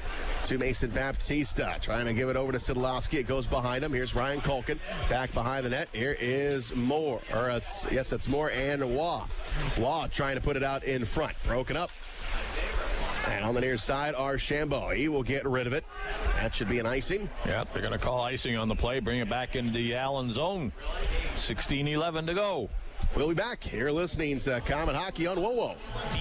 to Mason Baptista. Trying to give it over to Sidolowski. It goes behind him. Here's Ryan Culkin. Back behind the net. Here is Moore. It's Moore and Waugh. Waugh trying to put it out in front. Broken up. And on the near side, Archambault. He will get rid of it. That should be an icing. Yep, they're going to call icing on the play, bring it back into the Allen zone. 16-11 to go. We'll be back. You're listening to Komet Hockey on WOWO.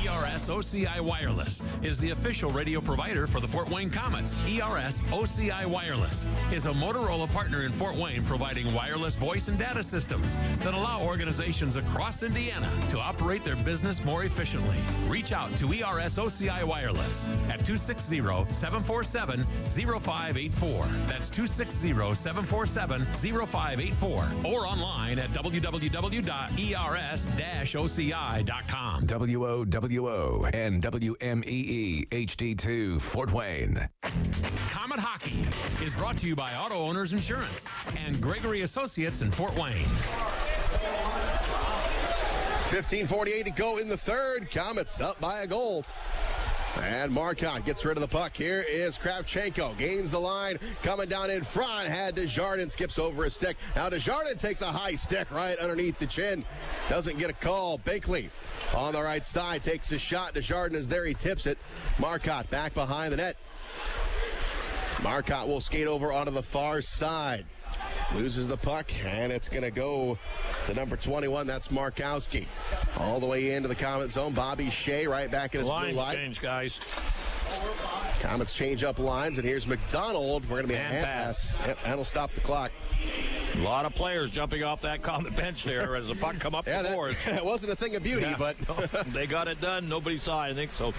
ERS OCI Wireless is the official radio provider for the Fort Wayne Komets. ERS OCI Wireless is a Motorola partner in Fort Wayne providing wireless voice and data systems that allow organizations across Indiana to operate their business more efficiently. Reach out to ERS OCI Wireless at 260-747-0584. That's 260-747-0584 or online at www.ers-oci.com. WOWO and WMEE HD2 Fort Wayne. Komet Hockey is brought to you by Auto Owners Insurance and Gregory Associates in Fort Wayne. 15:48 to go in the third. Komets up by a goal. And Marcotte gets rid of the puck. Here is Kravchenko. Gains the line. Coming down in front. Had Desjardins. Skips over a stick. Now Desjardins takes a high stick right underneath the chin. Doesn't get a call. Binkley on the right side takes a shot. Desjardins is there. He tips it. Marcotte back behind the net. Marcotte will skate over onto the far side. Loses the puck, and it's going to go to number 21. That's Markowski. All the way into the Komets zone. Bobby Shea right back in his blue line. Change, guys. Komets change up lines, and here's McDonald. We're going to be a hand pass. Yep, that'll stop the clock. A lot of players jumping off that Komet bench there as the puck come up the board. That wasn't a thing of beauty, but they got it done. Nobody saw anything, so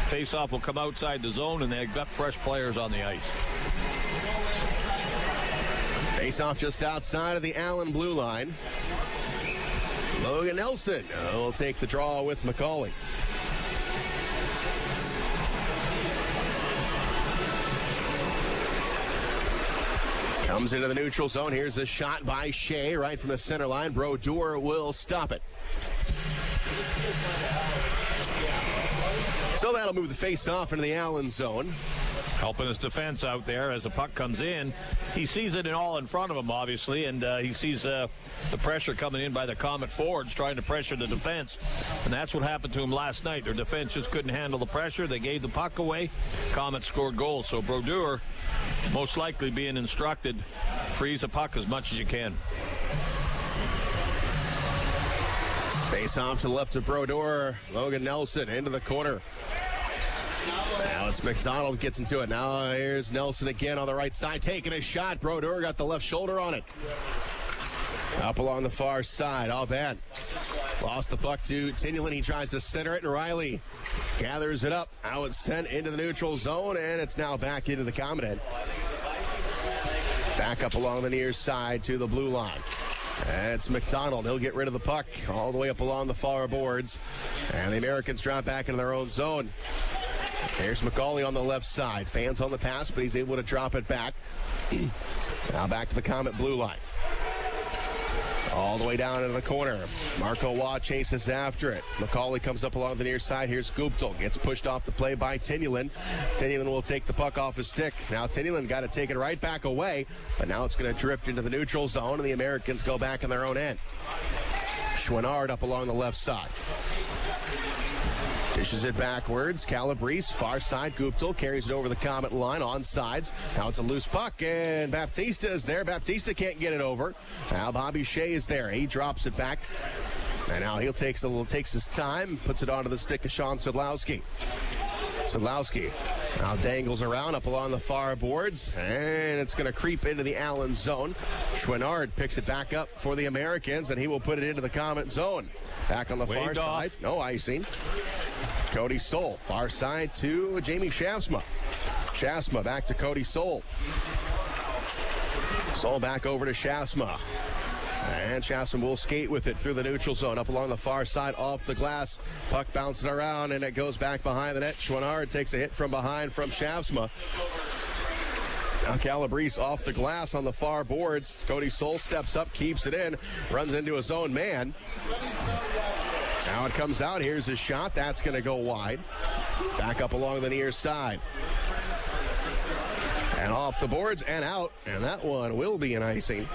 face-off will come outside the zone, and they've got fresh players on the ice. Face-off just outside of the Allen blue line. Logan Nelson will take the draw with McCauley. Comes into the neutral zone. Here's a shot by Shea right from the center line. Brodeur will stop it. So that'll move the face-off into the Allen zone. Helping his defense out there as the puck comes in. He sees it all in front of him, obviously, and he sees the pressure coming in by the Komet forwards trying to pressure the defense. And that's what happened to him last night. Their defense just couldn't handle the pressure. They gave the puck away. Komet scored goals. So Brodeur, most likely being instructed, freeze the puck as much as you can. Face off to the left of Brodeur. Logan Nelson into the corner. Now it's McDonald gets into it. Now here's Nelson again on the right side, taking a shot. Brodeur got the left shoulder on it. Up along the far side, all bad. Lost the puck to Tyanulin. He tries to center it, and Riley gathers it up. Now it's sent into the neutral zone, and it's now back into the Komet end. Back up along the near side to the blue line. It's McDonald. He'll get rid of the puck all the way up along the far boards. And the Americans drop back into their own zone. Here's McCauley on the left side. Fans on the pass, but he's able to drop it back. Now back to the Komet blue line. All the way down into the corner. Marco Waugh chases after it. McCauley comes up along the near side. Here's Guptill. Gets pushed off the play by Tyanulin. Tyanulin will take the puck off his stick. Now Tyanulin got to take it right back away, but now it's going to drift into the neutral zone, and the Americans go back in their own end. Chouinard up along the left side. Dishes it backwards. Calabrese, far side. Guptill carries it over the Komet line on sides. Now it's a loose puck, and Baptista is there. Baptista can't get it over. Now Bobby Shea is there. He drops it back. And now he takes his time, puts it onto the stick of Sean Sadlowski. Sadlowski now dangles around up along the far boards, and it's going to creep into the Allen zone. Chouinard picks it back up for the Americans, and he will put it into the Komet zone. Back on the far side. No icing. Cody Soul, far side to Jamie Schaafsma. Schaafsma back to Cody Soul. Soul back over to Schaafsma. And Schaafsma will skate with it through the neutral zone, up along the far side, off the glass. Puck bouncing around, and it goes back behind the net. Chouinard takes a hit from behind from Schaafsma. Now Calabrese off the glass on the far boards. Cody Soul steps up, keeps it in, runs into his own man. Now it comes out. Here's his shot. That's going to go wide. Back up along the near side. And off the boards and out. And that one will be an icing.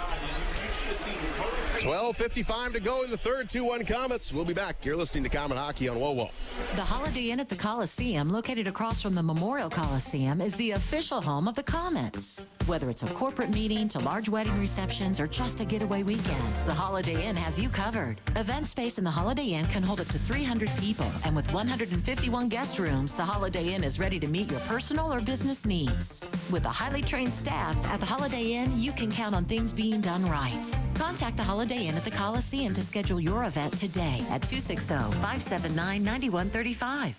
12:55 to go in the third. 2-1 Komets. We'll be back. You're listening to Komet Hockey on WOWO. The Holiday Inn at the Coliseum, located across from the Memorial Coliseum, is the official home of the Komets. Whether it's a corporate meeting to large wedding receptions or just a getaway weekend, the Holiday Inn has you covered. Event space in the Holiday Inn can hold up to 300 people, and with 151 guest rooms, the Holiday Inn is ready to meet your personal or business needs. With a highly trained staff at the Holiday Inn, you can count on things being done right. Contact the Holiday Inn at the Coliseum to schedule your event today at 260-579-9135.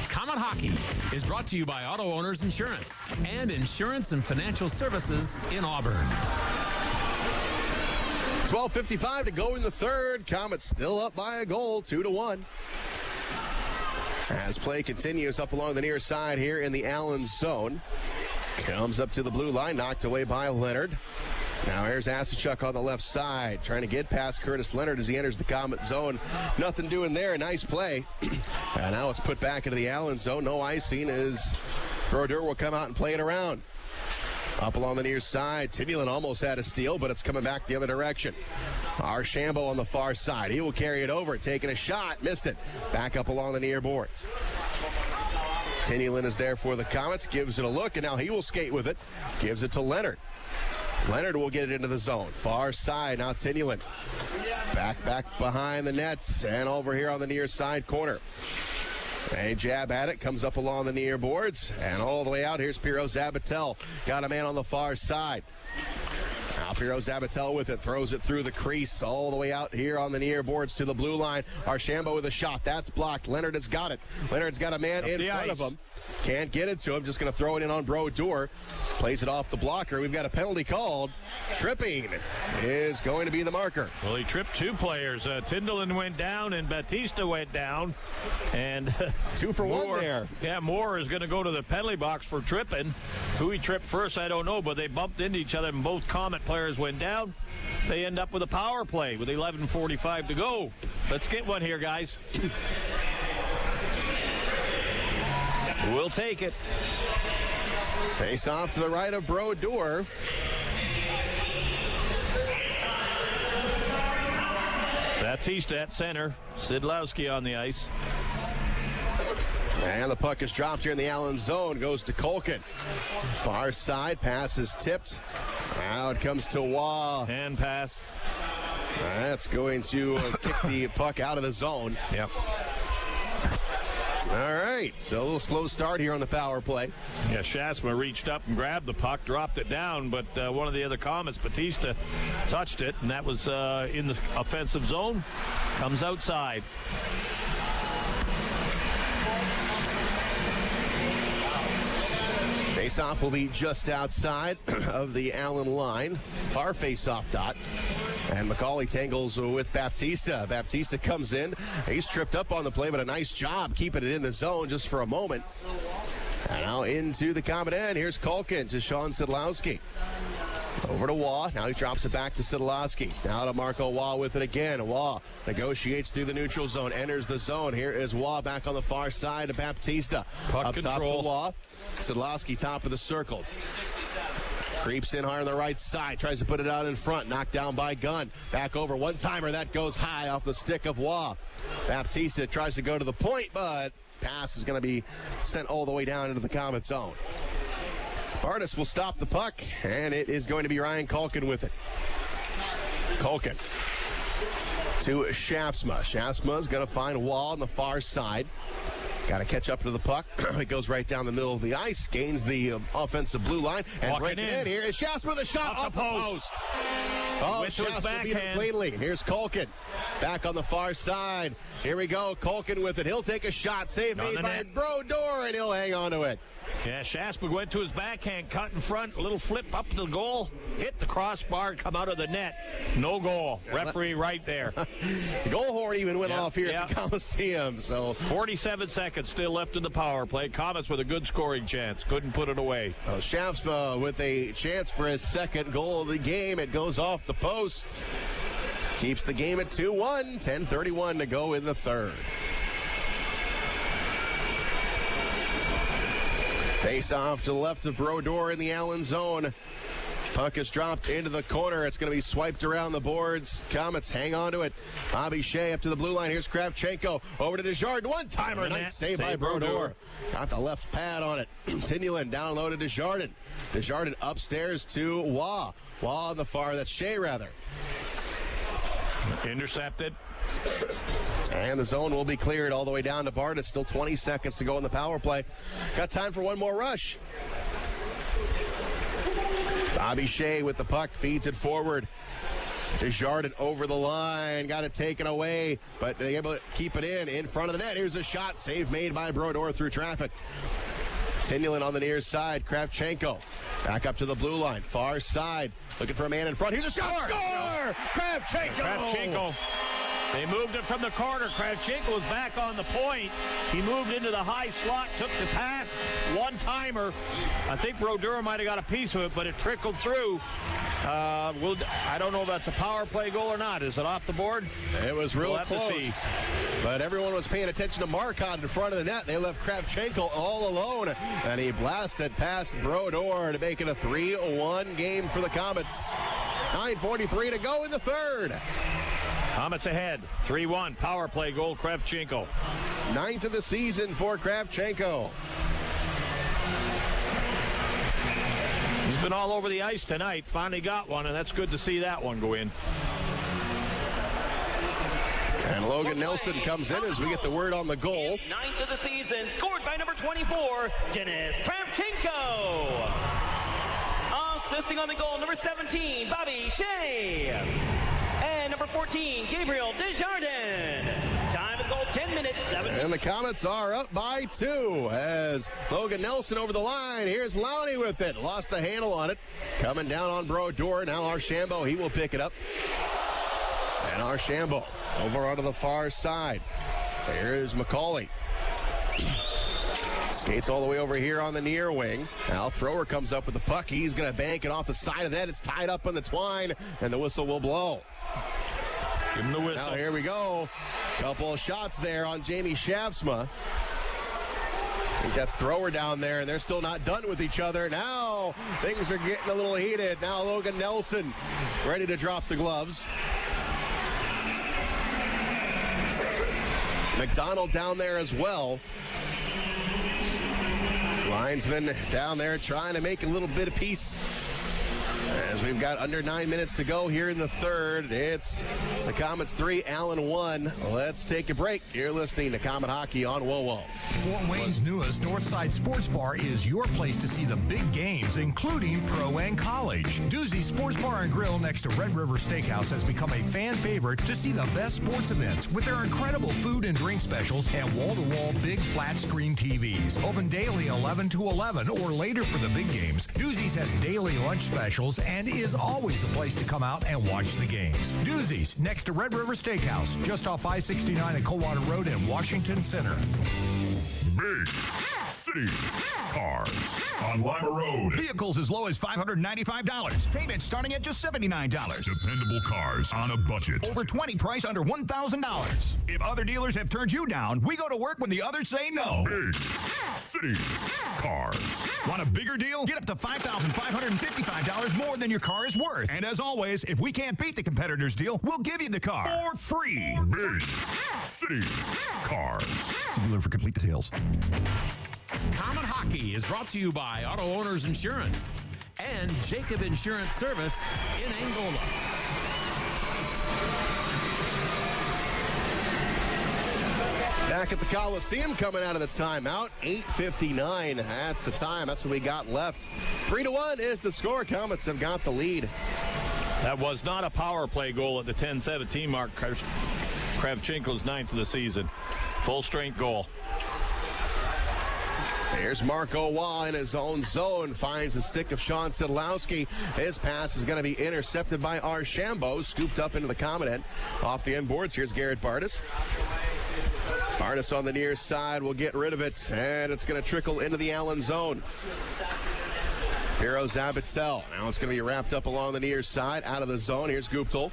Komet Hockey is brought to you by Auto Owners Insurance and Insurance and Financial Services in Auburn. 12:55 to go in the third. Komets still up by a goal, 2-1. As play continues up along the near side here in the Allen zone. Comes up to the blue line, knocked away by Leonard. Now here's Asachuk on the left side, trying to get past Curtis Leonard as he enters the Komet zone. Nothing doing there. Nice play. And now it's put back into the Allen zone. No icing as Brodeur will come out and play it around. Up along the near side, Tyanulin almost had a steal, but it's coming back the other direction. Archambault on the far side. He will carry it over, taking a shot, missed it. Back up along the near boards. Tyanulin is there for the Komets, gives it a look, and now he will skate with it. Gives it to Leonard. Leonard will get it into the zone. Far side, now Tyanulin. Back behind the nets, and over here on the near side corner. A jab at it, comes up along the near boards, and all the way out. Here's Piro Zabatel. Got a man on the far side. Now Piro Zabatel with it, throws it through the crease, all the way out here on the near boards to the blue line. Archambault with a shot. That's blocked. Leonard has got it. Leonard's got a man in front of him. Can't get it to him. Just going to throw it in on Brodeur. Plays it off the blocker. We've got a penalty called. Tripping is going to be the marker. Well, he tripped two players. Tyanulin went down and Batista went down. And 2 for 1 there. Yeah, Moore is going to go to the penalty box for tripping. Who he tripped first, I don't know, but they bumped into each other and both Comet players went down. They end up with a power play with 11:45 to go. Let's get one here, guys. We'll take it. Face off to the right of Brodeur. Batista at center. Sidlowski on the ice. And the puck is dropped here in the Allen zone. Goes to Culkin. Far side. Pass is tipped. Now it comes to Waugh. Hand pass. That's going to kick the puck out of the zone. Yep. All right, so a little slow start here on the power play. Yeah, Schaafsma reached up and grabbed the puck, dropped it down, but one of the other Komets, Batista, touched it, and that was in the offensive zone. Comes outside. Face-off will be just outside of the Allen line. Far face-off dot. And Macaulay tangles with Baptista. Baptista comes in. He's tripped up on the play, but a nice job keeping it in the zone just for a moment. And now into the Comet end. Here's Culkin to Sean Sidlowski. Over to Waugh. Now he drops it back to Sidlowski. Now to Marco Waugh with it again. Waugh negotiates through the neutral zone, enters the zone. Here is Waugh back on the far side to Baptista. Puck up control. Top to Waugh. Sidlowski top of the circle. Creeps in hard on the right side. Tries to put it out in front. Knocked down by Gunn. Back over. One-timer. That goes high off the stick of Waugh. Baptista tries to go to the point, but pass is going to be sent all the way down into the Comet zone. Bartus will stop the puck, and it is going to be Ryan Culkin with it. Culkin to Schaafsma. Schaafsma's going to find Waugh on the far side. Got to catch up to the puck. It goes right down the middle of the ice, gains the offensive blue line, and breaking in here is Schaafsma with a shot off the post. Oh, Schaafsma beat it cleanly. Here's Culkin back on the far side. Here we go. Culkin with it. He'll take a shot. Save made by Brodeur, and he'll hang on to it. Yeah, Schaafsma went to his backhand, cut in front, a little flip up to the goal, hit the crossbar, come out of the net. No goal. Referee right there. The goal horn even went off here at the Coliseum. So 47 seconds still left in the power play. Komets with a good scoring chance. Couldn't put it away. Schaafsma with a chance for his second goal of the game. It goes off the post. Keeps the game at 2-1. 10:31 to go in the third. Face off to the left of Brodeur in the Allen zone. Puck is dropped into the corner. It's going to be swiped around the boards. Komets hang on to it. Bobby Shea up to the blue line. Here's Kravchenko over to Desjardins. One-timer. Nice save by Brodeur. Got the left pad on it. Tyanulin down low to Desjardins. Desjardins upstairs to Waugh. Waugh on the far. That's Shea, rather. Intercepted. And the zone will be cleared all the way down to Bartus. Still 20 seconds to go in the power play. Got time for one more rush. Bobby Shea with the puck, feeds it forward. Desjardins over the line, got it taken away, but they're able to keep it in front of the net. Here's a shot, save made by Brodeur through traffic. Tyanulin on the near side, Kravchenko back up to the blue line, far side, looking for a man in front. Here's a shot, score! Kravchenko! They moved it from the corner. Kravchenko was back on the point. He moved into the high slot, took the pass, one-timer. I think Brodeur might have got a piece of it, but it trickled through. I don't know if that's a power play goal or not. Is it off the board? It was real close. But everyone was paying attention to Marcotte in front of the net. They left Kravchenko all alone, and he blasted past Brodeur to make it a 3-1 game for the Komets. 9:43 to go in the third. Komets ahead, 3-1. Power play goal, Kravchenko. 9th of the season for Kravchenko. He's been all over the ice tonight. Finally got one, and that's good to see that one go in. And Logan Nelson comes in as we get the word on the goal. 9th of the season, scored by number 24, Denis Kravchenko. Assisting on the goal, number 17, Bobby Shea. And number 14, Gabriel Desjardins. Time of the goal, 10 minutes, 17. And the Komets are up by 2 as Logan Nelson over the line. Here's Lowney with it. Lost the handle on it. Coming down on Brodeur. Now Archambault, he will pick it up. And Archambault over onto the far side. Here's McCauley. Skates all the way over here on the near wing. Now Thrower comes up with the puck. He's going to bank it off the side of that. It's tied up on the twine, and the whistle will blow. Give him the whistle. Now here we go. Couple of shots there on Jamie Schaafsma. I think that's Thrower down there, and they're still not done with each other. Now things are getting a little heated. Now Logan Nelson ready to drop the gloves. McDonald down there as well. Linesman down there trying to make a little bit of peace. As we've got under 9 minutes to go here in the third. It's the Komets 3, Allen 1. Let's take a break. You're listening to Komet Hockey on WoWo. Fort Wayne's newest Northside Sports Bar is your place to see the big games, including pro and college. Doozy Sports Bar and Grill next to Red River Steakhouse has become a fan favorite to see the best sports events with their incredible food and drink specials and wall-to-wall big flat screen TVs. Open daily 11 to 11 or later for the big games. Doozy's has daily lunch specials and is always the place to come out and watch the games. Doozy's next to Red River Steakhouse, just off I-69 at Coldwater Road in Washington Center. Big City Cars on Lima Road. Vehicles as low as $595. Payments starting at just $79. Dependable cars on a budget. Over 20 price under $1,000. If other dealers have turned you down, we go to work when the others say no. Big City Cars. Want a bigger deal? Get up to $5,555 more than your car is worth. And as always, if we can't beat the competitor's deal, we'll give you the car for free. Big City Cars. See dealer for complete details. Komet Hockey is brought to you by Auto Owners Insurance and Jacob Insurance Service in Angola. Back at the Coliseum coming out of the timeout. 8:59. That's the time. That's what we got left. 3-1 is the score. Komets have got the lead. That was not a power play goal at the 10-17 mark. Kravchenko's 9th of the season. Full strength goal. Here's Marco Waugh in his own zone. Finds the stick of Sean Sedlowski. His pass is going to be intercepted by Archambault. Scooped up into the Komet end. Off the end boards, here's Garrett Bartus. Bartus on the near side will get rid of it. And it's going to trickle into the Allen zone. Hero Zabatel. Now it's going to be wrapped up along the near side. Out of the zone. Here's Guptill.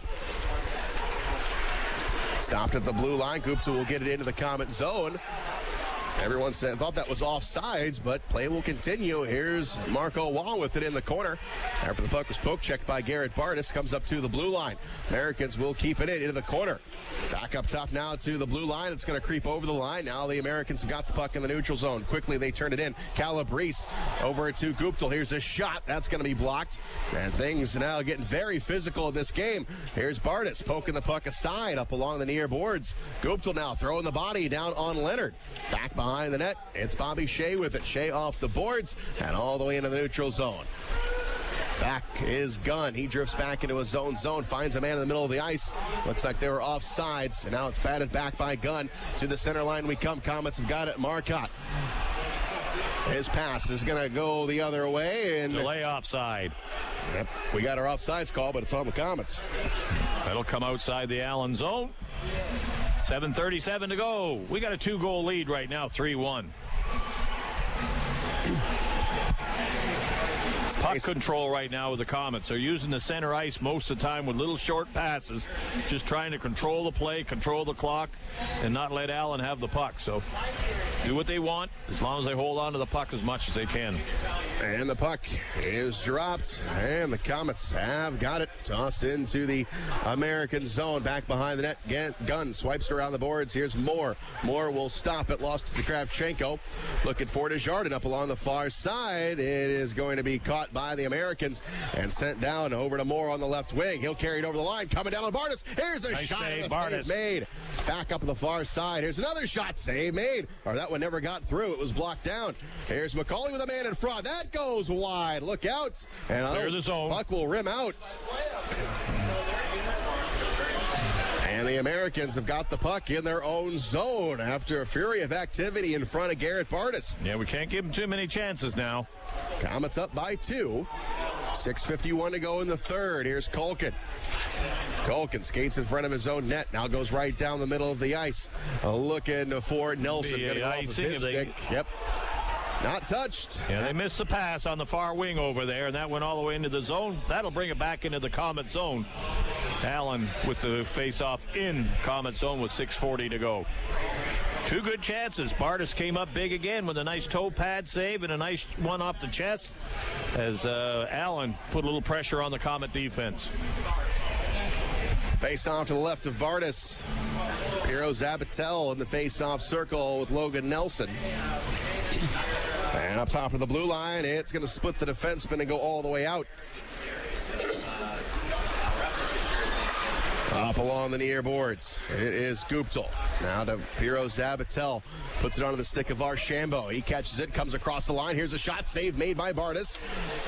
Stopped at the blue line. Guptill will get it into the Komet zone. Everyone thought that was offsides, but play will continue. Here's Marco Waugh with it in the corner. After the puck was poke checked by Garrett Bartus, comes up to the blue line. Americans will keep it in into the corner. Back up top now to the blue line. It's going to creep over the line. Now the Americans have got the puck in the neutral zone. Quickly they turn it in. Calabrese over to Guptill. Here's a shot. That's going to be blocked. And things now getting very physical in this game. Here's Bartus poking the puck aside up along the near boards. Guptill now throwing the body down on Leonard. Back behind the net, it's Bobby Shea with it. Shea off the boards and all the way into the neutral zone. Back is Gunn. He drifts back into his zone, finds a man in the middle of the ice. Looks like they were offsides, and now it's batted back by Gunn. To the center line we come. Komets have got it. Marcotte. His pass is going to go the other way. And delay offside. Yep, we got our offsides call, but it's on the Komets. That'll come outside the Allen zone. 7:37 to go. We got a 2-goal lead right now, 3-1. Puck control right now with the Komets. They're using the center ice most of the time with little short passes, just trying to control the play, control the clock, and not let Allen have the puck. So do what they want as long as they hold on to the puck as much as they can. And the puck is dropped, and the Komets have got it. Tossed into the American zone, back behind the net. Gunn swipes around the boards. Here's Moore. Moore will stop it, lost to Kravchenko. Looking for Desjardins up along the far side. It is going to be caught by the Americans and sent down over to Moore on the left wing. He'll carry it over the line, coming down on Bartus. Here's a nice shot, save, and a save made. Back up on the far side. Here's another shot, save made. Or that one never got through. It was blocked down. Here's McCauley with a man in front. That goes wide. Look out. And clear the zone. Puck will rim out. And the Americans have got the puck in their own zone after a fury of activity in front of Garrett Bartus. Yeah, we can't give them too many chances now. Komets up by 2. 6:51 to go in the third. Here's Culkin. Culkin skates in front of his own net. Now goes right down the middle of the ice. Looking for Nelson. Getting off of his stick. Yep. Not touched. Yeah, they missed the pass on the far wing over there, and that went all the way into the zone. That'll bring it back into the Komet zone. Allen with the face-off in Komet zone with 6:40 to go. Two good chances. Bartus came up big again with a nice toe pad save and a nice one off the chest as Allen put a little pressure on the Komet defense. Face-off to the left of Bartus. Piro Zabatel in the face-off circle with Logan Nelson. And up top of the blue line, it's going to split the defenseman and go all the way out. Up along the near boards, it is Guptill. Now to Piro Zabatel. Puts it onto the stick of Archambault. He catches it, comes across the line. Here's a shot, save made by Bartus.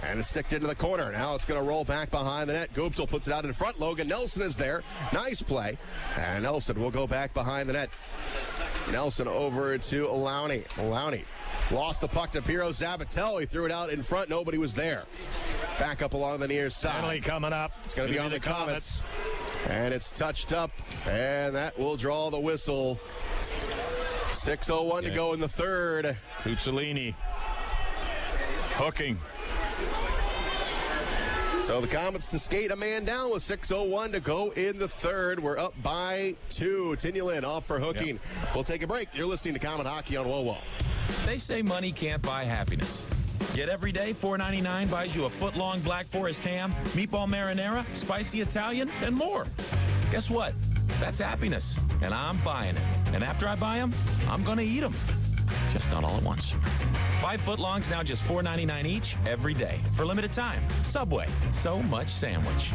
And it's sticked into the corner. Now it's going to roll back behind the net. Guptill puts it out in front. Logan Nelson is there. Nice play. And Nelson will go back behind the net. Nelson over to Lowney. Lowney lost the puck to Piro Zabatel. He threw it out in front. Nobody was there. Back up along the near side. Finally coming up. It's going to be on the Komets. And it's touched up, and that will draw the whistle. 6:01 to go in the third. Tyanulin hooking. So the Komets to skate a man down with 6:01 to go in the third. We're up by 2. Tyanulin off for hooking. Yep. We'll take a break. You're listening to Komet Hockey on WOWO. They say money can't buy happiness. Yet every day, $4.99 buys you a foot-long Black Forest ham, meatball marinara, spicy Italian, and more. Guess what? That's happiness, and I'm buying it. And after I buy them, I'm going to eat them. Just not all at once. 5 footlongs now just $4.99 each every day for limited time. Subway. So much sandwich.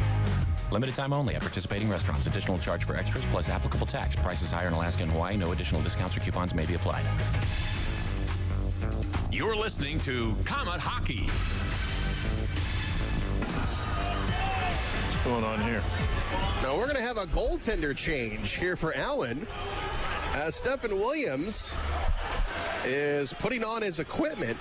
Limited time only at participating restaurants. Additional charge for extras plus applicable tax. Prices higher in Alaska and Hawaii. No additional discounts or coupons may be applied. You're listening to Komet Hockey. What's going on here? Now we're going to have a goaltender change here for Allen. Stephen Williams is putting on his equipment.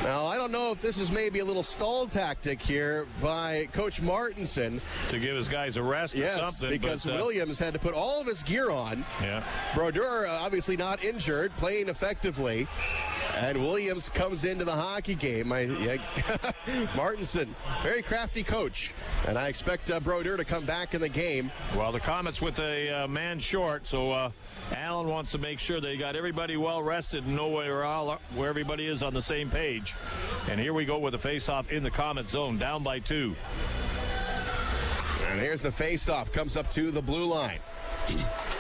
Now, I don't know if this is maybe a little stall tactic here by Coach Martinson. To give his guys a rest or something. Because Williams had to put all of his gear on. Yeah. Brodeur, obviously not injured, playing effectively. And Williams comes into the hockey game. Martinson, very crafty coach. And I expect Brodeur to come back in the game. Well, the Komets with a man short, so Allen wants to make sure they got everybody well rested and know where everybody is on the same page. And here we go with the face-off in the Komet zone, down by 2. And here's the face-off, comes up to the blue line.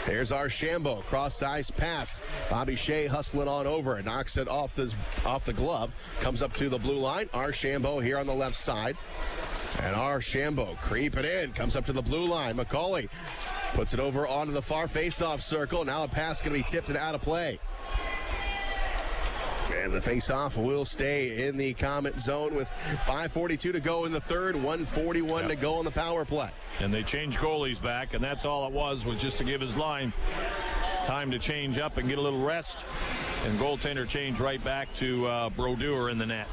Here's Archambault, cross-ice pass. Bobby Shea hustling on over and knocks it off the glove. Comes up to the blue line. Archambault here on the left side. And Archambault creeping in, comes up to the blue line. McCauley puts it over onto the far face-off circle. Now a pass going to be tipped and out of play. And the face-off will stay in the Komet zone with 5:42 to go in the third, 1:41 to go on the power play. And they changed goalies back, and that's all it was just to give his line time to change up and get a little rest. And goaltender changed right back to Brodeur in the net.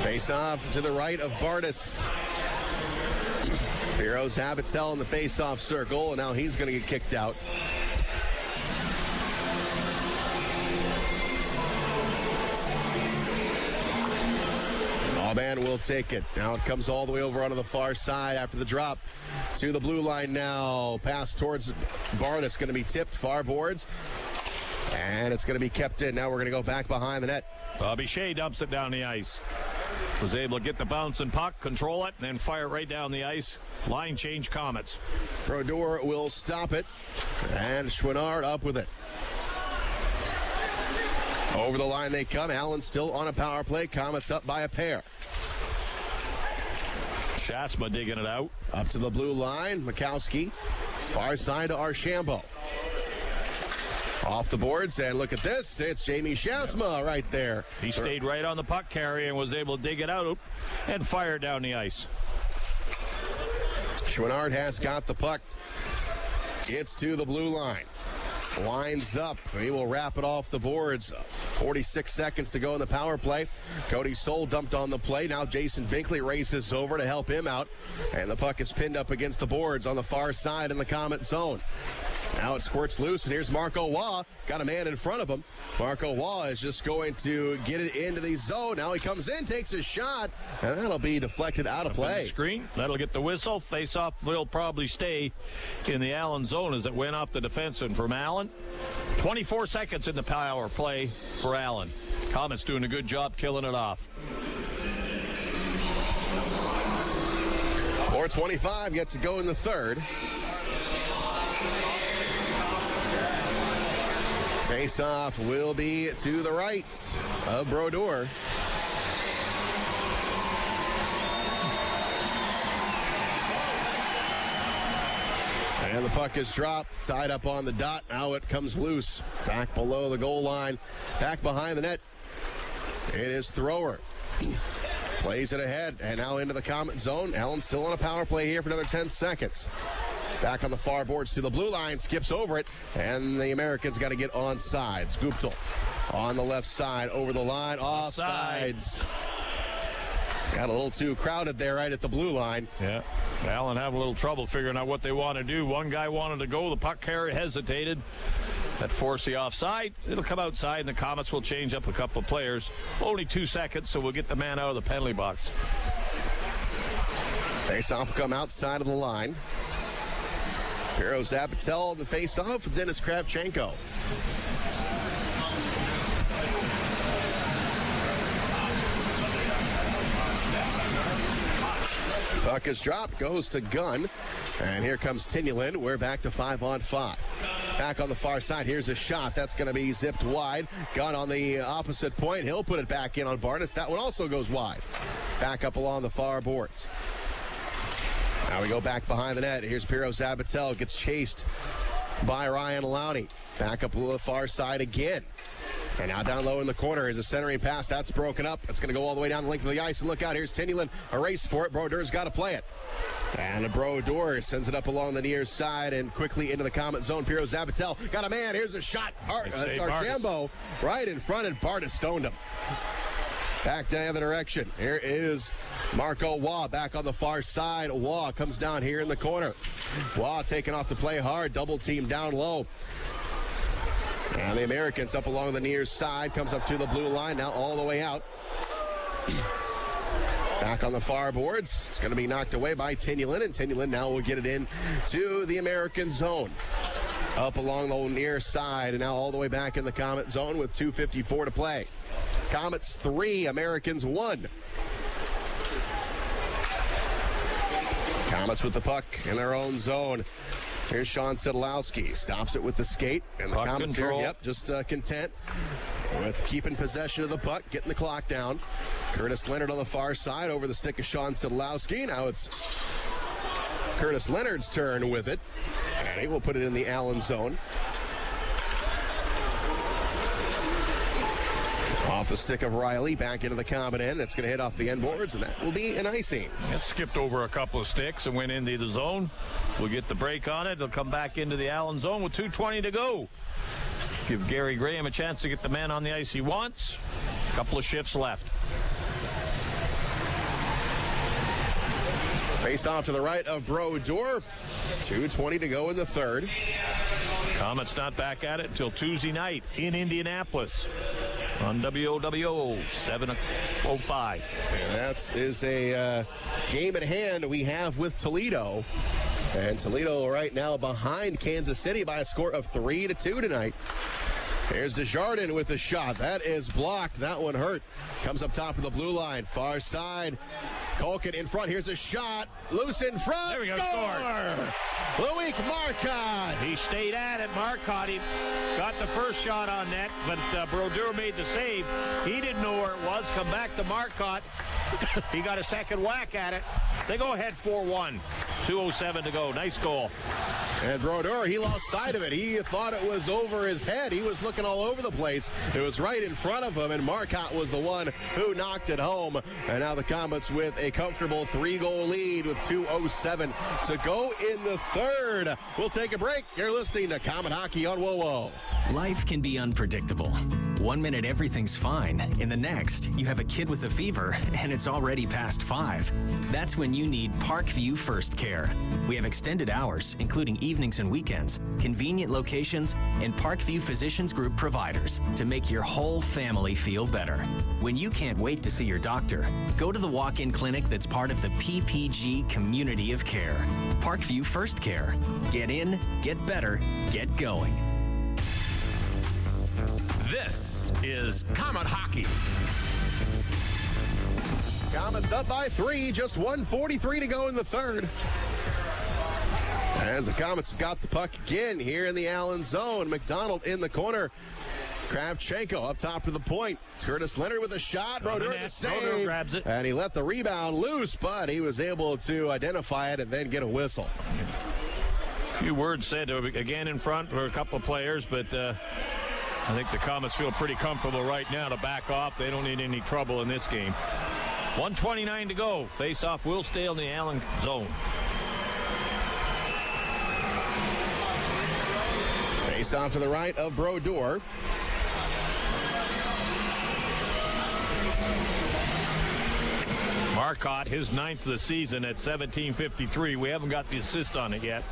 Face-off to the right of Bartus. Piro Zabatel in the face-off circle, and now he's going to get kicked out. Draw man will take it. Now it comes all the way over onto the far side after the drop to the blue line now. Pass towards Bartus, going to be tipped far boards. And it's going to be kept in. Now we're going to go back behind the net. Bobby Shea dumps it down the ice. Was able to get the bouncing puck, control it, and then fire it right down the ice. Line change, Komets. Brodeur will stop it. And Chouinard up with it. Over the line they come. Allen still on a power play. Komets up by a pair. Schaafsma digging it out. Up to the blue line. Mikowski. Far side to Archambault. Off the boards, and look at this. It's Jamie Schaafsma right there. He stayed right on the puck carrier and was able to dig it out and fire it down the ice. Chouinard has got the puck. Gets to the blue line. Lines up. He will wrap it off the boards. 46 seconds to go in the power play. Cody Soul dumped on the play. Now Jason Binkley races over to help him out. And the puck is pinned up against the boards on the far side in the Komet zone. Now it squirts loose, and here's Marco Waugh. Got a man in front of him. Marco Waugh is just going to get it into the zone. Now he comes in, takes a shot, and that'll be deflected out of play. Screen. That'll get the whistle. Face-off will probably stay in the Allen zone as it went off the defenseman from Allen. 24 seconds in the power play for Allen. Komets doing a good job killing it off. 4:25 yet to go in the third. Face-off will be to the right of Brodeur. And the puck is dropped, tied up on the dot. Now it comes loose, back below the goal line, back behind the net. It is Thrower. Plays it ahead, and now into the Komet zone. Allen still on a power play here for another 10 seconds. Back on the far boards to the blue line, skips over it, and the Americans got to get on sides. Guptill on the left side, over the line, offsides. Got a little too crowded there right at the blue line. Yeah, Allen having a little trouble figuring out what they want to do. One guy wanted to go, the puck carrier hesitated. That forced the offside. It'll come outside, and the Komets will change up a couple of players. Only 2 seconds, so we'll get the man out of the penalty box. Face-off will come outside of the line. Piro Zabatel, the face-off with Dennis Kravchenko. Puck is dropped, goes to Gunn, and here comes Tyanulin. We're back to 5-on-5. Back on the far side, here's a shot. That's going to be zipped wide. Gunn on the opposite point. He'll put it back in on Bartus. That one also goes wide. Back up along the far boards. Now we go back behind the net. Here's Piro Zabatel. Gets chased by Ryan Lowney. Back up a little far side again. And now down low in the corner is a centering pass. That's broken up. It's going to go all the way down the length of the ice. And look out, here's Tyanulin. A race for it. Brodeur's got to play it. And Brodeur sends it up along the near side and quickly into the Komet zone. Piro Zabatel got a man. Here's a shot. It's Archambault right in front, and Bartus stoned him. Back down the other direction. Here is Marco Waugh back on the far side. Waugh comes down here in the corner. Waugh taking off to play hard. Double team down low. And the Americans up along the near side. Comes up to the blue line. Now all the way out. Back on the far boards. It's going to be knocked away by Tyanulin. And Tyanulin now will get it in to the American zone. Up along the near side. And now all the way back in the Komet zone with 2:54 to play. Komets 3, Americans 1. Komets with the puck in their own zone. Here's Sean Sedlowski. Stops it with the skate. And the Komets here, just content with keeping possession of the puck, getting the clock down. Curtis Leonard on the far side over the stick of Sean Sedlowski. Now it's Curtis Leonard's turn with it. And he will put it in the Allen zone. Off the stick of Riley, back into the Komet end. That's going to hit off the end boards, and that will be an icing. It skipped over a couple of sticks and went into the zone. We'll get the break on it. It'll come back into the Allen zone with 2:20 to go. Give Gary Graham a chance to get the man on the ice he wants. A couple of shifts left. Face off to the right of Brodeur. 2:20 to go in the third. Komets not back at it until Tuesday night in Indianapolis. on WOWO 7:05. And that is a game at hand we have with Toledo. And Toledo right now behind Kansas City by a score of 3-2 tonight. Here's Desjardins with a shot. That is blocked. That one hurt. Comes up top of the blue line. Far side. Culkin in front. Here's a shot. Loose in front. There we go. Score! Loic Marcotte. He stayed at it. Marcotte, he got the first shot on net, but Brodeur made the save. He didn't know where it was. Come back to Marcotte. He got a second whack at it. They go ahead 4-1. 2:07 to go. Nice goal. And Brodeur, he lost sight of it. He thought it was over his head. He was looking all over the place. It was right in front of him, and Marcotte was the one who knocked it home. And now the Komets with a comfortable 3-goal lead with 2:07 to go in the third. We'll take a break. You're listening to Komet Hockey on WOWO. Life can be unpredictable. 1 minute everything's fine. In the next, you have a kid with a fever and it's already past 5. That's when you need Parkview First Care. We have extended hours, including evenings and weekends, convenient locations, and Parkview Physicians Group providers to make your whole family feel better. When you can't wait to see your doctor, go to the walk-in clinic that's part of the PPG community of care. Parkview First Care. Get in, get better, get going. This is Komet Hockey. Komets up by 3, just 1:43 to go in the third. As the Komets have got the puck again here in the Allen zone. McDonald in the corner. Kravchenko up top to the point. Curtis Leonard with a shot. Brodeur the save. Brodeur grabs it. And he let the rebound loose, but he was able to identify it and then get a whistle. A few words said again in front for a couple of players, but I think the Komets feel pretty comfortable right now to back off. They don't need any trouble in this game. 1:29 to go. Face-off will stay on the Allen zone. Face-off to the right of Brodeur. Marcotte, his 9th of the season at 17:53. We haven't got the assist on it yet.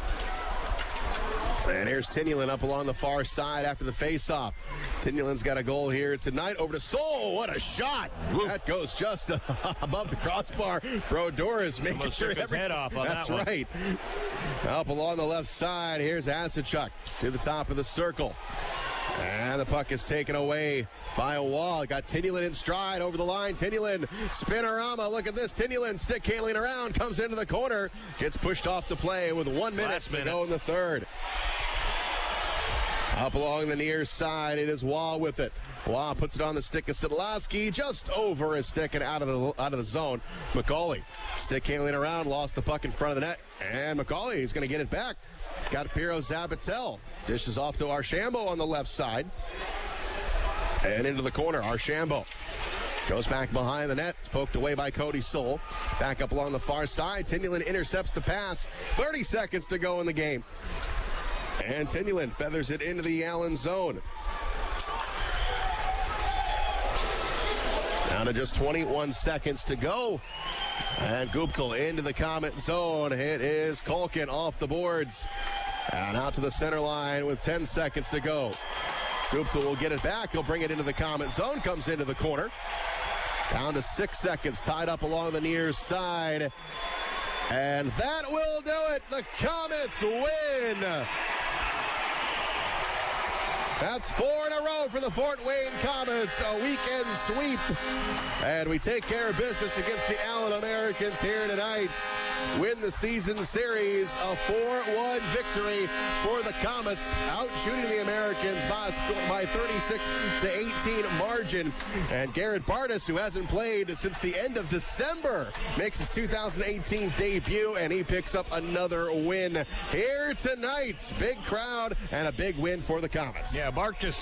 And here's Tyanulin up along the far side after the face-off. Tynulin's got a goal here tonight. Over to Sol. What a shot. Woo. That goes just above the crossbar. Brodeur is making almost sure took his head off on That's that one. right. Up along the left side. Here's Asachuk to the top of the circle. And the puck is taken away by a wall. Got Tyanulin in stride over the line. Tyanulin, spinorama. Look at this. Tyanulin stick handling around. Comes into the corner. Gets pushed off the play with 1 minute to go in the third. Up along the near side, it is Wall with it. Wall puts it on the stick of Sidlowski, just over his stick and out of the zone. McCauley, stick handling around, lost the puck in front of the net, and McCauley is going to get it back. Got Piro Zabatel, dishes off to Archambault on the left side, and into the corner. Archambault goes back behind the net. It's poked away by Cody Soul. Back up along the far side. Tyanulin intercepts the pass. 30 seconds to go in the game. And Tyanulin feathers it into the Allen zone. Down to just 21 seconds to go. And Guptill into the Komet zone. It is Culkin off the boards. And out to the center line with 10 seconds to go. Guptill will get it back. He'll bring it into the Komet zone. Comes into the corner. Down to 6 seconds. Tied up along the near side. And that will do it. The Komets win. That's 4 in a row for the Fort Wayne Komets, a weekend sweep. And we take care of business against the Allen Americans here tonight. Win the season series, a 4-1 victory for the Komets, out shooting the Americans by 36-18 margin. And Garrett Bartus, who hasn't played since the end of December, makes his 2018 debut, and he picks up another win here tonight. Big crowd and a big win for the Komets. Yeah, Bartus,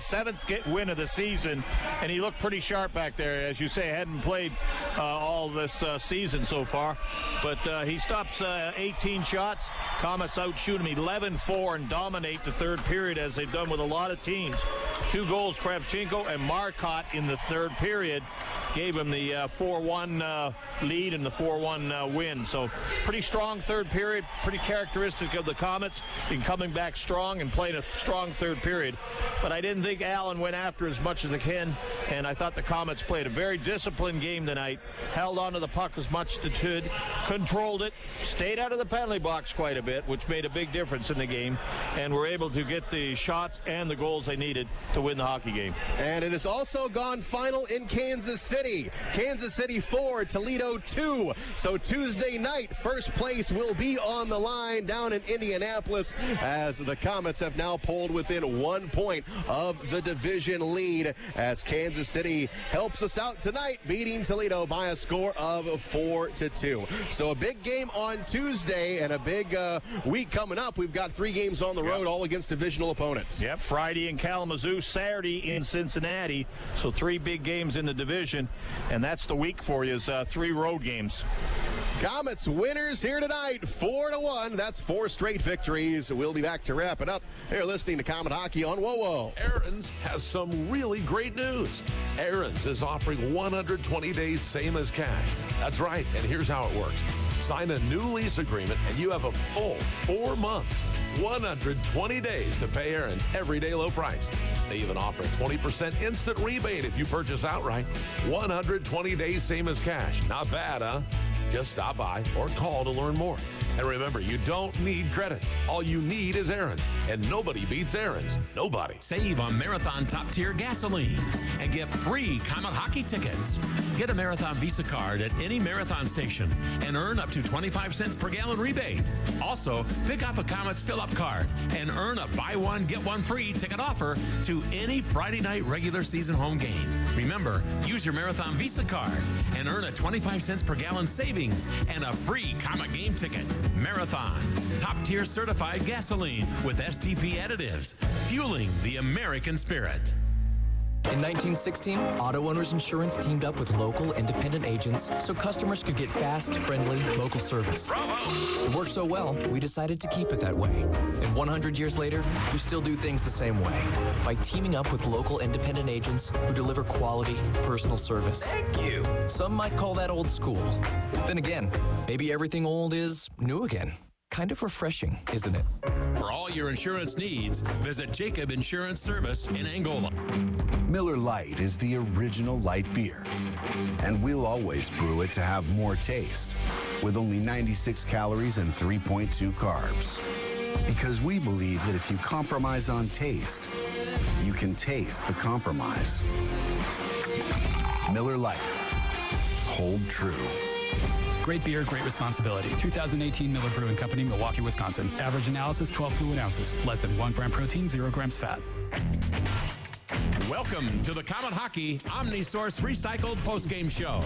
seventh win of the season, and he looked pretty sharp back there. As you say, hadn't played all this season so far, but he stops 18 shots. Komets outshoot him 11-4 and dominate the third period, as they've done with a lot of teams. 2 goals, Kravchenko and Marcotte in the third period. gave him the 4-1 lead and the 4-1 win. So pretty strong third period, pretty characteristic of the Komets in coming back strong and playing a strong third period. But I didn't think Allen went after as much as they can, and I thought the Komets played a very disciplined game tonight, held on to the puck as much as they could, controlled it, stayed out of the penalty box quite a bit, which made a big difference in the game, and were able to get the shots and the goals they needed to win the hockey game. And it has also gone final in Kansas City. Kansas City 4, Toledo 2. So Tuesday night, first place will be on the line down in Indianapolis as the Komets have now pulled within 1 point of the division lead as Kansas City helps us out tonight, beating Toledo by a score of 4-2. So a big game on Tuesday and a big week coming up. We've got 3 games on the road, all against divisional opponents. Yep, Friday in Kalamazoo, Saturday in Cincinnati. So 3 big games in the division, and that's the week for you is 3 road games. Komets winners here tonight, 4-1. That's 4 straight victories. We'll be back to wrap it up. You're listening to Komet Hockey on WOWO. Aaron's has some really great news. Aaron's is offering 120 days same as cash. That's right, and here's how it works. Sign a new lease agreement, and you have a full 4 months, 120 days to pay Aaron's everyday low price. They even offer a 20% instant rebate if you purchase outright. 120 days same as cash. Not bad, huh? Just stop by or call to learn more. And remember, you don't need credit. All you need is Aaron's. And nobody beats Aaron's. Nobody. Save on Marathon top-tier gasoline and get free Komet hockey tickets. Get a Marathon Visa card at any Marathon station and earn up to 25 cents per gallon rebate. Also, pick up a Komets fill-up card and earn a buy one, get one free ticket offer to any Friday night regular season home game. Remember, use your Marathon Visa card and earn a 25 cents per gallon savings and a free Komet game ticket. Marathon, top-tier certified gasoline with STP additives, fueling the American spirit. In 1916, Auto Owners Insurance teamed up with local independent agents so customers could get fast, friendly, local service. Bravo! It worked so well, we decided to keep it that way. And 100 years later, we still do things the same way by teaming up with local independent agents who deliver quality, personal service. Thank you. Some might call that old school. But then again, maybe everything old is new again. Kind of refreshing, isn't it? For all your insurance needs, visit Jacob Insurance Service in Angola. Miller Lite is the original light beer, and we'll always brew it to have more taste, with only 96 calories and 3.2 carbs. Because we believe that if you compromise on taste, you can taste the compromise. Miller Lite. Hold true. Great beer, great responsibility. 2018 Miller Brewing Company, Milwaukee, Wisconsin. Average analysis, 12 fluid ounces. Less than 1 gram protein, 0 grams fat. Welcome to the Komet Hockey Omnisource Recycled Postgame Show.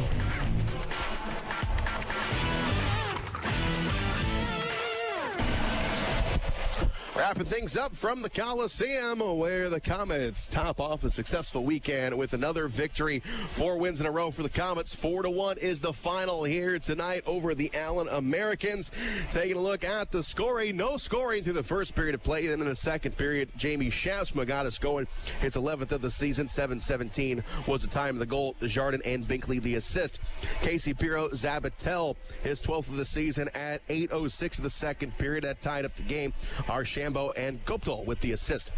Wrapping things up from the Coliseum, where the Komets top off a successful weekend with another victory. 4 wins in a row for the Komets. 4-1 is the final here tonight over the Allen Americans. Taking a look at the scoring. No scoring through the first period of play. And in the second period, Jamie Schaafsma got us going. His 11th of the season. 7:17 was the time of the goal. Desjardins and Binkley the assist. Casey Piro Zabatel, his 12th of the season at 8:06 of the second period. That tied up the game. Shambo and Goptal with the assist.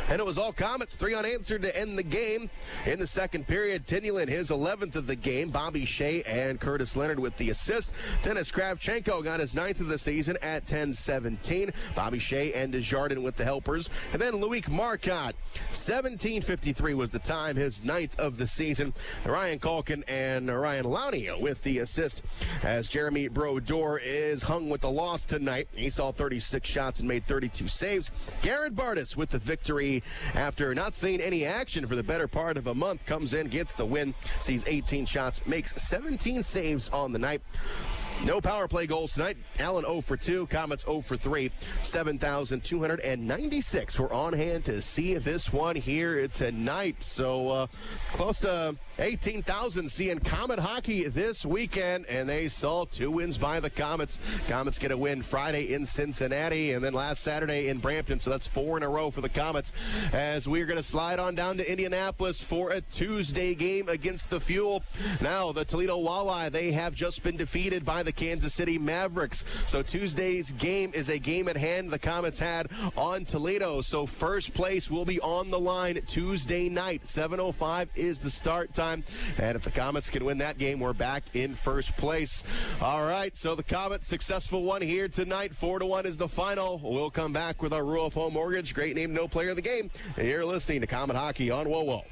And it was all Komets, 3 unanswered to end the game. In the second period, Tyanulin, his 11th of the game. Bobby Shea and Curtis Leonard with the assist. Dennis Kravchenko got his 9th of the season at 10:17. Bobby Shea and Desjardins with the helpers. And then Loic Marcotte, 17:53 was the time, his 9th of the season. Ryan Culkin and Ryan Lowney with the assist as Jeremy Brodeur is hung with the loss tonight. He saw 36 shots and made 32 saves. Garrett Bartus with the victory after not seeing any action for the better part of a month. Comes in, gets the win, sees 18 shots, makes 17 saves on the night. No power play goals tonight. Allen 0 for 2. Komets 0 for 3. 7,296. We're on hand to see this one here tonight. So close to 18,000 seeing Komet hockey this weekend, and they saw 2 wins by the Komets. Komets get a win Friday in Cincinnati, and then last Saturday in Brampton. So that's 4 in a row for the Komets, as we're going to slide on down to Indianapolis for a Tuesday game against the Fuel. Now, the Toledo Walleye, they have just been defeated by the Kansas City Mavericks. So Tuesday's game is a game at hand the Komets had on Toledo. So first place will be on the line Tuesday night. 7:05 is the start time. And if the Komets can win that game, we're back in first place. All right, so the Komets successful one here tonight. 4-1 is the final. We'll come back with our Rule of Home Mortgage. Great name, no player of the game. And you're listening to Komet Hockey on WoWo.